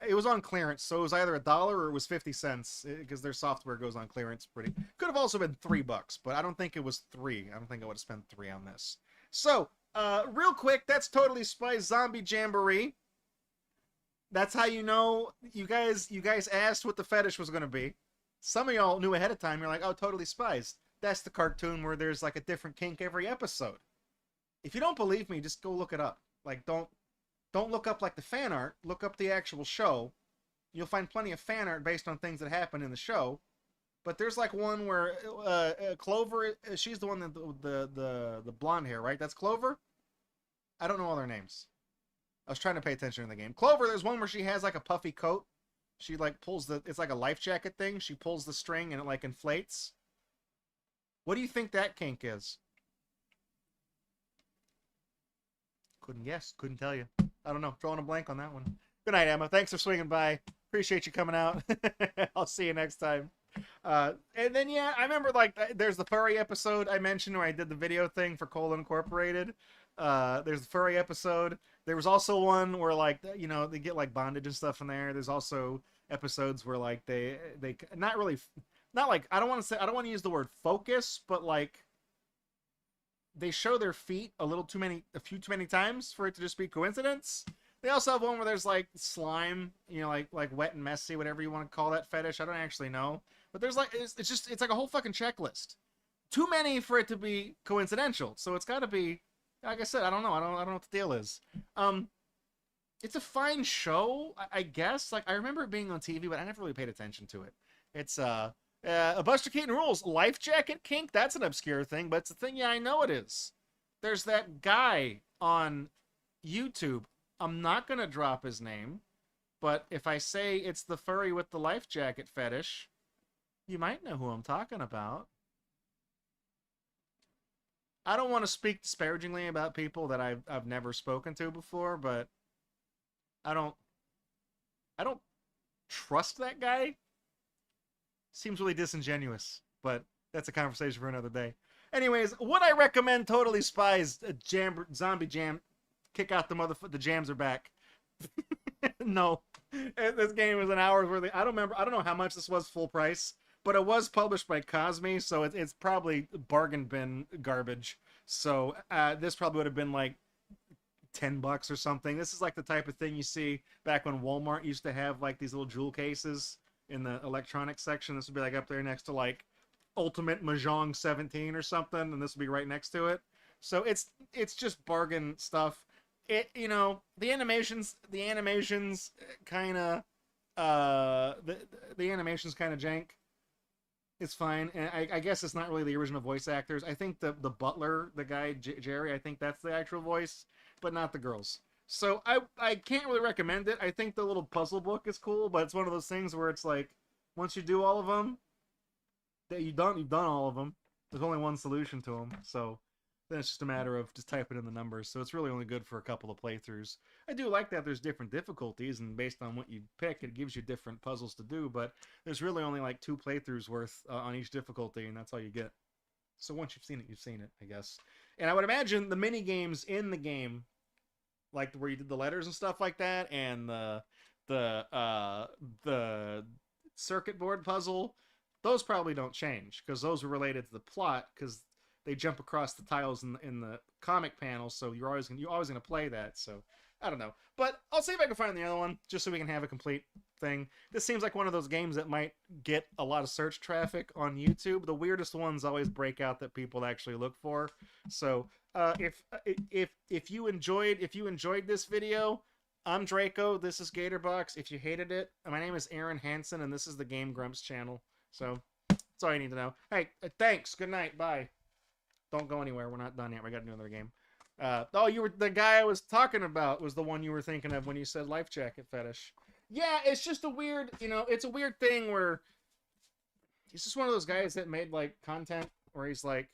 it was on clearance, so it was either $1 or it was 50 cents because their software goes on clearance pretty. Could have also been $3, but I don't think it was 3. I don't think I would have spent 3 on this. So, real quick, that's Totally Spies Zombie Jamboree. That's how you know you guys asked what the fetish was going to be. Some of y'all knew ahead of time. You're like, oh, Totally Spies. That's the cartoon where there's like a different kink every episode. If you don't believe me, just go look it up. Like, don't look up like the fan art. Look up the actual show. You'll find plenty of fan art based on things that happen in the show. But there's like one where Clover, she's the one that the blonde hair, right? That's Clover? I don't know all their names. I was trying to pay attention in the game. Clover, there's one where she has like a puffy coat. She like pulls it's like a life jacket thing. She pulls the string and it like inflates. What do you think that kink is? Couldn't guess. Couldn't tell you. I don't know. Drawing a blank on that one. Good night, Emma. Thanks for swinging by. Appreciate you coming out. I'll see you next time. And then, yeah, I remember, like, there's the furry episode I mentioned where I did the video thing for Cole Incorporated. There's the furry episode. There was also one where, like, you know, they get, like, bondage and stuff in there. There's also episodes where, like, they not like, I don't want to use the word focus, but, like, they show their feet a few too many times for it to just be coincidence. They also have one where there's like slime, you know, like wet and messy, whatever you want to call that fetish. I don't actually know, but there's like it's like a whole fucking checklist. Too many for it to be coincidental. So it's got to be, like I said, I don't know. I don't know what the deal is. It's a fine show, I guess. Like I remember it being on TV, but I never really paid attention to it. It's a Buster Keaton rules. Life jacket kink? That's an obscure thing, but it's a thing, yeah, I know it is. There's that guy on YouTube. I'm not going to drop his name, but if I say it's the furry with the life jacket fetish, you might know who I'm talking about. I don't want to speak disparagingly about people that I've never spoken to before, but I don't trust that guy. Seems really disingenuous, but that's a conversation for another day. Anyways, would I recommend Totally Spies Zombie Jam? Kick out the jams are back. No. This game was an hour's worth. I don't know how much this was full price, but it was published by Cosme, so it's probably bargain bin garbage. So this probably would have been like $10 or something. This is like the type of thing you see back when Walmart used to have like these little jewel cases in the electronics section. This would be like up there next to like Ultimate Mahjong 17 or something, and this would be right next to it. So it's just bargain stuff. It, you know, the animations kind of the animations kind of jank. It's fine, and I guess it's not really the original voice actors. I think the butler, the guy Jerry, I think that's the actual voice, but not the girls. So I can't really recommend it. I think the little puzzle book is cool, but it's one of those things where it's like once you do all of them, You've done all of them. There's only one solution to them, so then it's just a matter of just typing in the numbers. So it's really only good for a couple of playthroughs. I do like that there's different difficulties, and based on what you pick, it gives you different puzzles to do. But there's really only like 2 playthroughs worth on each difficulty, and that's all you get. So once you've seen it, you've seen it, I guess. And I would imagine the mini games in the game, like where you did the letters and stuff like that, and the circuit board puzzle, those probably don't change because those are related to the plot because they jump across the tiles in the comic panel. So you're always gonna play that. So I don't know, but I'll see if I can find the other one just so we can have a complete thing. This seems like one of those games that might get a lot of search traffic on YouTube. The weirdest ones always break out that people actually look for. So if you enjoyed this video, I'm Draco. This is GatorBox. If you hated it, my name is Aaron Hansen, and this is the Game Grumps channel. So that's all you need to know. Hey, thanks. Good night. Bye. Don't go anywhere. We're not done yet. We got to do another game. You were the guy I was talking about was the one you were thinking of when you said life jacket fetish. Yeah, it's just a weird, it's a weird thing where he's just one of those guys that made like content where he's like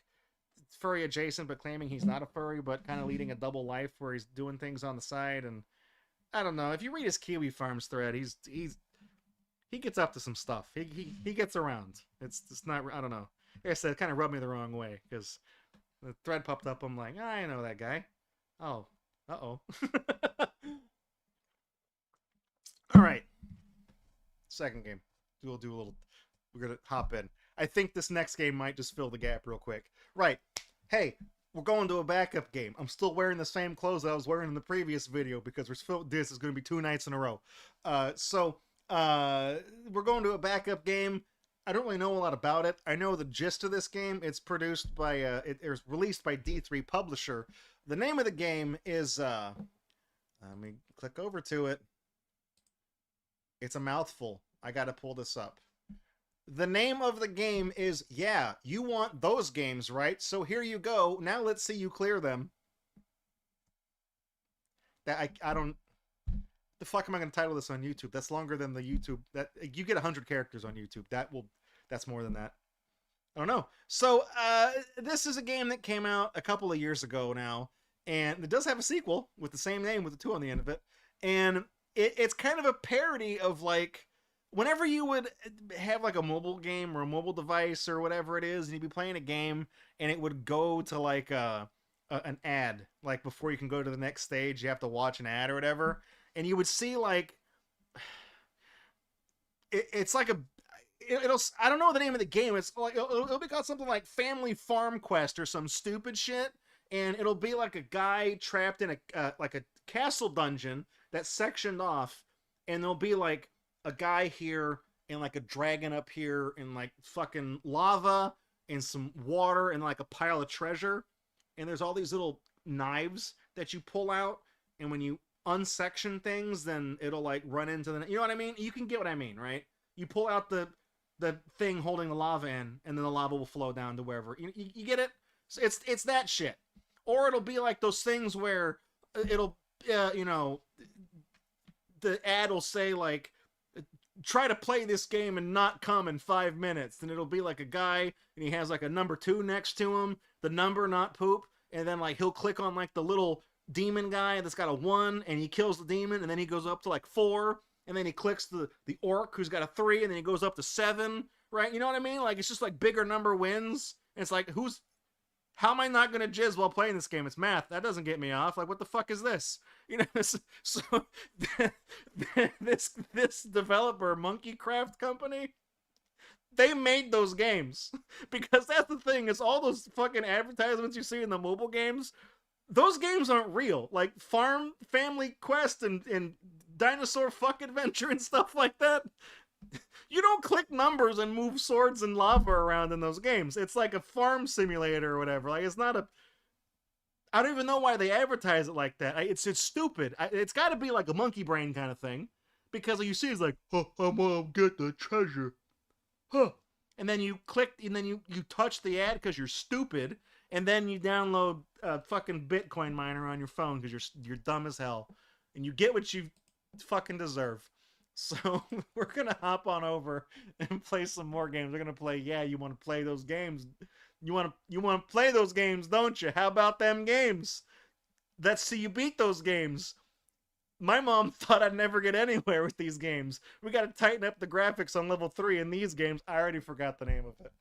furry adjacent but claiming he's not a furry but kind of leading a double life where he's doing things on the side. And I don't know, if you read his Kiwi Farms thread, he gets up to some stuff. He gets around. It's not, I don't know. Like I said, it kind of rubbed me the wrong way because the thread popped up. I'm like, I know that guy. Oh, uh-oh. All right. Second game. We're gonna hop in. I think this next game might just fill the gap real quick. Right. Hey, we're going to a backup game. I'm still wearing the same clothes that I was wearing in the previous video because this is going to be 2 nights in a row. We're going to a backup game. I don't really know a lot about it. I know the gist of this game. It's produced by, it was released by D3 Publisher. The name of the game is, let me click over to it. It's a mouthful. I gotta pull this up. The name of the game is, yeah, you want those games, right? So here you go. Now let's see you clear them. I don't... The fuck am I going to title this on YouTube? That's longer than the YouTube. That you get 100 characters on YouTube. That's more than that. I don't know. So this is a game that came out a couple of years ago now, and it does have a sequel with the same name with the 2 on the end of it. And it's kind of a parody of like whenever you would have like a mobile game or a mobile device or whatever it is, and you'd be playing a game, and it would go to like an ad, like before you can go to the next stage, you have to watch an ad or whatever. And you would see like it's like I don't know the name of the game. It's like it'll be called something like Family Farm Quest or some stupid shit, and it'll be like a guy trapped in a like a castle dungeon that's sectioned off, and there'll be like a guy here and like a dragon up here and like fucking lava and some water and like a pile of treasure, and there's all these little knives that you pull out, and when you unsection things, then it'll like run into the, you know what I mean? You can get what I mean, right? You pull out the thing holding the lava in, and then the lava will flow down to wherever. You get it? So it's that shit. Or it'll be like those things where it'll the ad will say like, try to play this game and not come in 5 minutes, and it'll be like a guy and he has like a number 2 next to him, the number not poop, and then like he'll click on like the little demon guy that's got a 1, and he kills the demon, and then he goes up to like 4, and then he clicks the orc who's got a 3, and then he goes up to 7, right? You know what I mean? Like it's just like bigger number wins, and it's like how am I not gonna jizz while playing this game? It's math. That doesn't get me off. Like what the fuck is this? You know, so this developer, Monkey Craft Company, they made those games because that's the thing, is all those fucking advertisements you see in the mobile games, those games aren't real. Like Farm Family Quest and Dinosaur Fuck Adventure and stuff like that. You don't click numbers and move swords and lava around in those games. It's like a farm simulator or whatever. Like it's not a... I don't even know why they advertise it like that. It's stupid. It's got to be like a monkey brain kind of thing, because you see it's like, oh, I'm gonna get the treasure, huh? And then you click, and then you touch the ad because you're stupid, and then you download a fucking Bitcoin miner on your phone because you're dumb as hell, and you get what you fucking deserve. So we're gonna hop on over and play some more games. We're gonna play. Yeah, you want to play those games? You want to play those games, don't you? How about them games? Let's see you beat those games. My mom thought I'd never get anywhere with these games. We got to tighten up the graphics on level 3 in these games. I already forgot the name of it.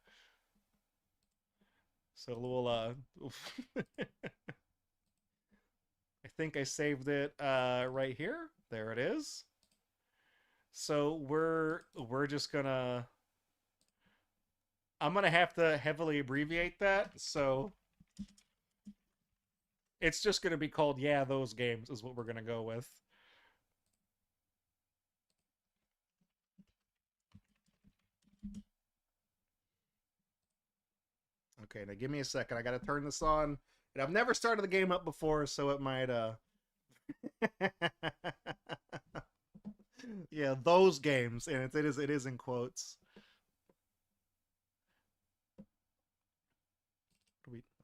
So we'll I think I saved it right here. There it is. So we're just gonna I'm gonna have to heavily abbreviate that, so it's just gonna be called Yeah, Those Games is what we're gonna go with. Okay, now give me a second. I gotta turn this on. And I've never started the game up before, so it might yeah, those games, and it is in quotes.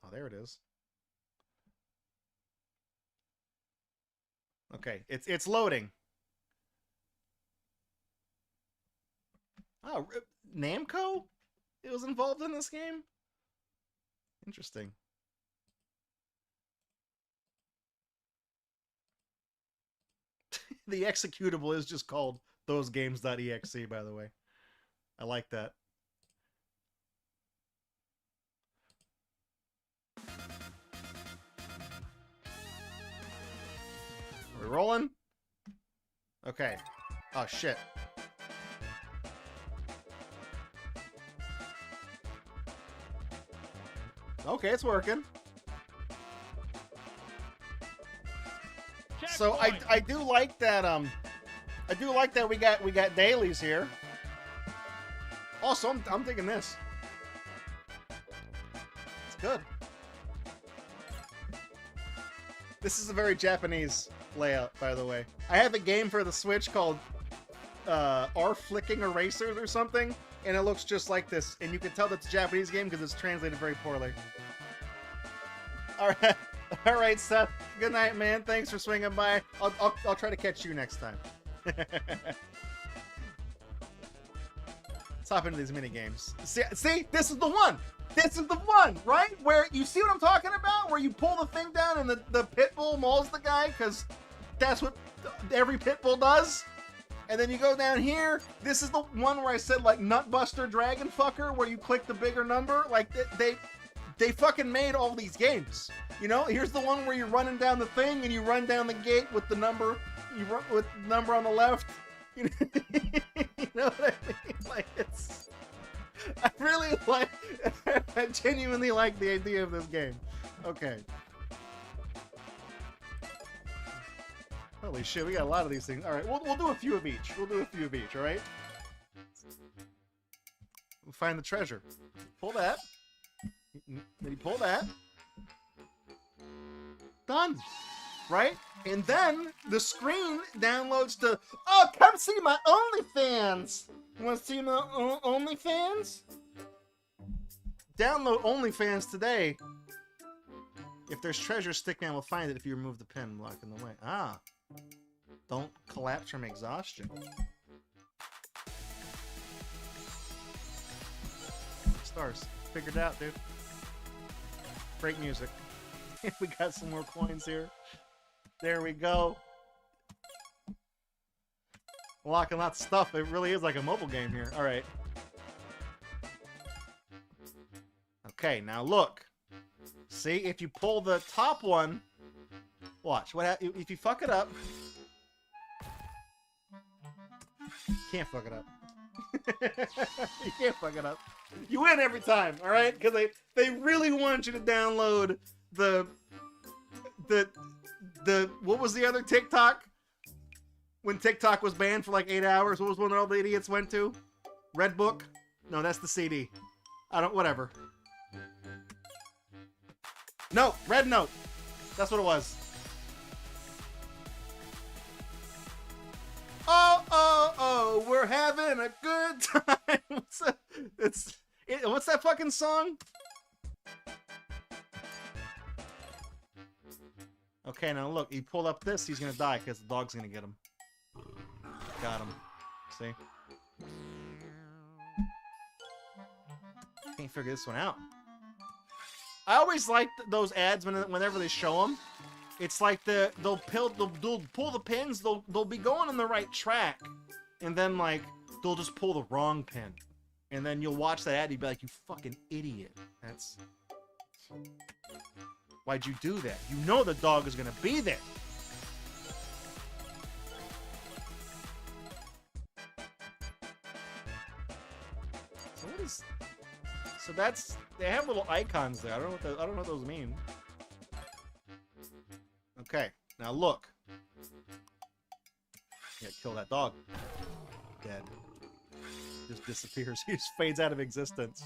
Oh, there it is. Okay, it's loading. Oh, Namco? It was involved in this game? Interesting. The executable is just called thosegames.exe, by the way. I like that. Are we rolling? Okay. Oh, shit. Okay, it's working. So I do like that we got dailies here. Also, I'm digging this. It's good. This is a very Japanese layout, by the way. I have a game for the Switch called R-Flicking Erasers or something, and it looks just like this. And you can tell that's a Japanese game because it's translated very poorly. Alright, alright, Seth. Good night, man. Thanks for swinging by. I'll try to catch you next time. Let's hop into these mini games. See, this is the one. This is the one, right? Where you see what I'm talking about? Where you pull the thing down and the pit bull mauls the guy because that's what every pit bull does. And then you go down here. This is the one where I said like Nutbuster Dragon Fucker, where you click the bigger number. Like they fucking made all these games. You know, here's the one where you're running down the thing and you run down the gate with the number. You run with the number on the left. You know what I mean? Like it's. I really like. I genuinely like the idea of this game. Okay. Holy shit, we got a lot of these things. All right, we'll do a few of each. We'll do a few of each. All right. We'll find the treasure. Pull that. Then you pull that. Done. Right? And then the screen downloads to, oh, come see my OnlyFans. You want to see my OnlyFans? Download OnlyFans today. If there's treasure, Stickman will find it if you remove the pin blocking the way. Ah. Don't collapse from exhaustion. Stars. Figured it out, dude. Great music. We got some more coins here. There we go. Locking lots of stuff. It really is like a mobile game here. All right. Okay, now look. See, if you pull the top one, watch. If you fuck it up, you can't fuck it up. You can't fuck it up. You win every time, all right? Because they really want you to download the what was the other TikTok? When TikTok was banned for like 8 hours, what was one that all the idiots went to? Red Book? No, that's the CD. Whatever. No, Red Note. That's what it was. Oh, we're having a good time. What's that fucking song? Okay, now look, he pulled up this, he's gonna die because the dog's gonna get him. Got him. See? Can't figure this one out. I always like those ads whenever they show them. It's like they'll pull the pins. They'll be going on the right track, and then like they'll just pull the wrong pin, and then you'll watch that ad and you'll be like, "You fucking idiot! That's why'd you do that? You know the dog is gonna be there." So what is? So that's they have little icons there. I don't know what those mean. Okay, now look. Yeah, kill that dog. Dead. Just disappears. He just fades out of existence.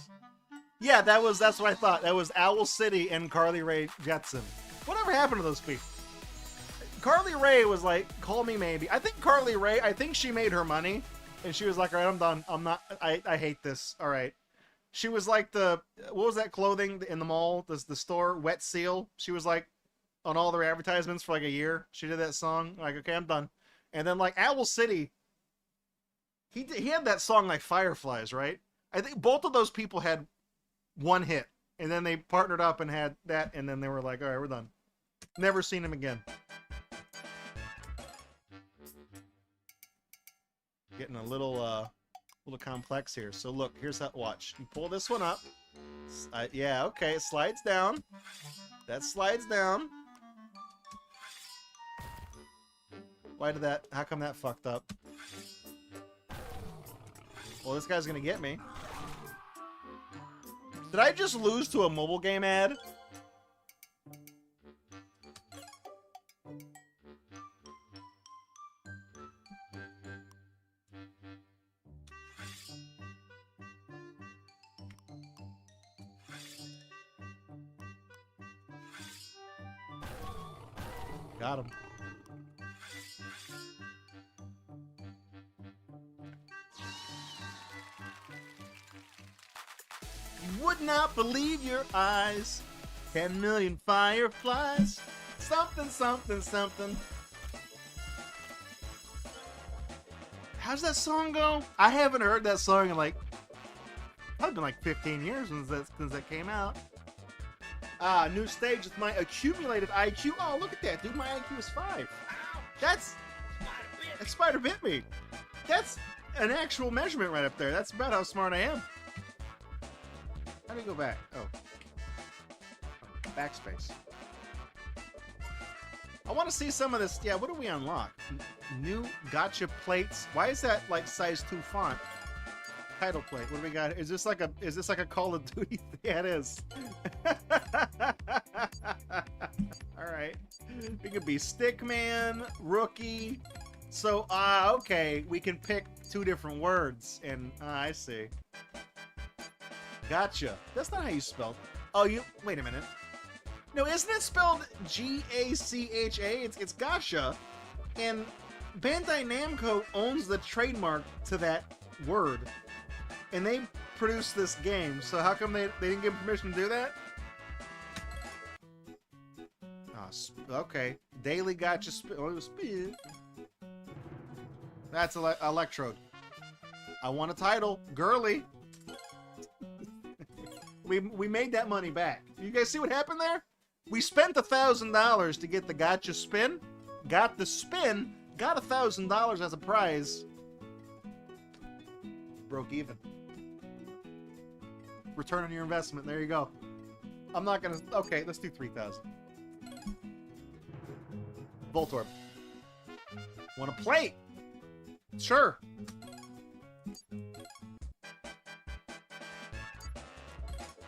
Yeah, that's what I thought. That was Owl City and Carly Rae Jepsen. Whatever happened to those people? Carly Rae was like, call me maybe. I think Carly Rae, she made her money. And she was like, all right, I'm done. I hate this. All right. She was like what was that clothing in the mall, the store, Wet Seal? She was like on all their advertisements for like a year. She did that song. Like, okay, I'm done. And then like Owl City, he had that song like Fireflies, right? I think both of those people had one hit. And then they partnered up and had that, and then they were like, all right, we're done. Never seen him again. Getting a little complex here. So look, here's that. Watch. You pull this one up. Yeah, okay. It slides down. That slides down. Why did that? How come that fucked up? Well, this guy's gonna get me. Did I just lose to a mobile game ad? Got him. You would not believe your eyes. 10 million fireflies. Something, something, something. How's that song go? I haven't heard that song in like, probably been like 15 years since that came out. Ah, new stage with my accumulated IQ. Oh, look at that, dude. My IQ is 5. That spider bit me. That's an actual measurement right up there. That's about how smart I am. How do you go back? Oh. Backspace. I want to see some of this. Yeah, what do we unlock? New gotcha plates. Why is that like size 2 font? Title plate. What do we got? Is this like a Call of Duty? Yeah, it is. All right. We could be Stickman, Rookie. So, okay, we can pick 2 different words, and I see. Gotcha. That's not how you spell. Oh, wait a minute. No, isn't it spelled G-A-C-H-A? It's gotcha, and Bandai Namco owns the trademark to that word. And they produced this game, so how come they didn't give permission to do that? Oh, okay. Daily gotcha spin. That's Electrode. I want a title. Girly. we made that money back. You guys see what happened there? We spent $1,000 to get the gotcha spin. Got the spin. Got $1,000 as a prize. Broke even. Return on your investment. There you go. I'm not gonna. Okay, let's do 3,000. Voltorb. Want a plate? Sure.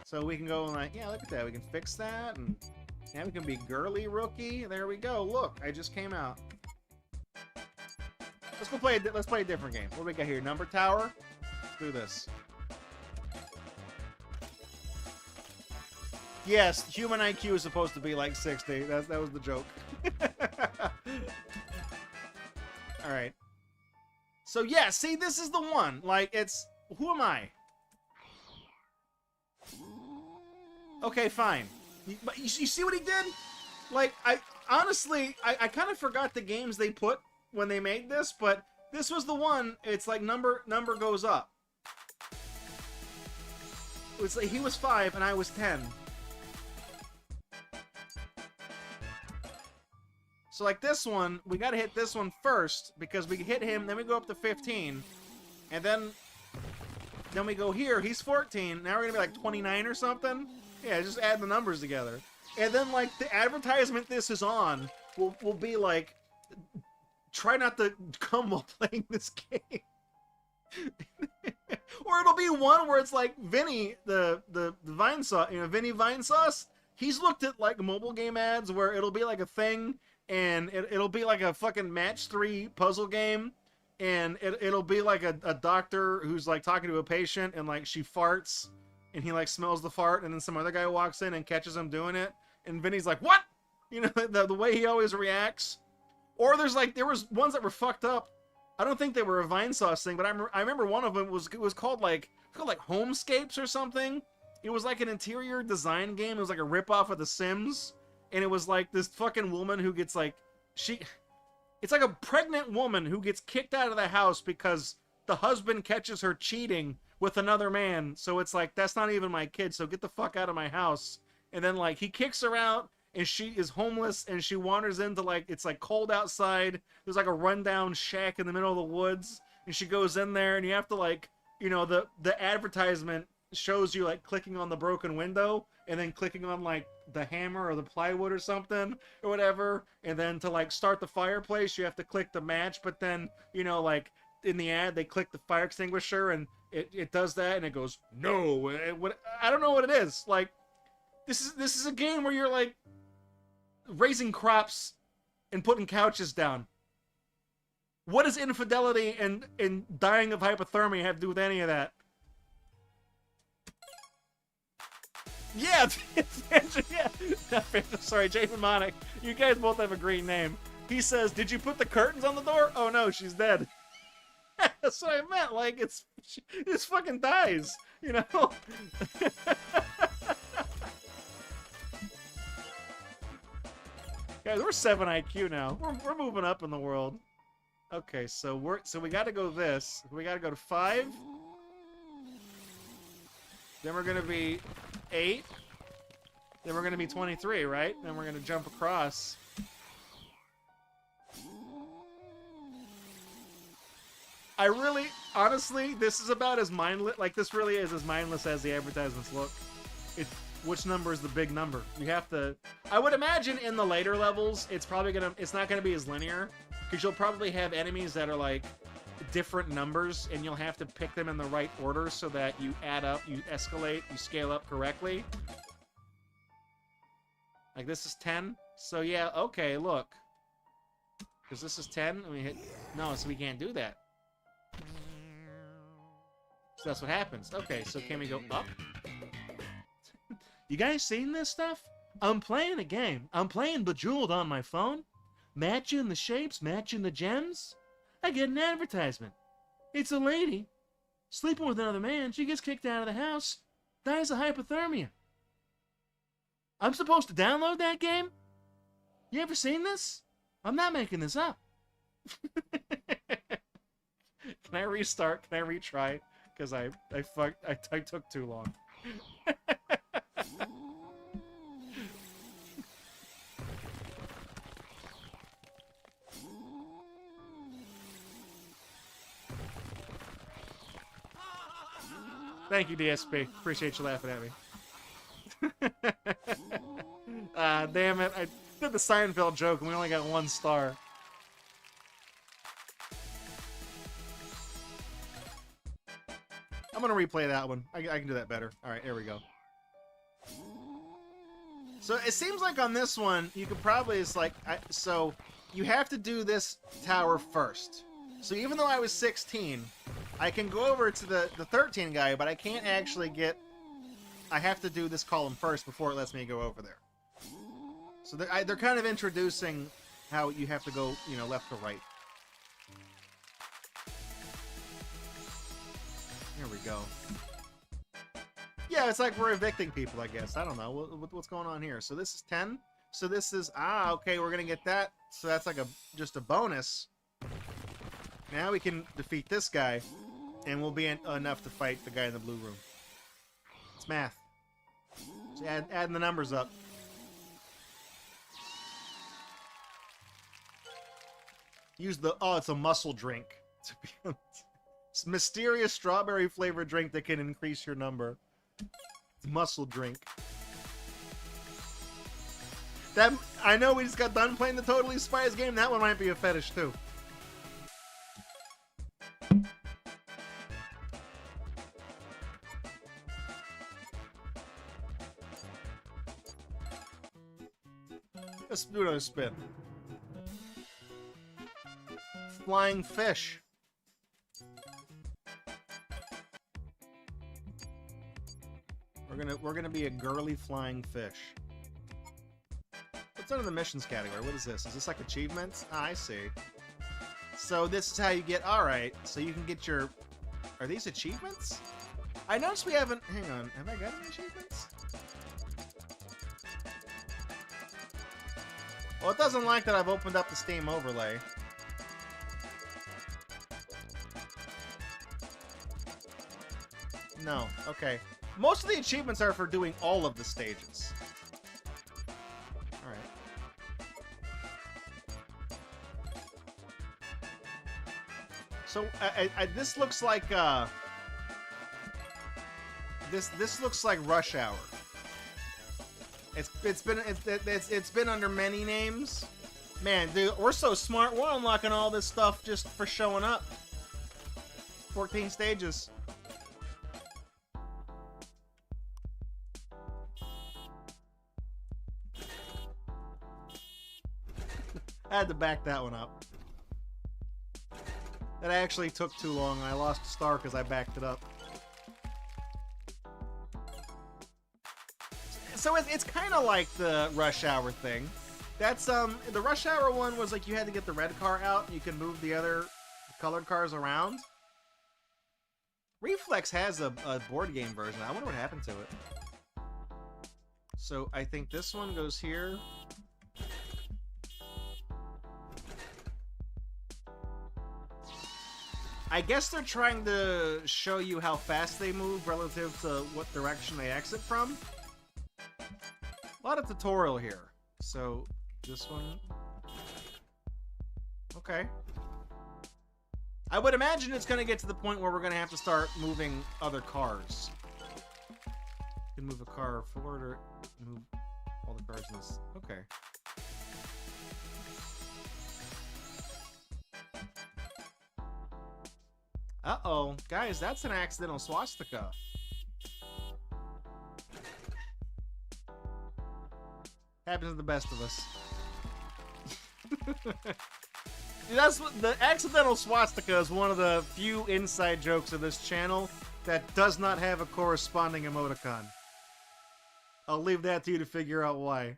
So we can go and like, yeah, look at that. We can fix that, and yeah, we can be girly Rookie. There we go. Look, I just came out. Let's go play. Let's play a different game. What do we got here? Number Tower. Let's do this. Yes, human IQ is supposed to be like 60. That was the joke. All right. So yeah, see, this is the one. Like, it's who am I? Okay, fine. But you see what he did? Like, I honestly, I kind of forgot the games they put when they made this, but This was the one, it's like number goes up. It's like he was 5 and I was 10. So like this one, we gotta hit this one first, because we hit him, then we go up to 15, and then we go here, he's 14, now we're gonna be like 29 or something? Yeah, just add the numbers together. And then like the advertisement this is on will be like, try not to come while playing this game. Or it'll be one where it's like Vinny, the Vine Sauce, you know, Vinny Vine Sauce, he's looked at like mobile game ads where it'll be like a thing, and it'll be like a fucking match 3 puzzle game, and it'll be like a doctor who's like talking to a patient, and like she farts, and he like smells the fart, and then some other guy walks in and catches him doing it, and Vinny's like, what? You know, the way he always reacts. Or there was ones that were fucked up. I don't think they were a Vine Sauce thing, but I remember one of them was called like Homescapes or something. It was like an interior design game. It was like a ripoff of The Sims. And it was like this fucking woman who gets like, it's like a pregnant woman who gets kicked out of the house because the husband catches her cheating with another man. So it's like, that's not even my kid, so get the fuck out of my house. And then like he kicks her out, and she is homeless, and she wanders into like, it's like cold outside. There's like a rundown shack in the middle of the woods, and she goes in there, and you have to like, you know, the advertisement shows you like clicking on the broken window, and then clicking on like the hammer or the plywood or something or whatever, and then to like start the fireplace you have to click the match, but then, you know, like in the ad they click the fire extinguisher, and it does that, and it goes no. I don't know what it is. Like this is a game where you're like raising crops and putting couches down. What does infidelity and dying of hypothermia have to do with any of that? Yeah, yeah. Sorry, Jason Monic. You guys both have a great name. He says, "Did you put the curtains on the door?" Oh no, she's dead. That's what I meant. Like this fucking dies, you know. Guys, we're 7 IQ now. We're moving up in the world. Okay, so we got to go this. We got to go to 5. Then we're gonna be 8. Then we're gonna be 23, right? Then we're gonna jump across. I really, honestly, this is about as mindless. Like this really is as mindless as the advertisements look. Which number is the big number? You have to. I would imagine in the later levels, it's not gonna be as linear, because you'll probably have enemies that are like different numbers, and you'll have to pick them in the right order so that you add up, you escalate, you scale up correctly. Like this is 10, so yeah, okay, look. Because this is 10, and we hit... No, so we can't do that. So that's what happens. Okay, so can we go up? You guys seen this stuff? I'm playing a game. I'm playing Bejeweled on my phone. Matching the shapes, matching the gems. I get an advertisement. It's a lady sleeping with another man. She gets kicked out of the house, dies of hypothermia. I'm supposed to download that game? You ever seen this? I'm not making this up. Can I restart? Can I retry? Because I took too long. Thank you, DSP. Appreciate you laughing at me. Damn it. I did the Seinfeld joke and we only got 1 star. I'm gonna replay that one. I can do that better. Alright, here we go. So it seems like on this one, you could probably, so you have to do this tower first. So even though I was 16, I can go over to the 13 guy, but I can't actually get... I have to do this column first before it lets me go over there. So they're kind of introducing how you have to go, you know, left to right. Here we go. Yeah, it's like we're evicting people, I guess. I don't know. What's going on here? So this is 10. So this is... okay, we're going to get that. So that's like just a bonus. Now we can defeat this guy, and we'll be enough to fight the guy in the blue room. It's math. Just adding the numbers up. Use the... Oh, it's a muscle drink. It's a mysterious strawberry flavored drink that can increase your number. It's muscle drink. That... I know we just got done playing the Totally Spies game. That one might be a fetish, too. Let's do another spin. Flying fish. We're gonna be a girly flying fish. What's under the missions category? What is this? Is this like achievements? Ah, I see. So this is how you get... Alright, so you can get your... Are these achievements? I noticed we haven't... Hang on, have I got any achievements? Well, it doesn't like that I've opened up the Steam overlay. No, okay. Most of the achievements are for doing all of the stages. Alright. So, this looks like, This looks like Rush Hour. It's been under many names. Man, dude, we're so smart. We're unlocking all this stuff just for showing up. 14 stages. I had to back that one up. That actually took too long. I lost a star because I backed it up. So it's kind of like the Rush Hour thing. That's the Rush Hour one was like you had to get the red car out and you can move the other colored cars around. Reflex has a board game version. I wonder what happened to it. So I think this one goes here. I guess they're trying to show you how fast they move relative to what direction they exit from. A lot of tutorial here. So, this one... Okay. I would imagine it's going to get to the point where we're going to have to start moving other cars. You can move a car forward or move all the cars in this... Okay. Uh-oh. Guys, that's an accidental swastika. Happens to the best of us. That's what, the accidental swastika is one of the few inside jokes of this channel that does not have a corresponding emoticon. I'll leave that to you to figure out why.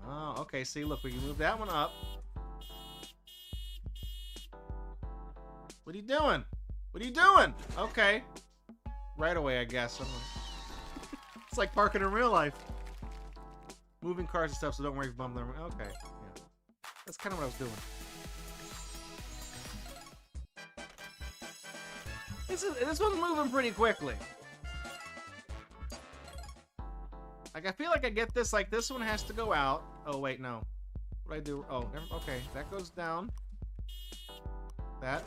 Oh, okay, see, look, we can move that one up. What are you doing? What are you doing? Okay. Right away, I guess. It's like parking in real life. Moving cars and stuff, so don't worry if you bump them. Okay. Yeah. That's kind of what I was doing. This one's moving pretty quickly. Like, I feel like I get this. Like, this one has to go out. Oh, wait, no. What do I do? Oh, okay. That goes down. That.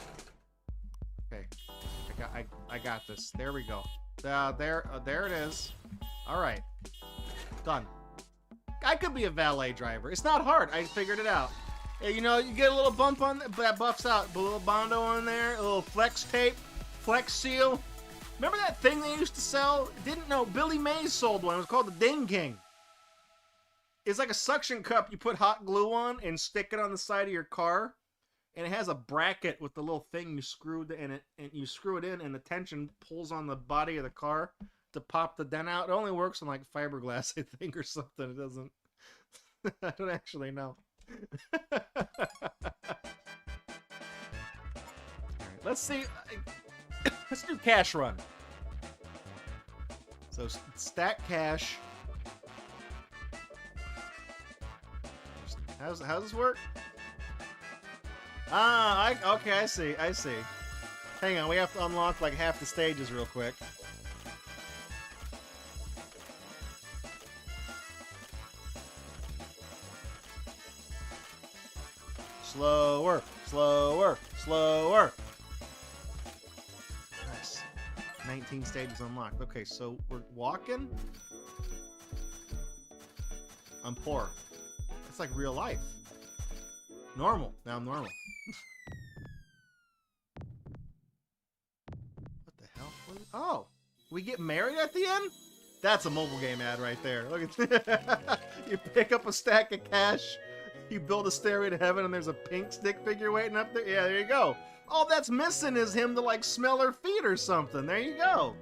Okay, I got this. There we go. There it is. All right, done. I could be a valet driver. It's not hard. I figured it out. You know, you get a little bump on that buffs out. A little Bondo on there. A little flex tape, flex seal. Remember that thing they used to sell? Didn't know. Billy Mays sold one. It was called the Ding King. It's like a suction cup you put hot glue on and stick it on the side of your car. And it has a bracket with the little thing you screwed in it, and you screw it in, and the tension pulls on the body of the car to pop the dent out. It only works on like fiberglass, I think, or something. It doesn't. I don't actually know. All right, let's see. Let's do cash run. So stack cash. How's this work? Ah, okay, I see. Hang on, we have to unlock like half the stages real quick. Slower, slower, slower. Nice. 19 stages unlocked. Okay, so we're walking. I'm poor. It's like real life. Normal. Now I'm normal. What the hell? Oh, we get married at the end? That's a mobile game ad right there. Look at that. You pick up a stack of cash, you build a stairway to heaven, and there's a pink stick figure waiting up there. Yeah, there you go. All that's missing is him to like smell her feet or something. There you go.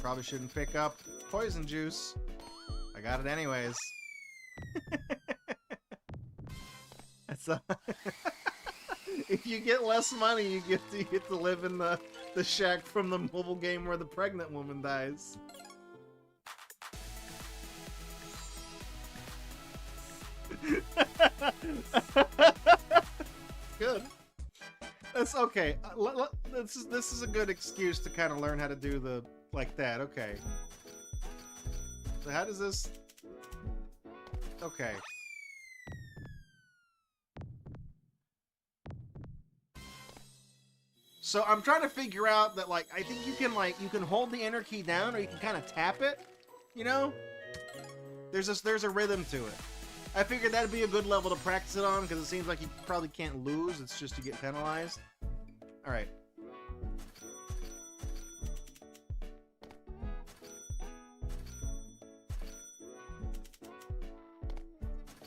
Probably shouldn't pick up poison juice. I got it anyways. That's if you get less money, you get to live in the shack from the mobile game where the pregnant woman dies. Good. That's okay. This is a good excuse to kind of learn how to do the like that. Okay. So how does this? Okay. So I'm trying to figure out that like I think you can hold the enter key down or you can kind of tap it. You know? There's a rhythm to it. I figured that'd be a good level to practice it on because it seems like you probably can't lose. It's just you get penalized. All right.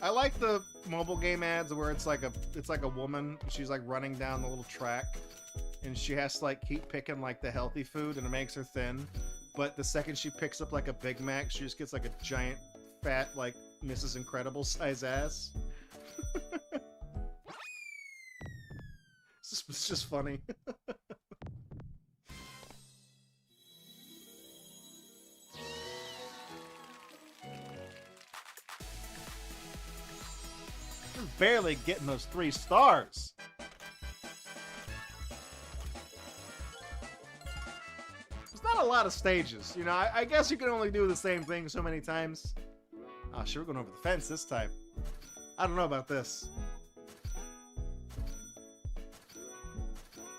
I like the mobile game ads where it's like a woman. She's like running down the little track, and she has to like keep picking like the healthy food, and it makes her thin. But the second she picks up like a Big Mac, she just gets like a giant, fat like Mrs. Incredible size ass. It's just funny. Just barely getting those 3 stars. There's not a lot of stages, you know. I guess you can only do the same thing so many times. Oh, shit, we're going over the fence this time. I don't know about this.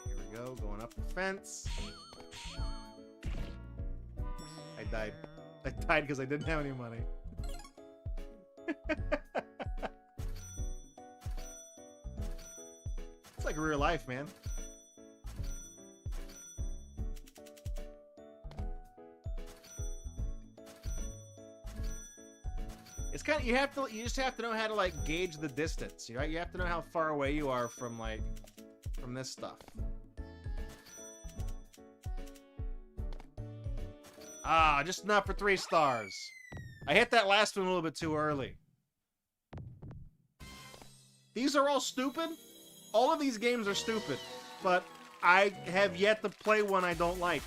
Here we go, going up the fence. I died. I died because I didn't have any money. It's like real life, man. It's kind of you just have to know how to like gauge the distance, right? You have to know how far away you are from this stuff. Ah, just enough for 3 stars. I hit that last one a little bit too early. These are all stupid. All of these games are stupid, but I have yet to play one I don't like.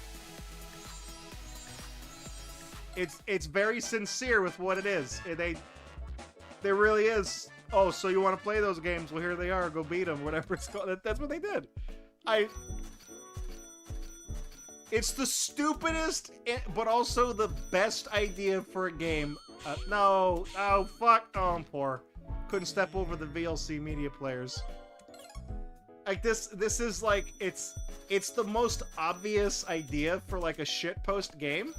It's very sincere with what it is. There really is. Oh, so you want to play those games? Well, here they are. Go beat them. Whatever it's called. That's what they did. It's the stupidest, but also the best idea for a game. No. Oh, fuck. Oh, I'm poor. Couldn't step over the VLC media players. Like this is like it's the most obvious idea for like a shitpost game.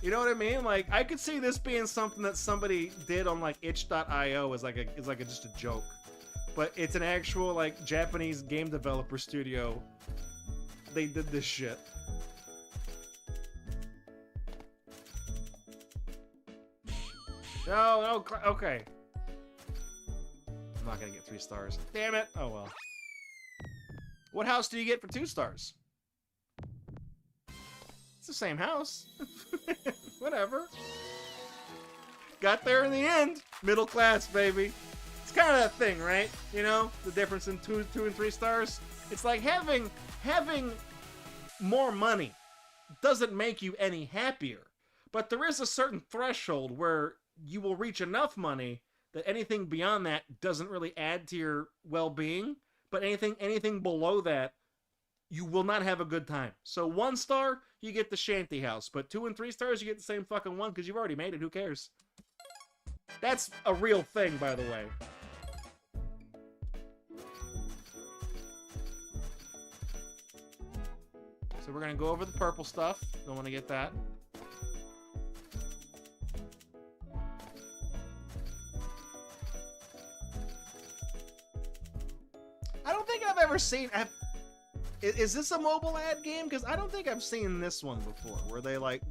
You know what I mean? Like I could see this being something that somebody did on like itch.io as like just a joke. But it's an actual like Japanese game developer studio. They did this shit. No, okay. I'm not gonna get 3 stars. Damn it! Oh well. What house do you get for 2 stars? It's the same house. whatever. Got there in the end. Middle class, baby. It's kind of that thing, right? You know, the difference in 2 and 3 stars. It's like having more money doesn't make you any happier. But there is a certain threshold where you will reach enough money that anything beyond that doesn't really add to your well-being. But anything below that, you will not have a good time. So 1 star, you get the shanty house. But 2 and 3 stars, you get the same fucking one because you've already made it. Who cares? That's a real thing, by the way. So we're gonna go over the purple stuff. Don't want to get that. I don't think I've ever seen... Is this a mobile ad game? Because I don't think I've seen this one before, where they like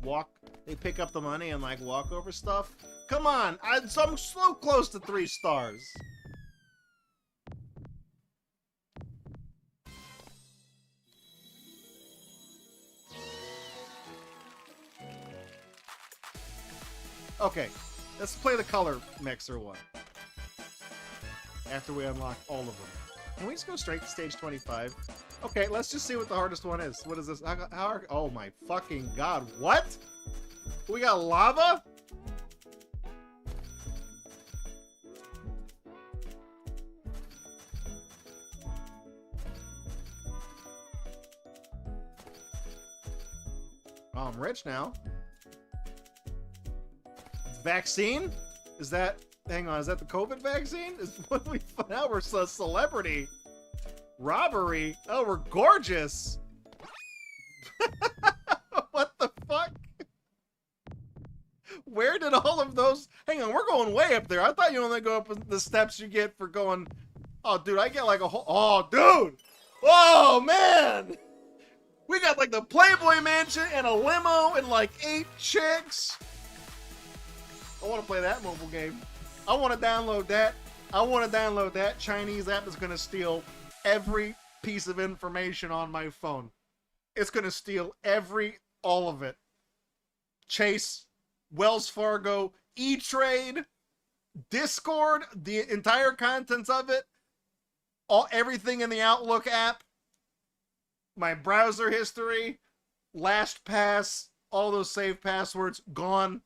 they pick up the money and like walk over stuff. Come on, I'm so close to 3 stars. Okay, let's play the color mixer one. After we unlock all of them. Can we just go straight to stage 25? Okay, let's just see what the hardest one is. What is this? Oh my fucking god, what? We got lava? Oh, I'm rich now. Vaccine? Is that... Hang on, is that the COVID vaccine? Is what we now we're a celebrity. Robbery? Oh, we're gorgeous. What the fuck? Where did all of those... Hang on, we're going way up there. I thought you only go up the steps you get for going... Oh, dude, I get like a whole... Oh, dude! Oh, man! We got like the Playboy Mansion and a limo and like 8 chicks. I want to play that mobile game. I want to download that. I want to download that Chinese app that's going to steal every piece of information on my phone. It's going to steal all of it. Chase, Wells Fargo, E-Trade, Discord, the entire contents of it, everything in the Outlook app, my browser history, LastPass, all those saved passwords, gone.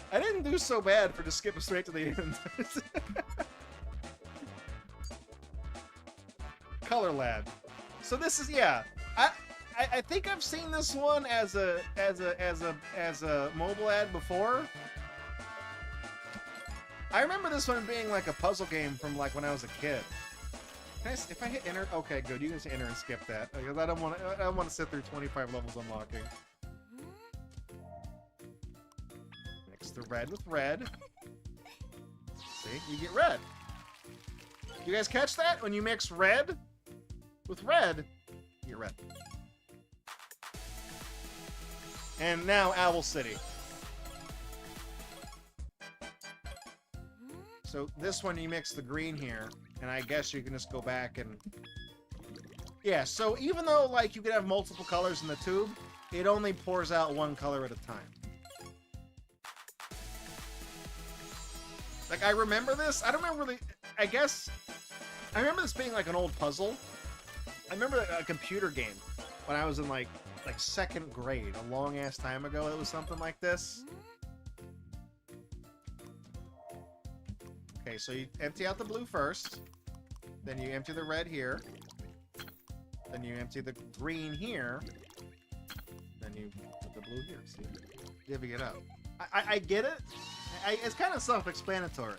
I didn't do so bad for just skipping straight to the end. Color Lab. So this is, yeah. I think I've seen this one as a mobile ad before. I remember this one being like a puzzle game from like when I was a kid. If I hit enter, okay, good. You can just enter and skip that because I don't want to sit through 25 levels unlocking. Mix the red with red. See, you get red. You guys catch that? When you mix red with red, you get red. And now Owl City. So this one you mix the green here, and I guess you can just go back and... Yeah, so even though like you can have multiple colors in the tube, it only pours out one color at a time. Like, I remember this. I don't remember really... I guess... I remember this being like an old puzzle. I remember a computer game when I was in like 2nd grade, a long-ass time ago. It was something like this. Okay, so you empty out the blue first. Then you empty the red here. Then you empty the green here. Then you put the blue here. See? Divvy it up. I get it. It's kind of self-explanatory.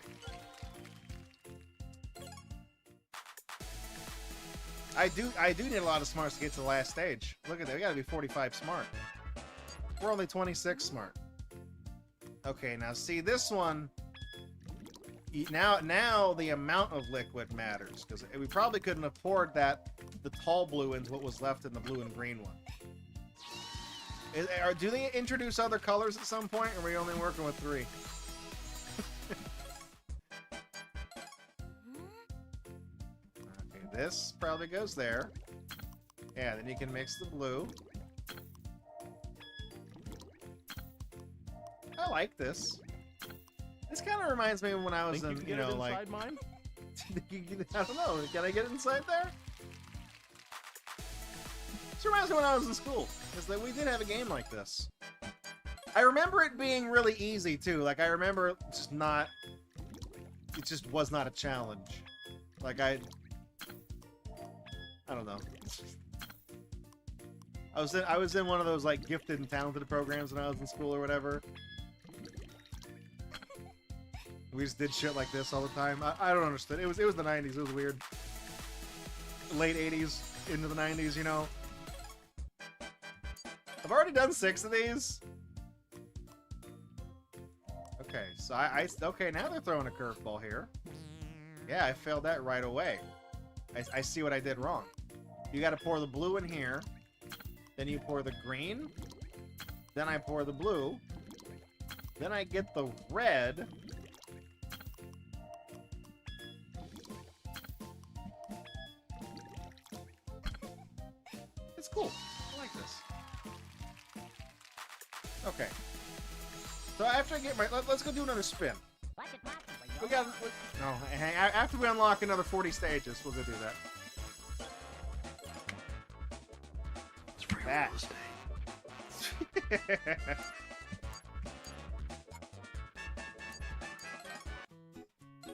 I do need a lot of smarts to get to the last stage. Look at that. We gotta be 45 smart. We're only 26 smart. Okay, now see this one. Now the amount of liquid matters, because we probably couldn't have poured the tall blue into what was left in the blue and green one. Do they introduce other colors at some point, or are we only working with 3? Okay, this probably goes there. Yeah, then you can mix the blue. I like this. This kind of reminds me of when I was in, you know, like... mine? I don't know. Can I get inside there? This reminds me when I was in school. Is that we did have a game like this. I remember it being really easy, too. Like, I remember just not... It just was not a challenge. Like, I don't know. I was in one of those, like, gifted and talented programs when I was in school or whatever. We just did shit like this all the time. I don't understand. It was the 90s. It was weird. Late 80s into the 90s, you know. I've already done 6 of these. Okay, so okay, now they're throwing a curveball here. Yeah, I failed that right away. I see what I did wrong. You gotta pour the blue in here. Then you pour the green. Then I pour the blue. Then I get the red. It's cool. I like this. Okay. So after I get my... Let's go do another spin. We got... No, after we unlock another 40 stages, we'll go do that. It's free That. real estate.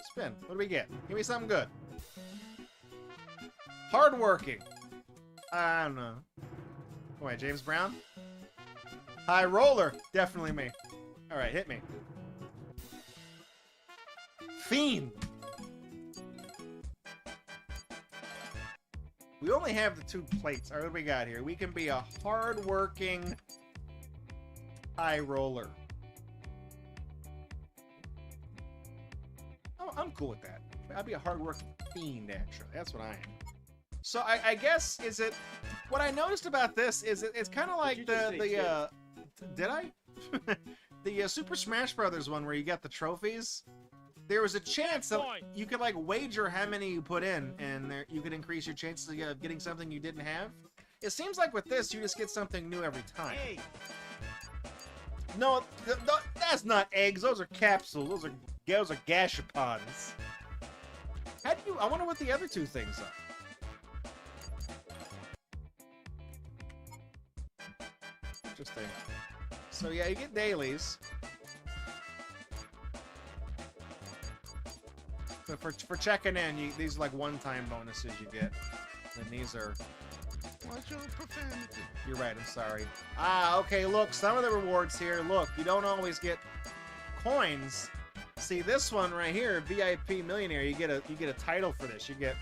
Spin. What do we get? Give me something good. Hardworking. I don't know. Wait, James Brown? High roller. Definitely me. Alright, hit me. Fiend. We only have the 2 plates. Alright, what do we got here? We can be a hardworking high roller. Oh, I'm cool with that. I'd be a hardworking fiend, actually. That's what I am. So I guess, is it... What I noticed about this is it's kind of like the did I? The Super Smash Brothers one where you got the trophies. There was a chance that you could like wager how many you put in, and you could increase your chances of getting something you didn't have. It seems like with this, you just get something new every time. Hey. No, that's not eggs. Those are capsules. Those are gashapons. How do you? I wonder what the other 2 things are. Interesting. So yeah, you get dailies. But for checking in, these are like one-time bonuses you get. And these are... Watch your profanity. You're right, I'm sorry. Ah, okay, look, some of the rewards here, look, you don't always get coins. See, this one right here, VIP Millionaire, you get a title for this. You get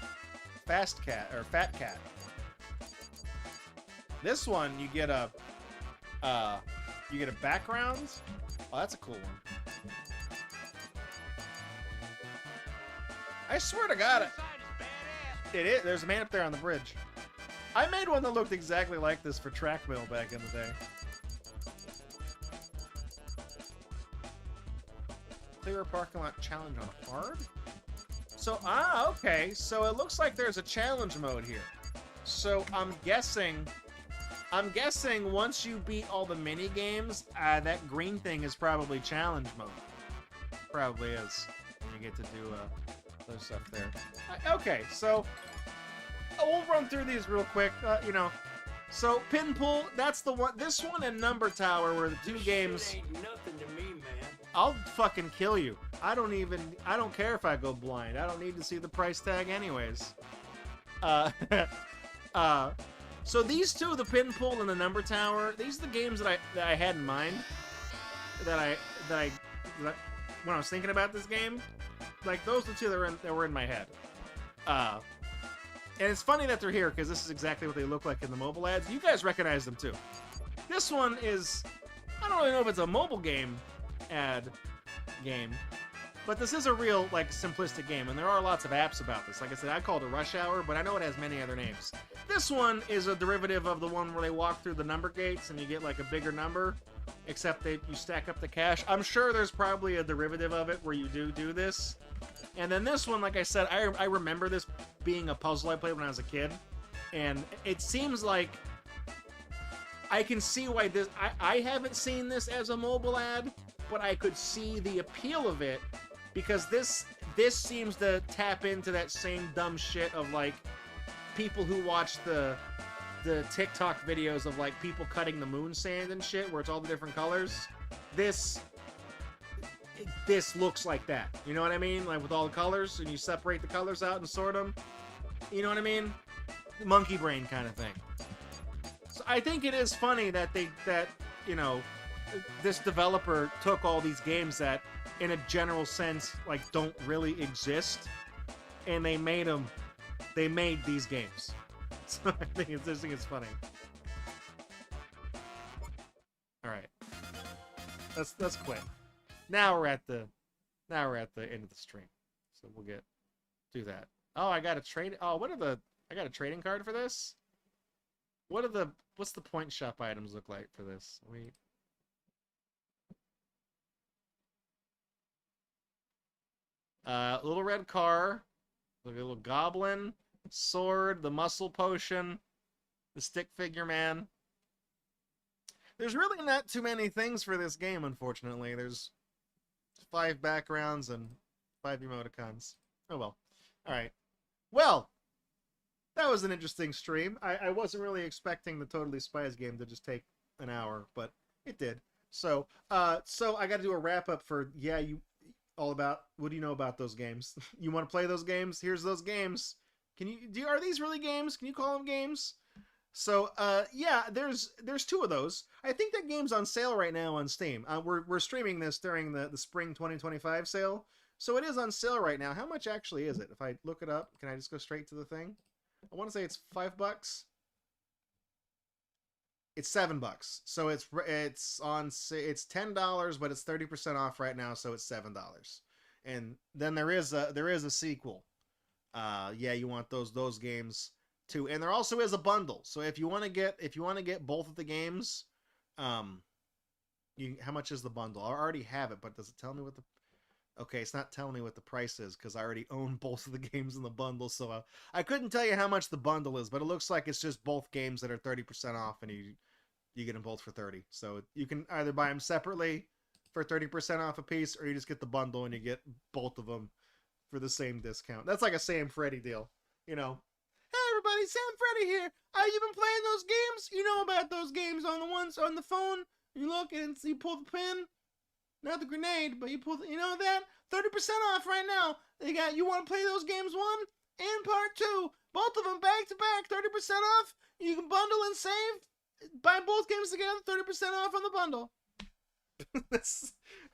Fast Cat, or Fat Cat. This one, you get a background. Oh, that's a cool one. I swear to God, it is. There's a man up there on the bridge. I made one that looked exactly like this for Track Mill back in the day. Clear a parking lot challenge on hard? So, okay. So it looks like there's a challenge mode here. So I'm guessing once you beat all the mini games, that green thing is probably challenge mode. Probably is. And you get to do other stuff there. Okay, so we'll run through these real quick. You know, so Pin Pull, that's the one. This one and Number Tower were the 2 games. Shit ain't nothing to me, man. I'll fucking kill you. I don't care if I go blind. I don't need to see the price tag anyways. So these 2, the Pin Pull and the Number Tower, these are the games that I had in mind. That when I was thinking about this game, like those are the 2 that were in my head. And it's funny that they're here because this is exactly what they look like in the mobile ads. You guys recognize them too. This one is, I don't really know if it's a mobile game ad game, but this is a real like simplistic game, and there are lots of apps about this. Like I said, I call it a Rush Hour, but I know it has many other names. This one is a derivative of the one where they walk through the number gates and you get like a bigger number, except that you stack up the cash. I'm sure there's probably a derivative of it where you do this. And then this one, like I said, I remember this being a puzzle I played when I was a kid. And it seems like I can see why this... I haven't seen this as a mobile ad, but I could see the appeal of it, because this seems to tap into that same dumb shit of, like, people who watch the TikTok videos of, like, people cutting the moon sand and shit, where it's all the different colors. This looks like that. You know what I mean? Like, with all the colors, and you separate the colors out and sort them. You know what I mean? Monkey brain kind of thing. So I think it is funny that you know, this developer took all these games that, in a general sense, like, don't really exist, and they made these games. So I think it's funny. All right, let's quit. Now we're at the end of the stream, so we'll do that. Oh, I got a trade. Oh, I got a trading card for this. What's the point shop items look like for this? Little red car, a little goblin, sword, the muscle potion, the stick figure man. There's really not too many things for this game, unfortunately. There's 5 backgrounds and 5 emoticons. Oh well. Alright. Well, that was an interesting stream. I wasn't really expecting the Totally Spies game to just take an hour, but it did. So I got to do a wrap-up for, what do you know about those games? You want to play those games? Here's those games. Are these really games? Can you call them games? So, yeah, there's 2 of those. I think that game's on sale right now on Steam. We're streaming this during the Spring 2025 sale, so it is on sale right now. How much actually is it? If I look it up, can I just go straight to the thing? I want to say it's $5. It's $7. So it's $10, but it's 30% off right now, so it's $7. And then there is a sequel. Yeah, you want those games too. And there also is a bundle. So if you want to get both of the games, how much is the bundle? I already have it, but does it tell me what the... Okay, it's not telling me what the price is because I already own both of the games in the bundle, so I couldn't tell you how much the bundle is, but it looks like it's just both games that are 30% off, and you get them both for $30. So you can either buy them separately for 30% off a piece, or you just get the bundle and you get both of them for the same discount. That's like a Sam Freddy deal, you know. Hey everybody, Sam Freddy here. You been playing those games? You know about those games on the ones on the phone? You look and you pull the pin. Not the grenade, but you know that? 30% off right now. You want to play those games 1 and part 2. Both of them back to back, 30% off. You can bundle and save. Buy both games together, 30% off on the bundle.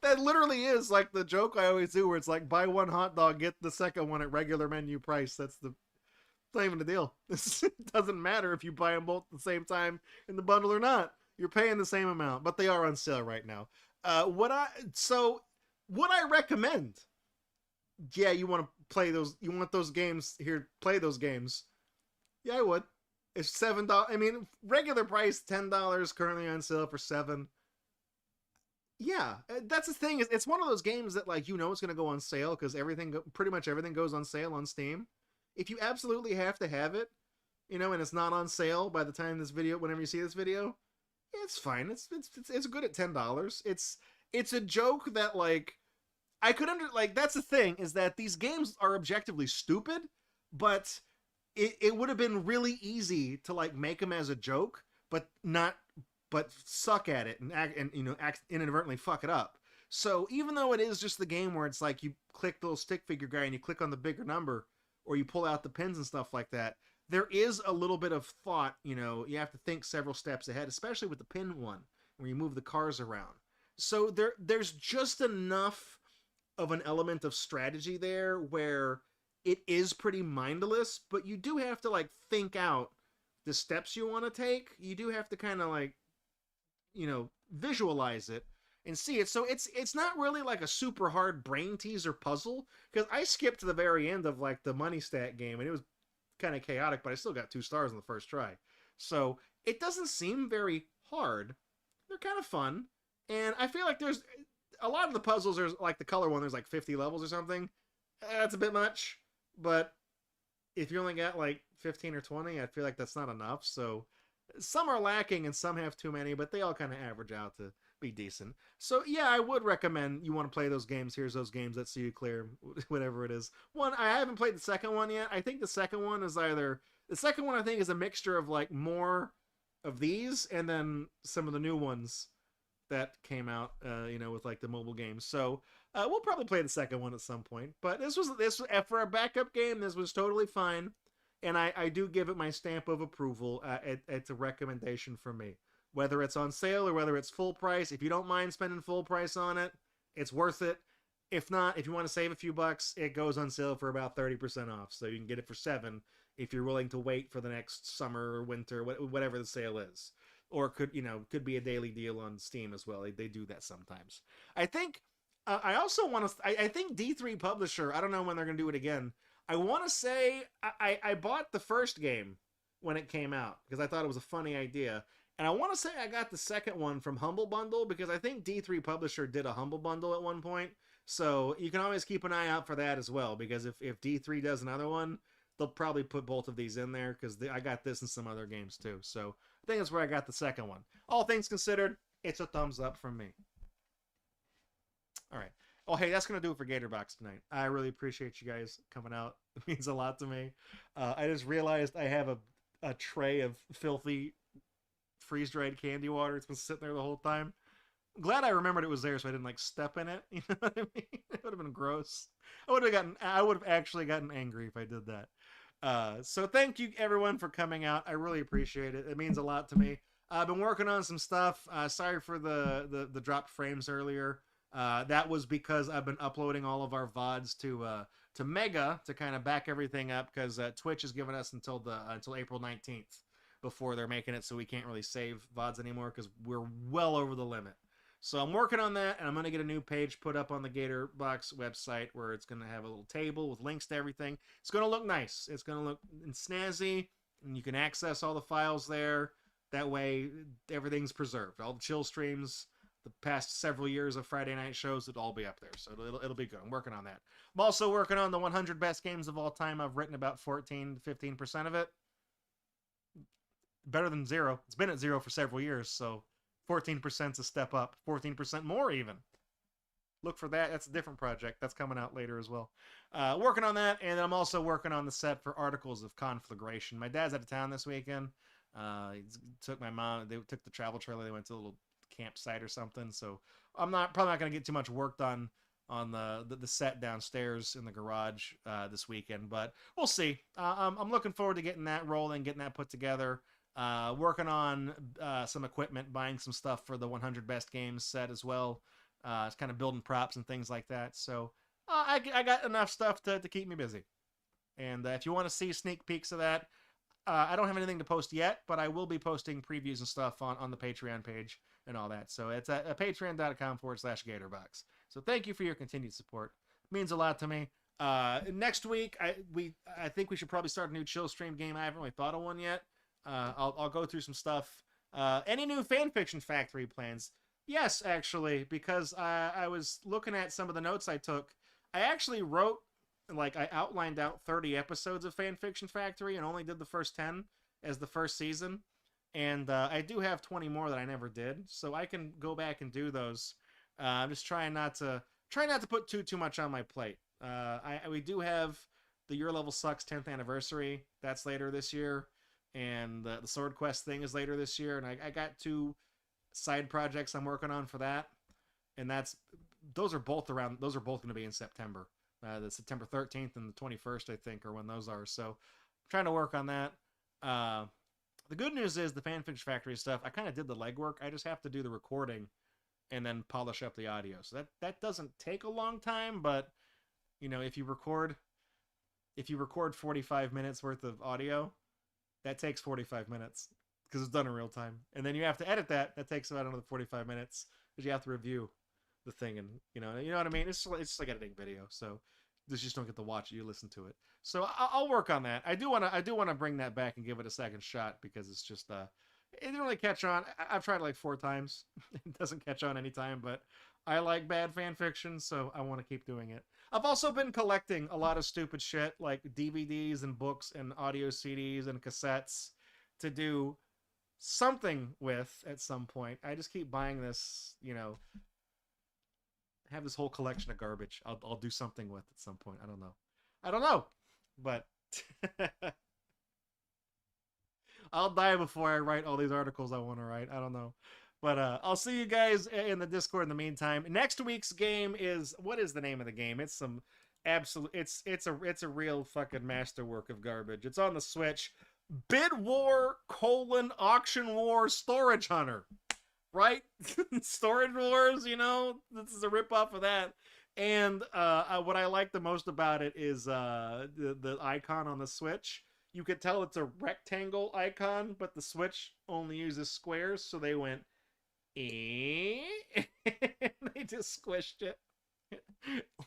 That literally is like the joke I always do, where it's like, buy 1 hot dog, get the second one at regular menu price. It's not even a deal. It doesn't matter if you buy them both at the same time in the bundle or not. You're paying the same amount, but they are on sale right now. Would I recommend? Yeah, you want to play those? You want those games here? Play those games? Yeah, I would. It's $7. I mean, regular price $10. Currently on sale for $7. Yeah, that's the thing. It's one of those games that, like, it's going to go on sale because pretty much everything goes on sale on Steam. If you absolutely have to have it, and it's not on sale by the time whenever you see this video. It's fine. It's good at $10. It's a joke that, like, I could that's the thing, is that these games are objectively stupid, but it would have been really easy to, like, make them as a joke, but suck at it and inadvertently fuck it up. So even though it is just the game where it's like you click the little stick figure guy and you click on the bigger number, or you pull out the pins and stuff like that, there is a little bit of thought, you have to think several steps ahead, especially with the pin one, where you move the cars around. So there's just enough of an element of strategy there where it is pretty mindless, but you do have to, like, think out the steps you want to take. You do have to kind of, like, visualize it and see it. So it's not really like a super hard brain teaser puzzle, because I skipped to the very end of, like, the money stat game, and it was kind of chaotic, but I still got 2 stars on the first try. So it doesn't seem very hard. They're kind of fun, and I feel like there's a lot of the puzzles. There's, like, the color one, there's like 50 levels or something. That's a bit much, but if you only got like 15 or 20, I feel like that's not enough. So some are lacking and some have too many, but they all kind of average out to be decent. So yeah, I would recommend you want to play those games. Here's those games that see you clear, whatever it is. One, I haven't played the second one yet. I think the second one is the second one I think is a mixture of like more of these and then some of the new ones that came out, with like the mobile games. So we'll probably play the second one at some point. But this was for a backup game. This was totally fine. And I do give it my stamp of approval. It's a recommendation from me. Whether it's on sale or whether it's full price, if you don't mind spending full price on it, it's worth it. If not, if you want to save a few bucks, it goes on sale for about 30% off. So you can get it for $7 if you're willing to wait for the next summer or winter, whatever the sale is. Or it could be a daily deal on Steam as well. They do that sometimes. I think I also want to. I think D3 Publisher. I don't know when they're gonna do it again. I want to say I bought the first game when it came out because I thought it was a funny idea. And I want to say I got the second one from Humble Bundle because I think D3 Publisher did a Humble Bundle at one point. So you can always keep an eye out for that as well because if D3 does another one, they'll probably put both of these in there because I got this and some other games too. So I think that's where I got the second one. All things considered, it's a thumbs up from me. All right. Oh, hey, that's going to do it for GatorBox tonight. I really appreciate you guys coming out. It means a lot to me. I just realized I have a tray of filthy freeze-dried candy water. It's been sitting there the whole time. I'm glad I remembered it was there so I didn't, like, step in it. You know what I mean? It would have been gross. I would have actually gotten angry if I did that. So thank you, everyone, for coming out. I really appreciate it. It means a lot to me. I've been working on some stuff. Sorry for the dropped frames earlier. That was because I've been uploading all of our VODs to Mega to kind of back everything up because Twitch has given us until April 19th before they're making it so we can't really save VODs anymore because we're well over the limit. So I'm working on that, and I'm going to get a new page put up on the GatorBox website where it's going to have a little table with links to everything. It's going to look nice. It's going to look snazzy, and you can access all the files there. That way, everything's preserved. All the chill streams, the past several years of Friday night shows, it'll all be up there. So it'll be good. I'm working on that. I'm also working on the 100 best games of all time. I've written about 14 to 15% of it. Better than 0. It's been at 0 for several years, so 14% is a step up. 14% more even. Look for that. That's a different project. That's coming out later as well. Working on that, and I'm also working on the set for Articles of Conflagration. My dad's out of town this weekend. He took my mom. They took the travel trailer. They went to a little campsite or something. So I'm probably not going to get too much work done on the set downstairs in the garage this weekend, but we'll see. I'm looking forward to getting that rolling, getting that put together. Working on some equipment, buying some stuff for the 100 Best Games set as well. It's kind of building props and things like that. So I got enough stuff to keep me busy. And if you want to see sneak peeks of that, I don't have anything to post yet, but I will be posting previews and stuff on the Patreon page and all that. So it's at patreon.com/GatorBox. So thank you for your continued support. It means a lot to me. Next week, I think we should probably start a new chill stream game. I haven't really thought of one yet. I'll go through some stuff. Any new Fanfiction Factory plans? Yes, actually, because I was looking at some of the notes I took. I actually wrote, I outlined out 30 episodes of Fanfiction Factory and only did the first 10 as the first season. And I do have 20 more that I never did, so I can go back and do those. I'm just trying not to put too much on my plate. We do have the Your Level Sucks 10th anniversary. That's later this year. And the Sword Quest thing is later this year. And I got 2 side projects I'm working on for that. And those are both going to be in September. The September 13th and the 21st, I think, are when those are. So I'm trying to work on that. The good news is the Fanfiction Factory stuff, I kind of did the legwork. I just have to do the recording and then polish up the audio. So that doesn't take a long time, but if you record 45 minutes worth of audio, that takes 45 minutes because it's done in real time. And then you have to edit that. That takes about another 45 minutes because you have to review the thing. And you know what I mean? It's like editing video. So you just don't get to watch it. You listen to it. So I'll work on that. I do want to bring that back and give it a second shot because it's just, it didn't really catch on. I've tried it like 4 times. It doesn't catch on any time, but I like bad fan fiction, so I want to keep doing it. I've also been collecting a lot of stupid shit like DVDs and books and audio CDs and cassettes to do something with at some point. I just keep buying this, you know, have this whole collection of garbage. I'll do something with at some point. I don't know, but I'll die before I write all these articles I want to write. I don't know. But I'll see you guys in the Discord in the meantime. Next week's game is, what is the name of the game? It's some absolute, it's a real fucking masterwork of garbage. It's on the Switch. Bid War: Auction War Storage Hunter. Right? Storage Wars, you know? This is a ripoff of that. And what I like the most about it is the icon on the Switch. You could tell it's a rectangle icon, but the Switch only uses squares, so they went, they just squished it.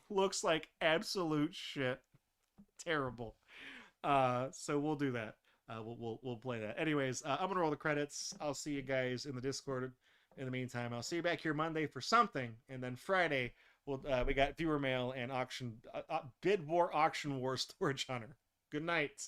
Looks like absolute shit. Terrible. So we'll do that. We'll play that. Anyways, I'm gonna roll the credits. I'll see you guys in the Discord. In the meantime, I'll see you back here Monday for something, and then Friday we got viewer mail and auction Bid War Auction War Storage Hunter. Good night.